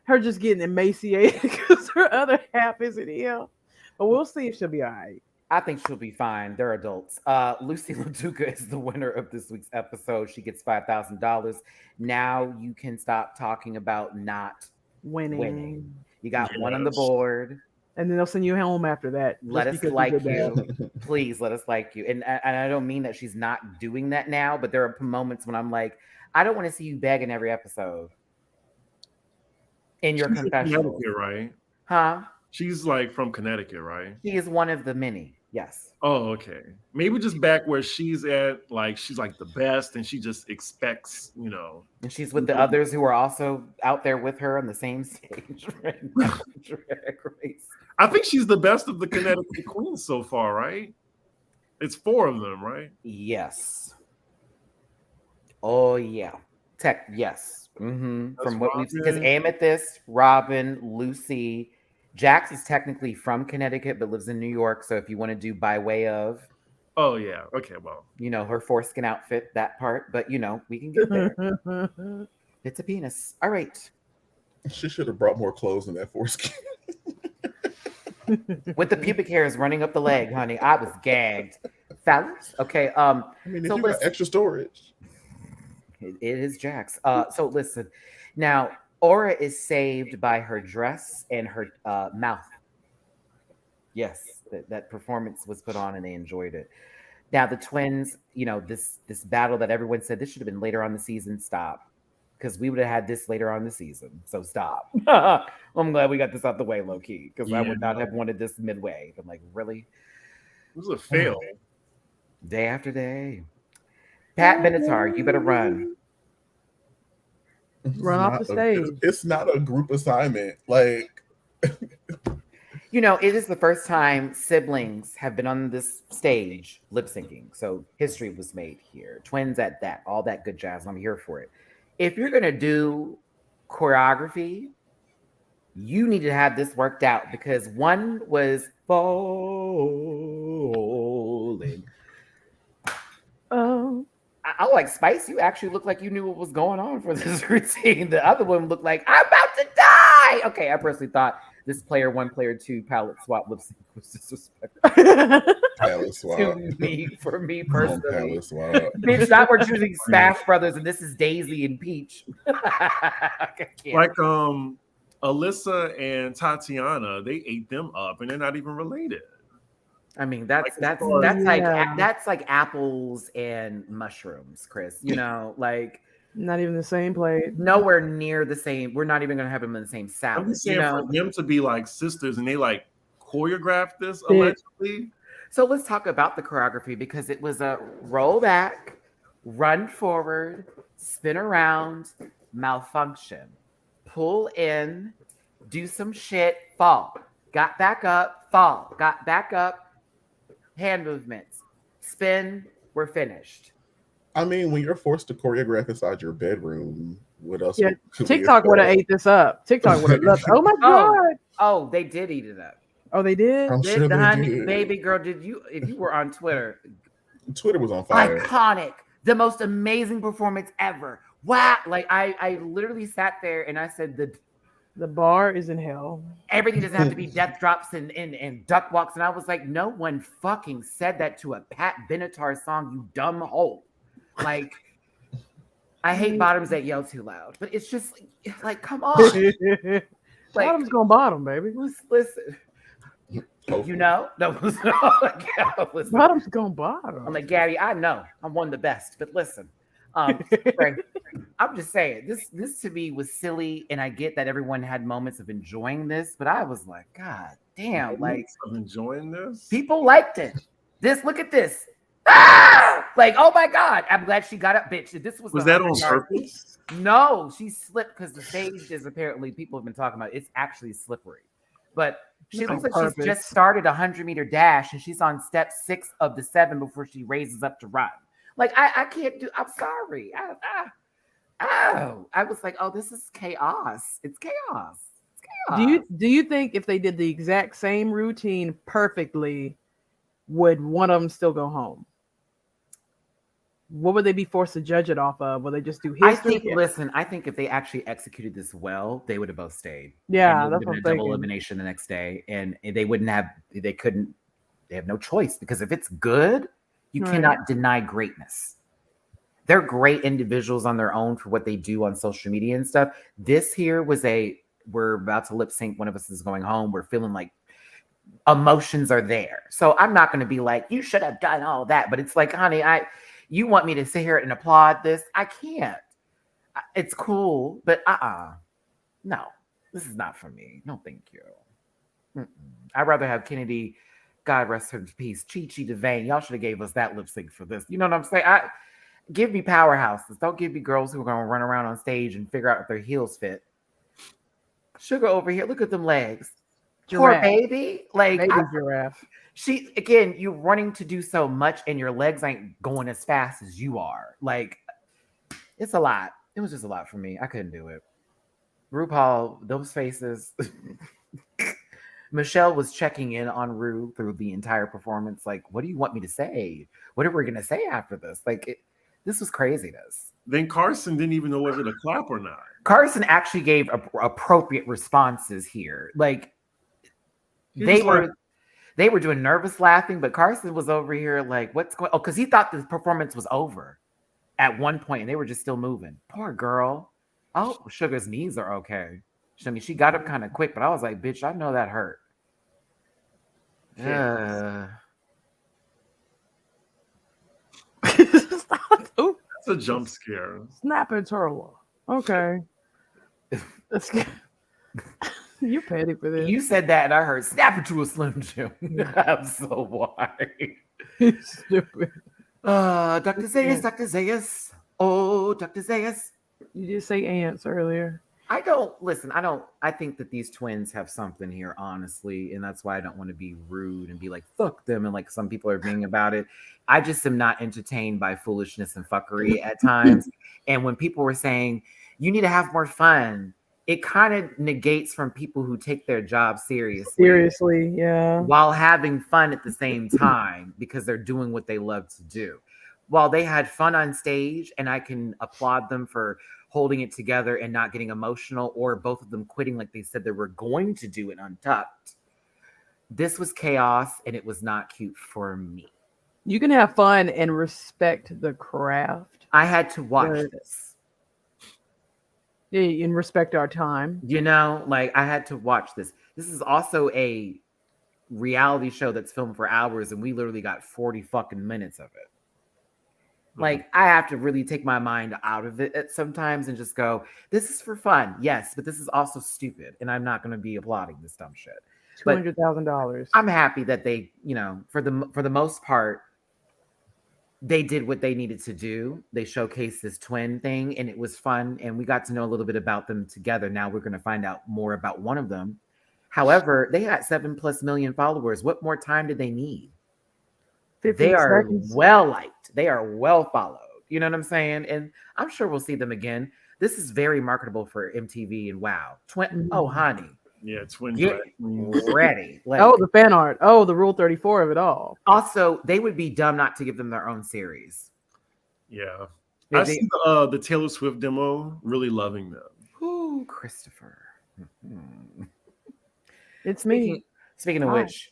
her just getting emaciated because her other half isn't here. But we'll see if she'll be all right. I think she'll be fine. They're adults. Lucy LaDuca is the winner of this week's episode. She gets $5,000. Now you can stop talking about not winning. You got one on the board. And then they'll send you home after that. Let us like you. Please let us like you. And I don't mean that she's not doing that now, but there are moments when I'm like, I don't want to see you begging every episode. In your confessional. Right? Huh? She's like from Connecticut, right? She is one of the many. Yes. Oh, okay. Maybe just back where she's at, like she's like the best, and she just expects, you know. And she's with the others who are also out there with her on the same stage right now. Drag Race. I think she's the best of the Connecticut queens so far, right? It's 4 of them, right? Yes. Oh yeah. Yes. Mm-hmm. From what we've because Amethyst, Robin, Lucy. Jax is technically from Connecticut, but lives in New York. So if you want to do by way of, oh yeah, okay, well, you know, her foreskin outfit, that part, but you know, we can get there. It's a penis. All right. She should have brought more clothes in that foreskin. With the pubic hairs running up the leg, honey, I was gagged. Fellas, okay. I mean, if you got extra storage, it is Jax. So listen, now. Aura is saved by her dress and her mouth. Yes, that performance was put on and they enjoyed it. Now the twins, you know, this battle that everyone said this should have been later on the season. Stop, because we would have had this later on the season. So stop. I'm glad we got this out the way, low key, because I would not have wanted this midway. I'm like, really? It was a fail. Day after day. Pat Benatar, you better run. Run off the stage. It's not a group assignment. Like, you know, it is the first time siblings have been on this stage lip syncing. So history was made here. Twins at that, all that good jazz. I'm here for it. If you're going to do choreography, you need to have this worked out because one was falling. Oh. I like Spice. You actually look like you knew what was going on for this routine. The other one looked like I'm about to die. Okay, I personally thought this player 1, player 2 palette swap lip sync was disrespectful. Palette swap for me personally. Palette swap. Bitch, that we're choosing Smash Brothers, and this is Daisy and Peach. Like Alyssa and Tatiana, they ate them up, and they're not even related. I mean, that's like apples and mushrooms, Chris. You know, like not even the same plate. Nowhere near the same. We're not even gonna have them in the same salad. I'm just saying for them to be like sisters and they like choreographed this allegedly. So let's talk about the choreography because it was a roll back, run forward, spin around, malfunction, pull in, do some shit, fall, got back up, fall, got back up. Hand movements, spin, we're finished. I mean, when you're forced to choreograph inside your bedroom, what else? Yeah, TikTok would have ate this up. TikTok would have loved. Oh my god! Oh, they did eat it up. Oh, they did. I'm sure they did. Baby girl, did you? If you were on Twitter, Twitter was on fire. Iconic, the most amazing performance ever. Wow! Like I literally sat there and I said the bar is in hell. Everything doesn't have to be death drops and duck walks. And I was like, no one fucking said that to a Pat Benatar song, you dumb hole. Like, I hate bottoms that yell too loud, but it's just like come on. Bottom's gonna bottom, baby. Listen, You know? No, listen. Bottom's going bottom. I'm like, Gabby, I know I'm one of the best, but listen, Frank, I'm just saying this to me was silly, and I get that everyone had moments of enjoying this, but I was like, God damn, like I'm enjoying this. people liked it. Look at this. Ah! Like, oh my God, I'm glad she got up, bitch. This was that on purpose? No, she slipped because the stage is apparently people have been talking about it's actually slippery. But she looks like she's just started a 100-meter dash and she's on step 6 of the 7 before she raises up to run. Like, I can't do, I'm sorry. I was like, oh, this is chaos. It's chaos. Do you think if they did the exact same routine perfectly, would one of them still go home? What would they be forced to judge it off of? Will they just do history? I think if they actually executed this well, they would have both stayed. Yeah, that's what I'm thinking. Double elimination the next day, and they have no choice, because if it's good, you cannot deny greatness. They're great individuals on their own for what they do on social media and stuff. This here was we're about to lip sync. One of us is going home. We're feeling like emotions are there. So I'm not going to be like, you should have done all that. But it's like, honey, you want me to sit here and applaud this? I can't. It's cool, but no, this is not for me. No, thank you. I'd rather have Kennedy, God rest her in peace, Chi-Chi DeVane. Y'all should have gave us that lip sync for this. You know what I'm saying? Give me powerhouses. Don't give me girls who are going to run around on stage and figure out if their heels fit. Sugar over here, look at them legs. Giraffe. Poor baby. Like, baby giraffe. You're running to do so much and your legs ain't going as fast as you are. Like, it's a lot. It was just a lot for me. I couldn't do it. RuPaul, those faces. Michelle was checking in on Ru through the entire performance. Like, what do you want me to say? What are we going to say after this? Like, this was craziness. Then Carson didn't even know whether to clap or not. Carson actually gave appropriate responses here. Like, they were doing nervous laughing, but Carson was over here like, what's going on? Oh, because he thought the performance was over at one point, and they were just still moving. Poor girl. Oh, Sugar's knees are okay. I mean, she got up kind of quick, but I was like, bitch, I know that hurt. That's a jump scare. Snap and turtle. Okay. That's good. You petty for this. You said that, and I heard snap into a Slim Jim. I'm so why. Stupid. Dr. Zayas. Oh, Dr. Zayas. You did say ants earlier. I think that these twins have something here, honestly, and that's why I don't want to be rude and be like, fuck them, and like some people are being about it. I just am not entertained by foolishness and fuckery at times. And when people were saying, you need to have more fun, it kind of negates from people who take their job seriously. Seriously, yeah. While having fun at the same time, because they're doing what they love to do. While they had fun on stage, and I can applaud them for holding it together and not getting emotional, or both of them quitting like they said they were going to do it Untucked. This was chaos, and it was not cute for me. You can have fun and respect the craft. I had to watch this. Yeah, and respect our time. You know, like, I had to watch this. This is also a reality show that's filmed for hours, and we literally got 40 fucking minutes of it. Like, I have to really take my mind out of it at sometimes and just go, this is for fun, yes, but this is also stupid, and I'm not going to be applauding this dumb shit. $200,000. I'm happy that they, for the most part, they did what they needed to do. They showcased this twin thing, and it was fun, and we got to know a little bit about them together. Now we're going to find out more about one of them. However, they got 7+ million followers. What more time did they need? They are well liked. They are well followed. You know what I'm saying? And I'm sure we'll see them again. This is very marketable for MTV and WoW. Oh, honey. Yeah, twin. Get ready. Like, the fan art. Oh, the Rule 34 of it all. Also, they would be dumb not to give them their own series. Yeah. I see the Taylor Swift demo. Really loving them. Ooh, Christopher. It's me. Speaking of which,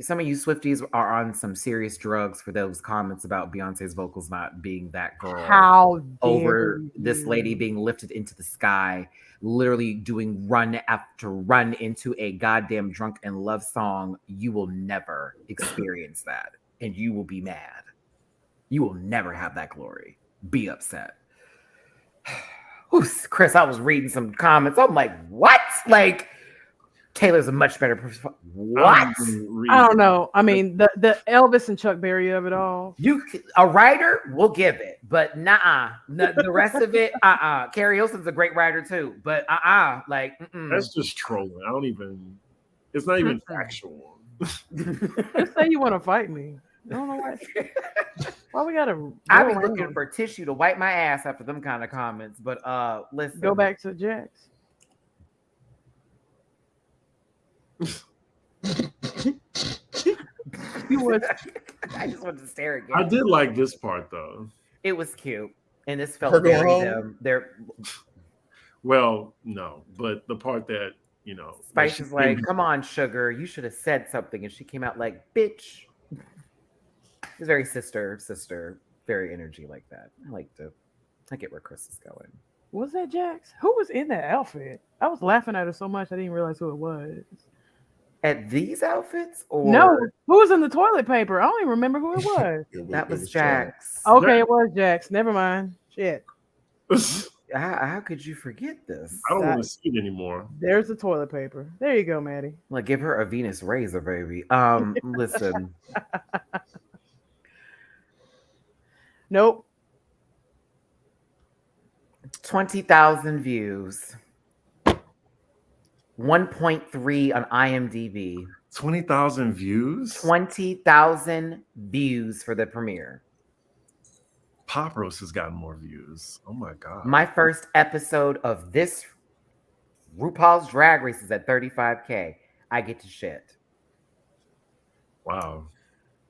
some of you Swifties are on some serious drugs for those comments about Beyonce's vocals not being that girl. How over dare this you. lady being lifted into the sky, literally doing run after run into a goddamn drunken love song. You will never experience that, and you will be mad. You will never have that glory. Be upset. Oof, Chris, I was reading some comments. I'm like, what? Like, Taylor's a much better person. What? I don't know. I mean, the Elvis and Chuck Berry of it all. You a writer, we'll give it, but the rest of it, Carrie Hilson's a great writer too, but like that's just trolling. I don't even. It's not even factual. Just say you want to fight me. I don't know why. Why we gotta? I've been looking for tissue to wipe my ass after them kind of comments, but listen. Go back to Jax. I just wanted to stare again. I did like this part though. It was cute, and this felt very there. Well, no, but the part that Spice is like, "Come on, sugar, you should have said something," and she came out like, "Bitch." It's very sister, very energy like that. I get where Chris is going. Was that Jax? Who was in that outfit? I was laughing at her so much I didn't realize who it was. At these outfits? Or no, who was in the toilet paper? I don't even remember who it was. That was Jax. Okay, it was Jax. Never mind. Shit. How could you forget this? I don't want to see it anymore. There's the toilet paper. There you go, Maddie. Like, give her a Venus razor, baby. Listen. Nope. 20,000 views. 1.3 on IMDb. 20,000 views? 20,000 views for the premiere. Pop Roast has gotten more views. Oh my God. My first episode of this RuPaul's Drag Race is at 35K. I get to shit. Wow.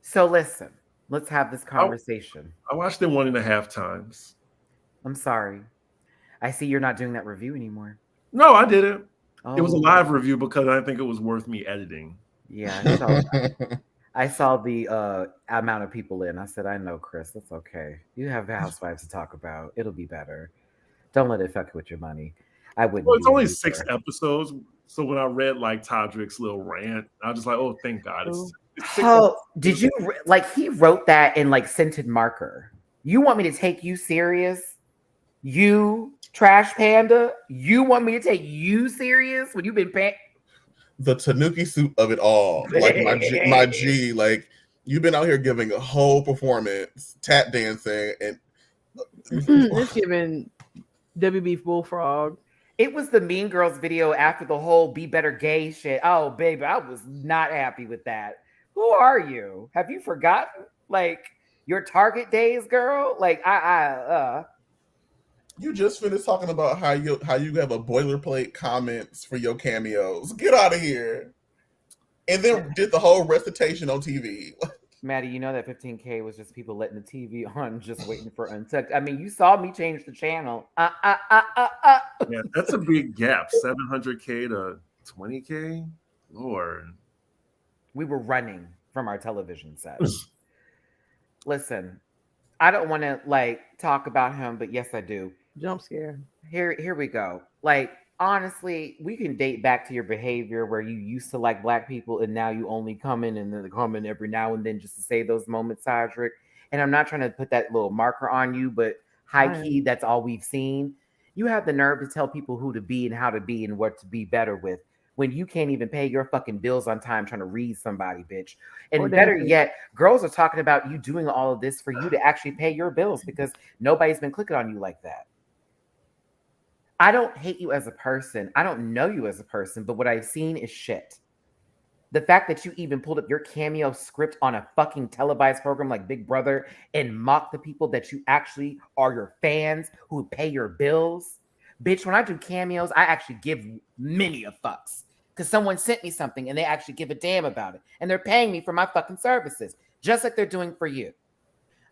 So listen, let's have this conversation. I watched it 1.5 times. I'm sorry. I see you're not doing that review anymore. No, I didn't. Oh. It was a live review because I think it was worth me editing. Yeah, I saw the amount of people in. I said, I know, Chris, that's okay. You have Housewives to talk about. It'll be better. Don't let it fuck with your money. I wouldn't. Well, it's only 6 episodes. So when I read like Todrick's little rant, I was just like, oh, thank God. It's 6 did you like he wrote that in like scented marker? You want me to take you serious? You trash panda? You want me to take you serious when you've been the Tanuki suit of it all? Like my G, like you've been out here giving a whole performance, tap dancing, and it's giving WB Bullfrog. It was the Mean Girls video after the whole Be Better Gay shit. Oh, baby, I was not happy with that. Who are you? Have you forgotten? Like your Target days, girl? Like You just finished talking about how you have a boilerplate comments for your cameos. Get out of here. And then did the whole recitation on TV. Maddie, you know that 15K was just people letting the TV on, just waiting for Untucked. I mean, you saw me change the channel. Yeah, that's a big gap. 700K to 20K? Lord. We were running from our television set. Listen, I don't want to like talk about him, but yes, I do. Jump scare. Here we go. Like, honestly, we can date back to your behavior where you used to like Black people and now you only come in and then come in every now and then just to say those moments, Todrick. And I'm not trying to put that little marker on you, but high key, that's all we've seen. You have the nerve to tell people who to be and how to be and what to be better with when you can't even pay your fucking bills on time trying to read somebody, bitch. And better yet, girls are talking about you doing all of this for you to actually pay your bills because nobody's been clicking on you like that. I don't hate you as a person. I don't know you as a person, but what I've seen is shit. The fact that you even pulled up your Cameo script on a fucking televised program like Big Brother and mock the people that you actually are your fans who pay your bills. Bitch, when I do cameos, I actually give many a fucks because someone sent me something and they actually give a damn about it. And they're paying me for my fucking services, just like they're doing for you.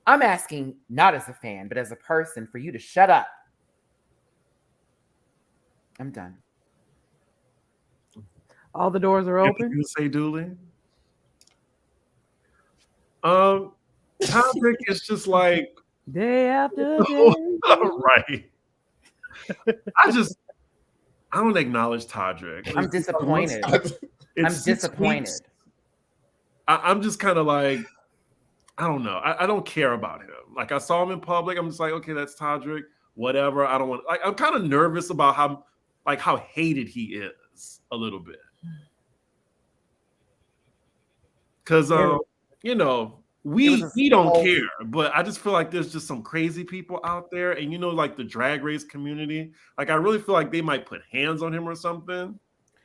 I'm asking, not as a fan, but as a person, for you to shut up. I'm done. All the doors are open. You say Dooley? Todrick is just like Day after day. right. I don't acknowledge Todrick. I'm disappointed. I'm disappointed. I'm just kind of like, I don't know. I don't care about him. Like I saw him in public. I'm just like, okay, that's Todrick. Whatever. I don't want. Like I'm kind of nervous about how hated he is a little bit. Because you know, we don't care, but I just feel like there's just some crazy people out there, and you know, like the drag race community. Like I really feel like they might put hands on him or something.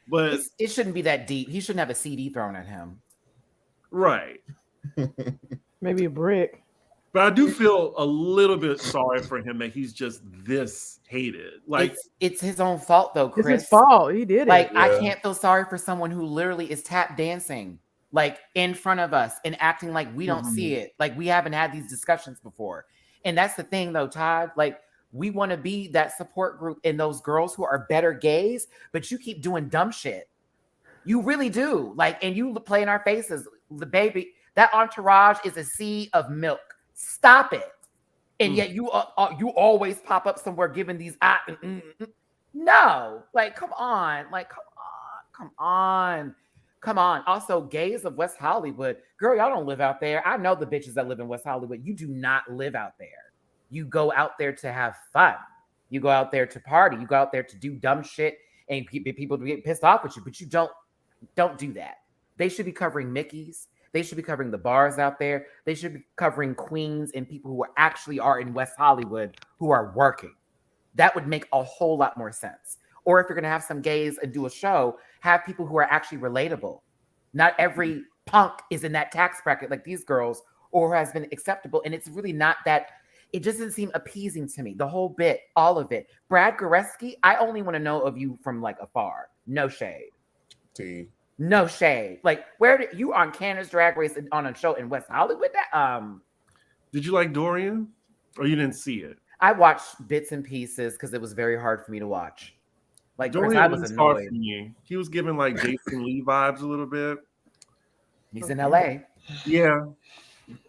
But it shouldn't be that deep. He shouldn't have a CD thrown at him. Right. Maybe a brick. But I do feel a little bit sorry for him that he's just this hated. Like it's his own fault though, Chris. It's his fault. He did it. Like I can't feel sorry for someone who literally is tap dancing like in front of us and acting like we don't see it. Like we haven't had these discussions before. And that's the thing though, Todd. Like we want to be that support group in those girls who are better gays, but you keep doing dumb shit. You really do. Like, and you play in our faces. The baby, that entourage is a sea of milk. Stop it. And yet you always pop up somewhere giving these no. Like, come on. Like, come on. Also, gays of West Hollywood. Girl, y'all don't live out there. I know the bitches that live in West Hollywood. You do not live out there. You go out there to have fun. You go out there to party. You go out there to do dumb shit and people get pissed off with you. But you don't do that. They should be covering Mickeys. They should be covering the bars out there. They should be covering queens and people who actually are in West Hollywood who are working. That would make a whole lot more sense. Or if you're going to have some gays and do a show, have people who are actually relatable. Not every punk is in that tax bracket like these girls or has been acceptable. And it's really not that. It doesn't seem appeasing to me. The whole bit, all of it. Brad Goreski, I only want to know of you from like afar. No shade. No shade. Like, where did you on Canada's Drag Race on a show in West Hollywood? Did you like Dorian, or you didn't see it? I watched bits and pieces because it was very hard for me to watch. Like, Dorian I was hard annoyed. for me. He was giving like Jason Lee vibes a little bit. He's in LA. Yeah,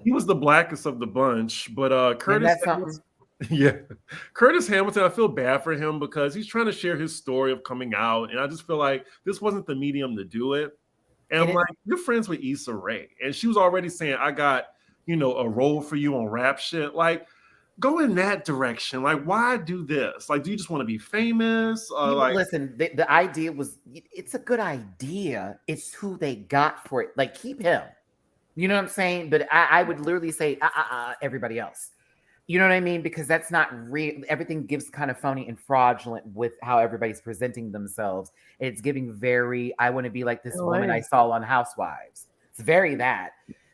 he was the blackest of the bunch, but Curtis. Yeah, Curtis Hamilton, I feel bad for him because he's trying to share his story of coming out, and I just feel like this wasn't the medium to do it. And I'm like, you're friends with Issa Rae, and she was already saying, I got, a role for you on rap shit. Like, go in that direction. Like, why do this? Like, do you just want to be famous? Listen, the idea was, it's a good idea. It's who they got for it. Like, keep him. You know what I'm saying? But I would literally say, everybody else. You know what I mean? Because that's not real. Everything gives kind of phony and fraudulent with how everybody's presenting themselves. It's giving very, I want to be like this woman I saw on Housewives. It's very that.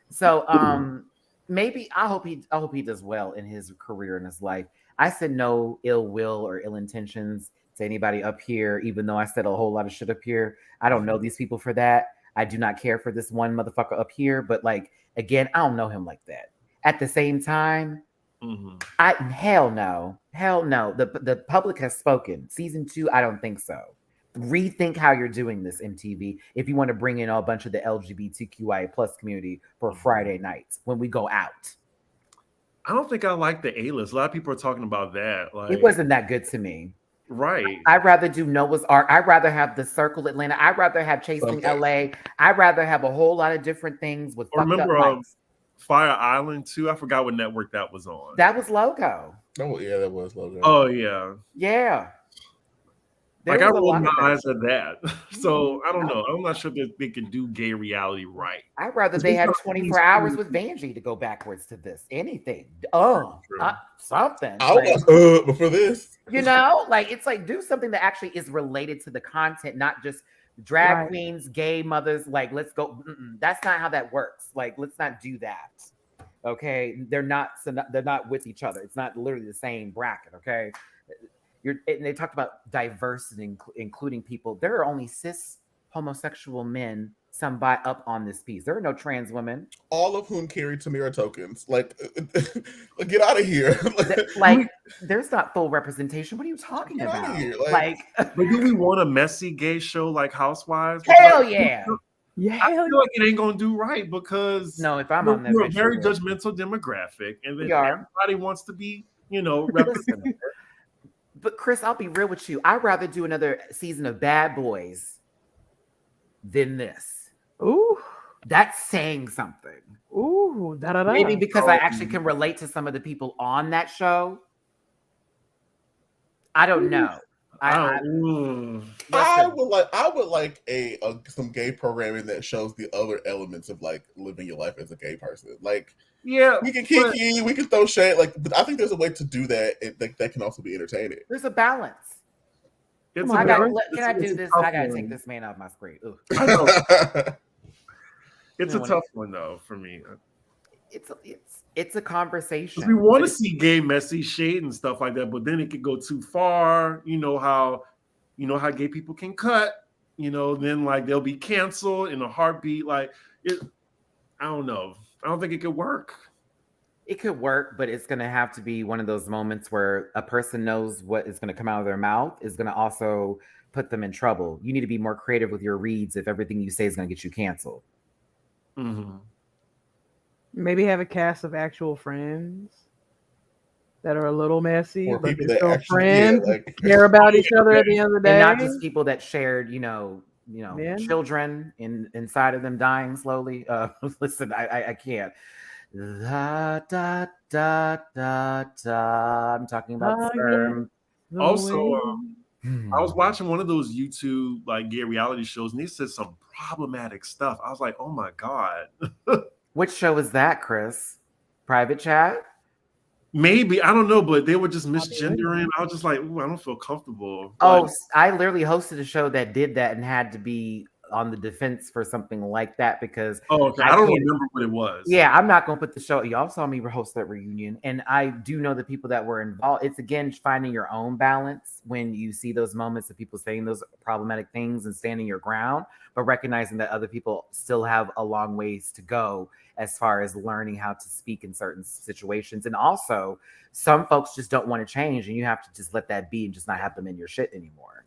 So maybe I hope he does well in his career and his life. I said no ill will or ill intentions to anybody up here, even though I said a whole lot of shit up here. I don't know these people for that. I do not care for this one motherfucker up here. But like, again, I don't know him like that. At the same time, hell no. The public has spoken. Season 2, I don't think so. Rethink how you're doing this, MTV. If you want to bring in a bunch of the LGBTQIA plus community for Friday nights when we go out. I don't think I like the A-list. A lot of people are talking about that. Like, it wasn't that good to me. Right. I'd rather do Noah's Ark. I'd rather have the Circle Atlanta. I'd rather have Chasing LA. I'd rather have a whole lot of different things with fucked up lights. Fire Island too. I forgot what network that was on. That was Logo. Oh yeah, that was Logo. Oh yeah. Yeah. I rolled my eyes at that. So I don't know. I'm not sure that they can do gay reality right. I'd rather they had 24 hours with Vanjie to go backwards to this. Anything. Something. I was before this. It's like do something that actually is related to the content, not just drag queens, gay mothers. Like, let's go. That's not how that works. Like, let's not do that. Okay, they're not with each other. It's not literally the same bracket. Okay, and they talked about diversity, including people. There are only cis homosexual men. Some buy up on this piece. There are no trans women, all of whom carry Tamira tokens. Like, get out of here. Like, there's not full representation. What are you talking about? Here. But do we want a messy gay show like Housewives? Hell yeah. Yeah, I feel like it ain't gonna do right because No, if I'm on that, we're a bitch, very you will. judgmental demographic, and then We are. everybody wants to be, represented. But Chris, I'll be real with you. I'd rather do another season of Bad Boys than this. Ooh, That's saying something. ooh, da da da. Maybe because I actually can relate to some of the people on that show. I don't know. I would like a some gay programming that shows the other elements of like living your life as a gay person. Like, Yeah, we can kiki, we can throw shade. Like, but I think there's a way to do that, and that can also be entertaining. There's a balance. it's Come on, a- Deborah. Can I it's do a this? tough I gotta one. take this man off my screen. Ugh. I know. It's You a know tough one though for me. It's a conversation. We want to see gay, messy shade and stuff like that, but then it could go too far. You know how gay people can cut. Then like they'll be canceled in a heartbeat. Like it, I don't know. I don't think it could work. It could work, but it's gonna have to be one of those moments where a person knows what is gonna come out of their mouth is gonna also put them in trouble. You need to be more creative with your reads if everything you say is gonna get you canceled. Mm-hmm. Maybe have a cast of actual friends that are a little messy, Or but people they're that still actually friends, like care about each other at the end of the day. And not just people that shared, Men? children inside of them dying slowly. Listen, I can't. Da, da, da, da, da. I'm talking about Oh, sperm. The Also, way- I was watching one of those YouTube like gay reality shows, and they said some problematic stuff. I was like, oh my god. Which show is that, Chris? Private chat? Maybe I don't know, but they were just be misgendering. I was just like, ooh, I don't feel comfortable. Oh, Like, I literally hosted a show that did that and had to be on the defense for something like that because okay. I I don't can't- remember what it was. yeah, I'm not going to put the show. Y'all saw me host that reunion, and I do know the people that were involved. It's again finding your own balance when you see those moments of people saying those problematic things and standing your ground, but recognizing that other people still have a long ways to go as far as learning how to speak in certain situations. And also, some folks just don't want to change, and you have to just let that be and just not have them in your shit anymore.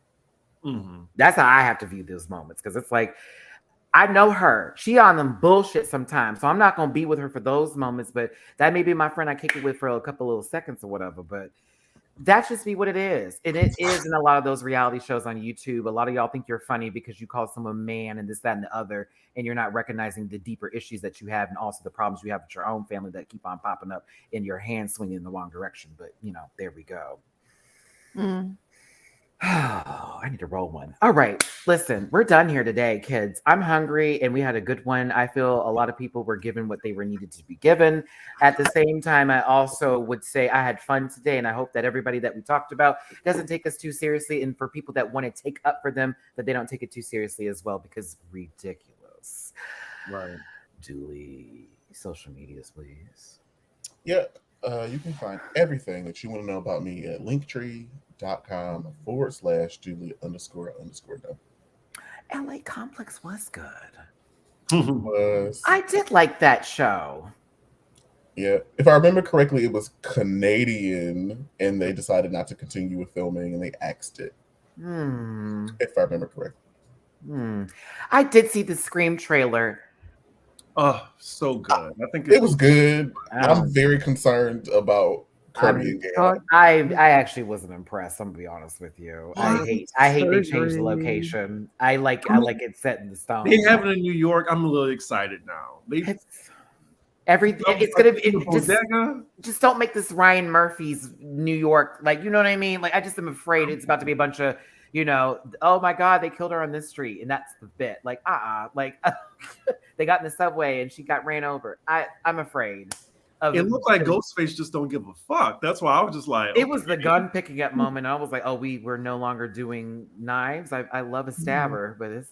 Mm-hmm. That's how I have to view those moments because it's like, I know her. She on them bullshit sometimes. So I'm not going to be with her for those moments, but that may be my friend I kick it with for a couple little seconds or whatever. But that's just be what it is. And it is in a lot of those reality shows on YouTube. A lot of y'all think you're funny because you call someone man and this, that, and the other, and you're not recognizing the deeper issues that you have and also the problems you have with your own family that keep on popping up in your hand swinging in the wrong direction. But, there we go. Oh, I need to roll one. All right. Listen, we're done here today, kids. I'm hungry and we had a good one. I feel a lot of people were given what they were needed to be given. At the same time, I also would say I had fun today, and I hope that everybody that we talked about doesn't take us too seriously. And for people that want to take up for them, that they don't take it too seriously as well, because it's ridiculous. Right. Julie, social medias, please. Yeah, you can find everything that you want to know about me at linktree.com/Julie__no. LA Complex was good. Was I did like that show. Yeah, if I remember correctly, it was Canadian, and they decided not to continue with filming, and they axed it. If I remember correctly. I did see the Scream trailer. Oh, so good. I think It was good. Oh. I'm very concerned about Kirby and Gail. I actually wasn't impressed. I'm gonna be honest with you. I hate they changed the location. I like it set in the stone. They have it in New York. I'm a little excited now. Just don't make this Ryan Murphy's New York. Like, you know what I mean? Like, I just am afraid it's about to be a bunch of, oh my God, they killed her on this street. And that's the bit. Like, like they got in the subway and she got ran over. I'm afraid. It looked like Ghostface just don't give a fuck. That's why I was just like, it was the gun picking up moment. I was like, oh, we're no longer doing knives. I love a stabber, but it's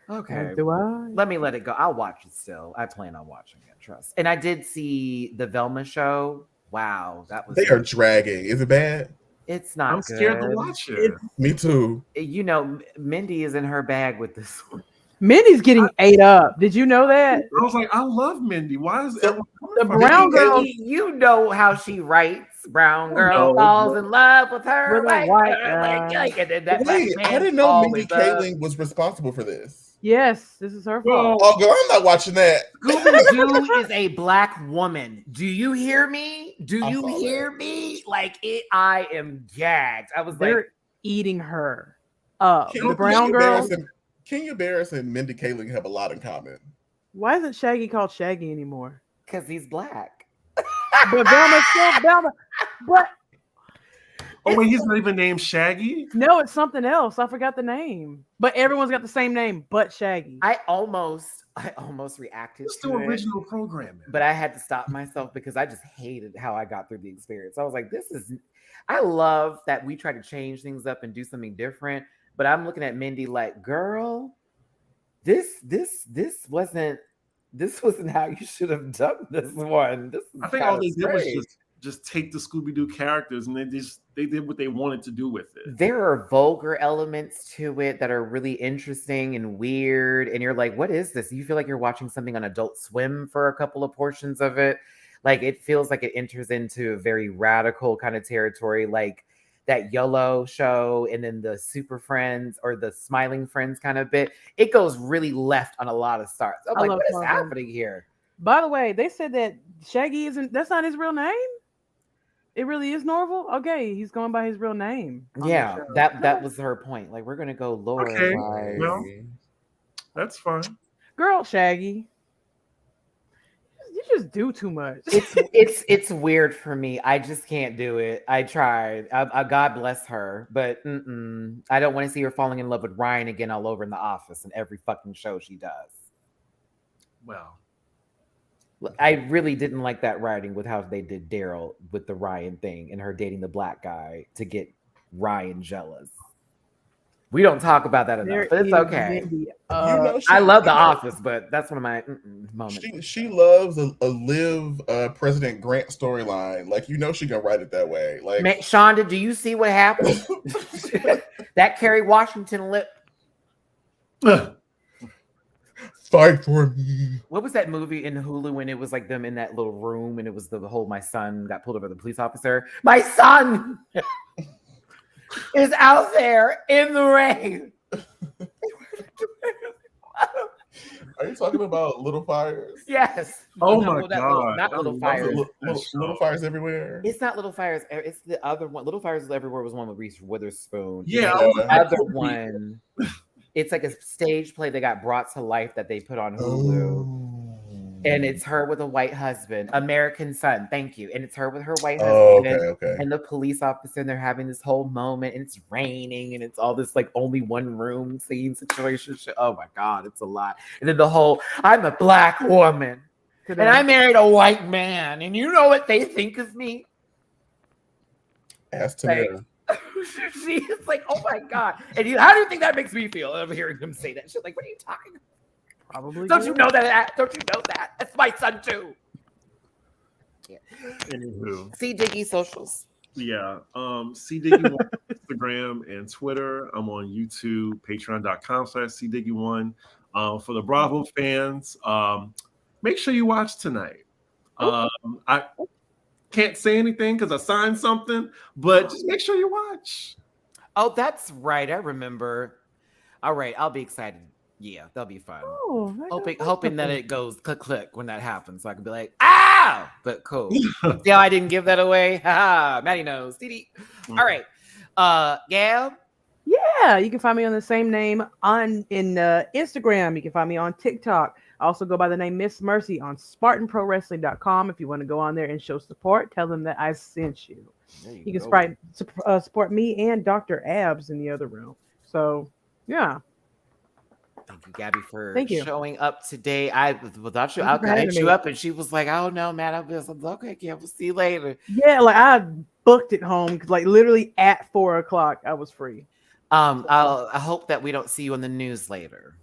okay. Do I? Let me let it go. I'll watch it still. I plan on watching it. Trust. And I did see the Velma show. Wow, that was. They are dragging. Is it bad? It's not. I'm scared to watch it. Me too. Mindy is in her bag with this one. Mindy's getting ate up. Did you know that? I was like, I love Mindy. Why is the brown girl? You know how she writes. Brown girl falls in love with her. With a white Wait, I didn't know Mindy Kaling was responsible for this. Yes, this is her fault. Oh, girl, I'm not watching that. Scooby-Doo is a black woman. Do you hear me? Do I you saw hear that. me? Like it, I am gagged. I was They're like, eating her up. Kenya, The brown girl. Kenya Barris and Mindy Kaling have a lot in common. Why isn't Shaggy called Shaggy anymore? because he's black. But Velma's still Velma. But Oh wait, he's not even named Shaggy. no, it's something else. I forgot the name. But everyone's got the same name, but Shaggy. I almost reacted It's to the it, original programming. but I had to stop myself because I just hated how I got through the experience. I was like, I love that we try to change things up and do something different. But I'm looking at Mindy like, girl, this wasn't how you should have done this one. I think all they did was just take the Scooby-Doo characters and they did what they wanted to do with it. There are vulgar elements to it that are really interesting and weird. And you're like, what is this? You feel like you're watching something on Adult Swim for a couple of portions of it. Like it feels like it enters into a very radical kind of territory, like that YOLO show and then the Super Friends or the Smiling Friends kind of bit. It goes really left on a lot of starts. I'm like, what is happening here? By the way, they said that Shaggy that's not his real name. It really is Norval? Okay, he's going by his real name. Yeah, that was her point. Like, we're gonna go lower. Okay, like, well, that's fine. Girl, Shaggy. You just do too much. It's weird for me. I just can't do it. I tried. God bless her, but I don't want to see her falling in love with Ryan again all over in The Office and every fucking show she does. Well, I really didn't like that writing with how they did Daryl with the Ryan thing and her dating the black guy to get Ryan jealous. We don't talk about that enough, but it's okay. I love The Office, but that's one of my moments. She loves a Liv President Grant storyline. Like, she gonna write it that way. Like, Shonda, do you see what happened? That Kerry Washington lip. Fight for me. What was that movie in Hulu when it was like them in that little room and it was the whole my son got pulled over the police officer? My son is out there in the rain. Are you talking about Little Fires? Yes. Oh my God. Not Little Fires. Little Fires Everywhere. It's not Little Fires. It's the other one. Little Fires Everywhere was one with Reese Witherspoon. Yeah. The other one. It's like a stage play that got brought to life that they put on Hulu. And it's her with a white husband, American Son. Thank you. And it's her with her white husband and the police officer. And they're having this whole moment. And it's raining. And it's all this like only one room scene situation. Oh my God, it's a lot. And then the whole, I'm a black woman. And I married a white man. And you know what they think of me? Ask Tamara. She's like, oh my God. And how do you think that makes me feel of hearing him say that shit? Like, what are you talking about? Probably. Don't you know that? Don't you know that? That's my son too. Yeah. Anywho. C Diggy socials. Yeah. C Diggy on Instagram and Twitter. I'm on YouTube, patreon.com/C Diggy1. For the Bravo fans, make sure you watch tonight. I can't say anything because I signed something, but just make sure you watch. Oh, that's right. I remember. All right, I'll be excited. Yeah, that'll be fun. Oh, hoping that it goes click when that happens, so I can be like, ah, but cool. See how I didn't give that away? Ha! Matty knows. All right, Gab. Yeah, you can find me on the same name in Instagram. You can find me on TikTok. I also go by the name Miss Mercy on SpartanProWrestling.com. If you want to go on there and show support, tell them that I sent you. You can support me and Dr. Abs in the other room. So, yeah. Thank you, Gabby, for showing up today. I thought I'll hit you up, and she was like, "Oh no, man, I'm okay. Yeah, we'll see you later." Yeah, like I booked it home, like literally at 4:00, I was free. I hope that we don't see you on the news later.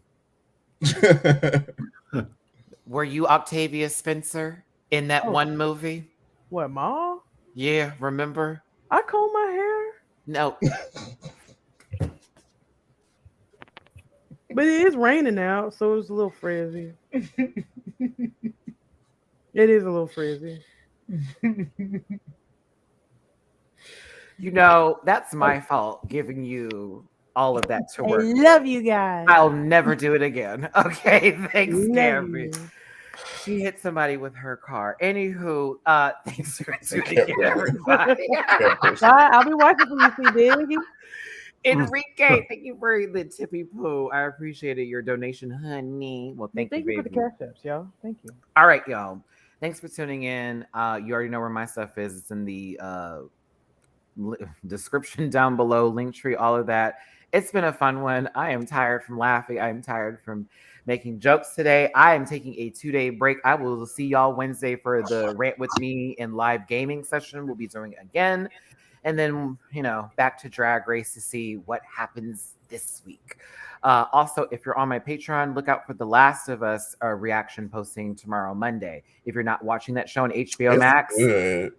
Were you Octavia Spencer in that one movie? What, Ma? Yeah, remember? I comb my hair. No. But it is raining now, so it's a little frizzy. It is a little frizzy. You know, that's my fault giving you all of that to I work. love you guys. I'll never do it again. Okay, thanks, Love Gabby. you. She hit somebody with her car. Anywho, thanks for tuning kept in, going. everybody. Bye. I'll be watching for you, C Diggy. Enrique, thank you for the tippy poo. I appreciated your donation, honey. Well, thank you, for the baby. cash apps, y'all. Thank you. All right, y'all. Thanks for tuning in. You already know where my stuff is. It's in the description down below, link tree, all of that. It's been a fun one. I am tired from laughing. I am tired from making jokes today. I am taking a 2-day break. I will see y'all Wednesday for the Rant With Me and live gaming session. We'll be doing it again. And then, back to Drag Race to see what happens this week. Also, if you're on my Patreon, look out for The Last of Us reaction posting tomorrow, Monday. If you're not watching that show on HBO Max, good.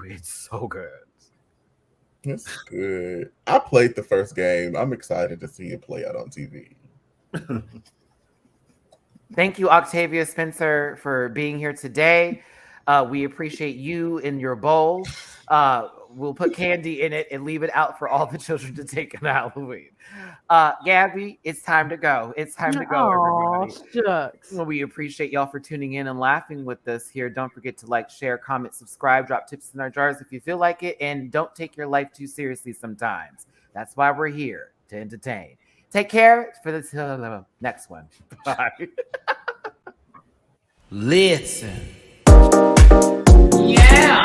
It's so good. It's good. I played the first game. I'm excited to see it play out on TV. Thank you, Octavia Spencer, for being here today. We appreciate you in your bowl. We'll put candy in it and leave it out for all the children to take on Halloween. Gabby, it's time to go. It's time to go, everybody. Shucks. Well, we appreciate y'all for tuning in and laughing with us here. Don't forget to like, share, comment, subscribe, drop tips in our jars if you feel like it, and don't take your life too seriously sometimes. That's why we're here, to entertain. Take care for the next one. Bye. Listen. Yeah.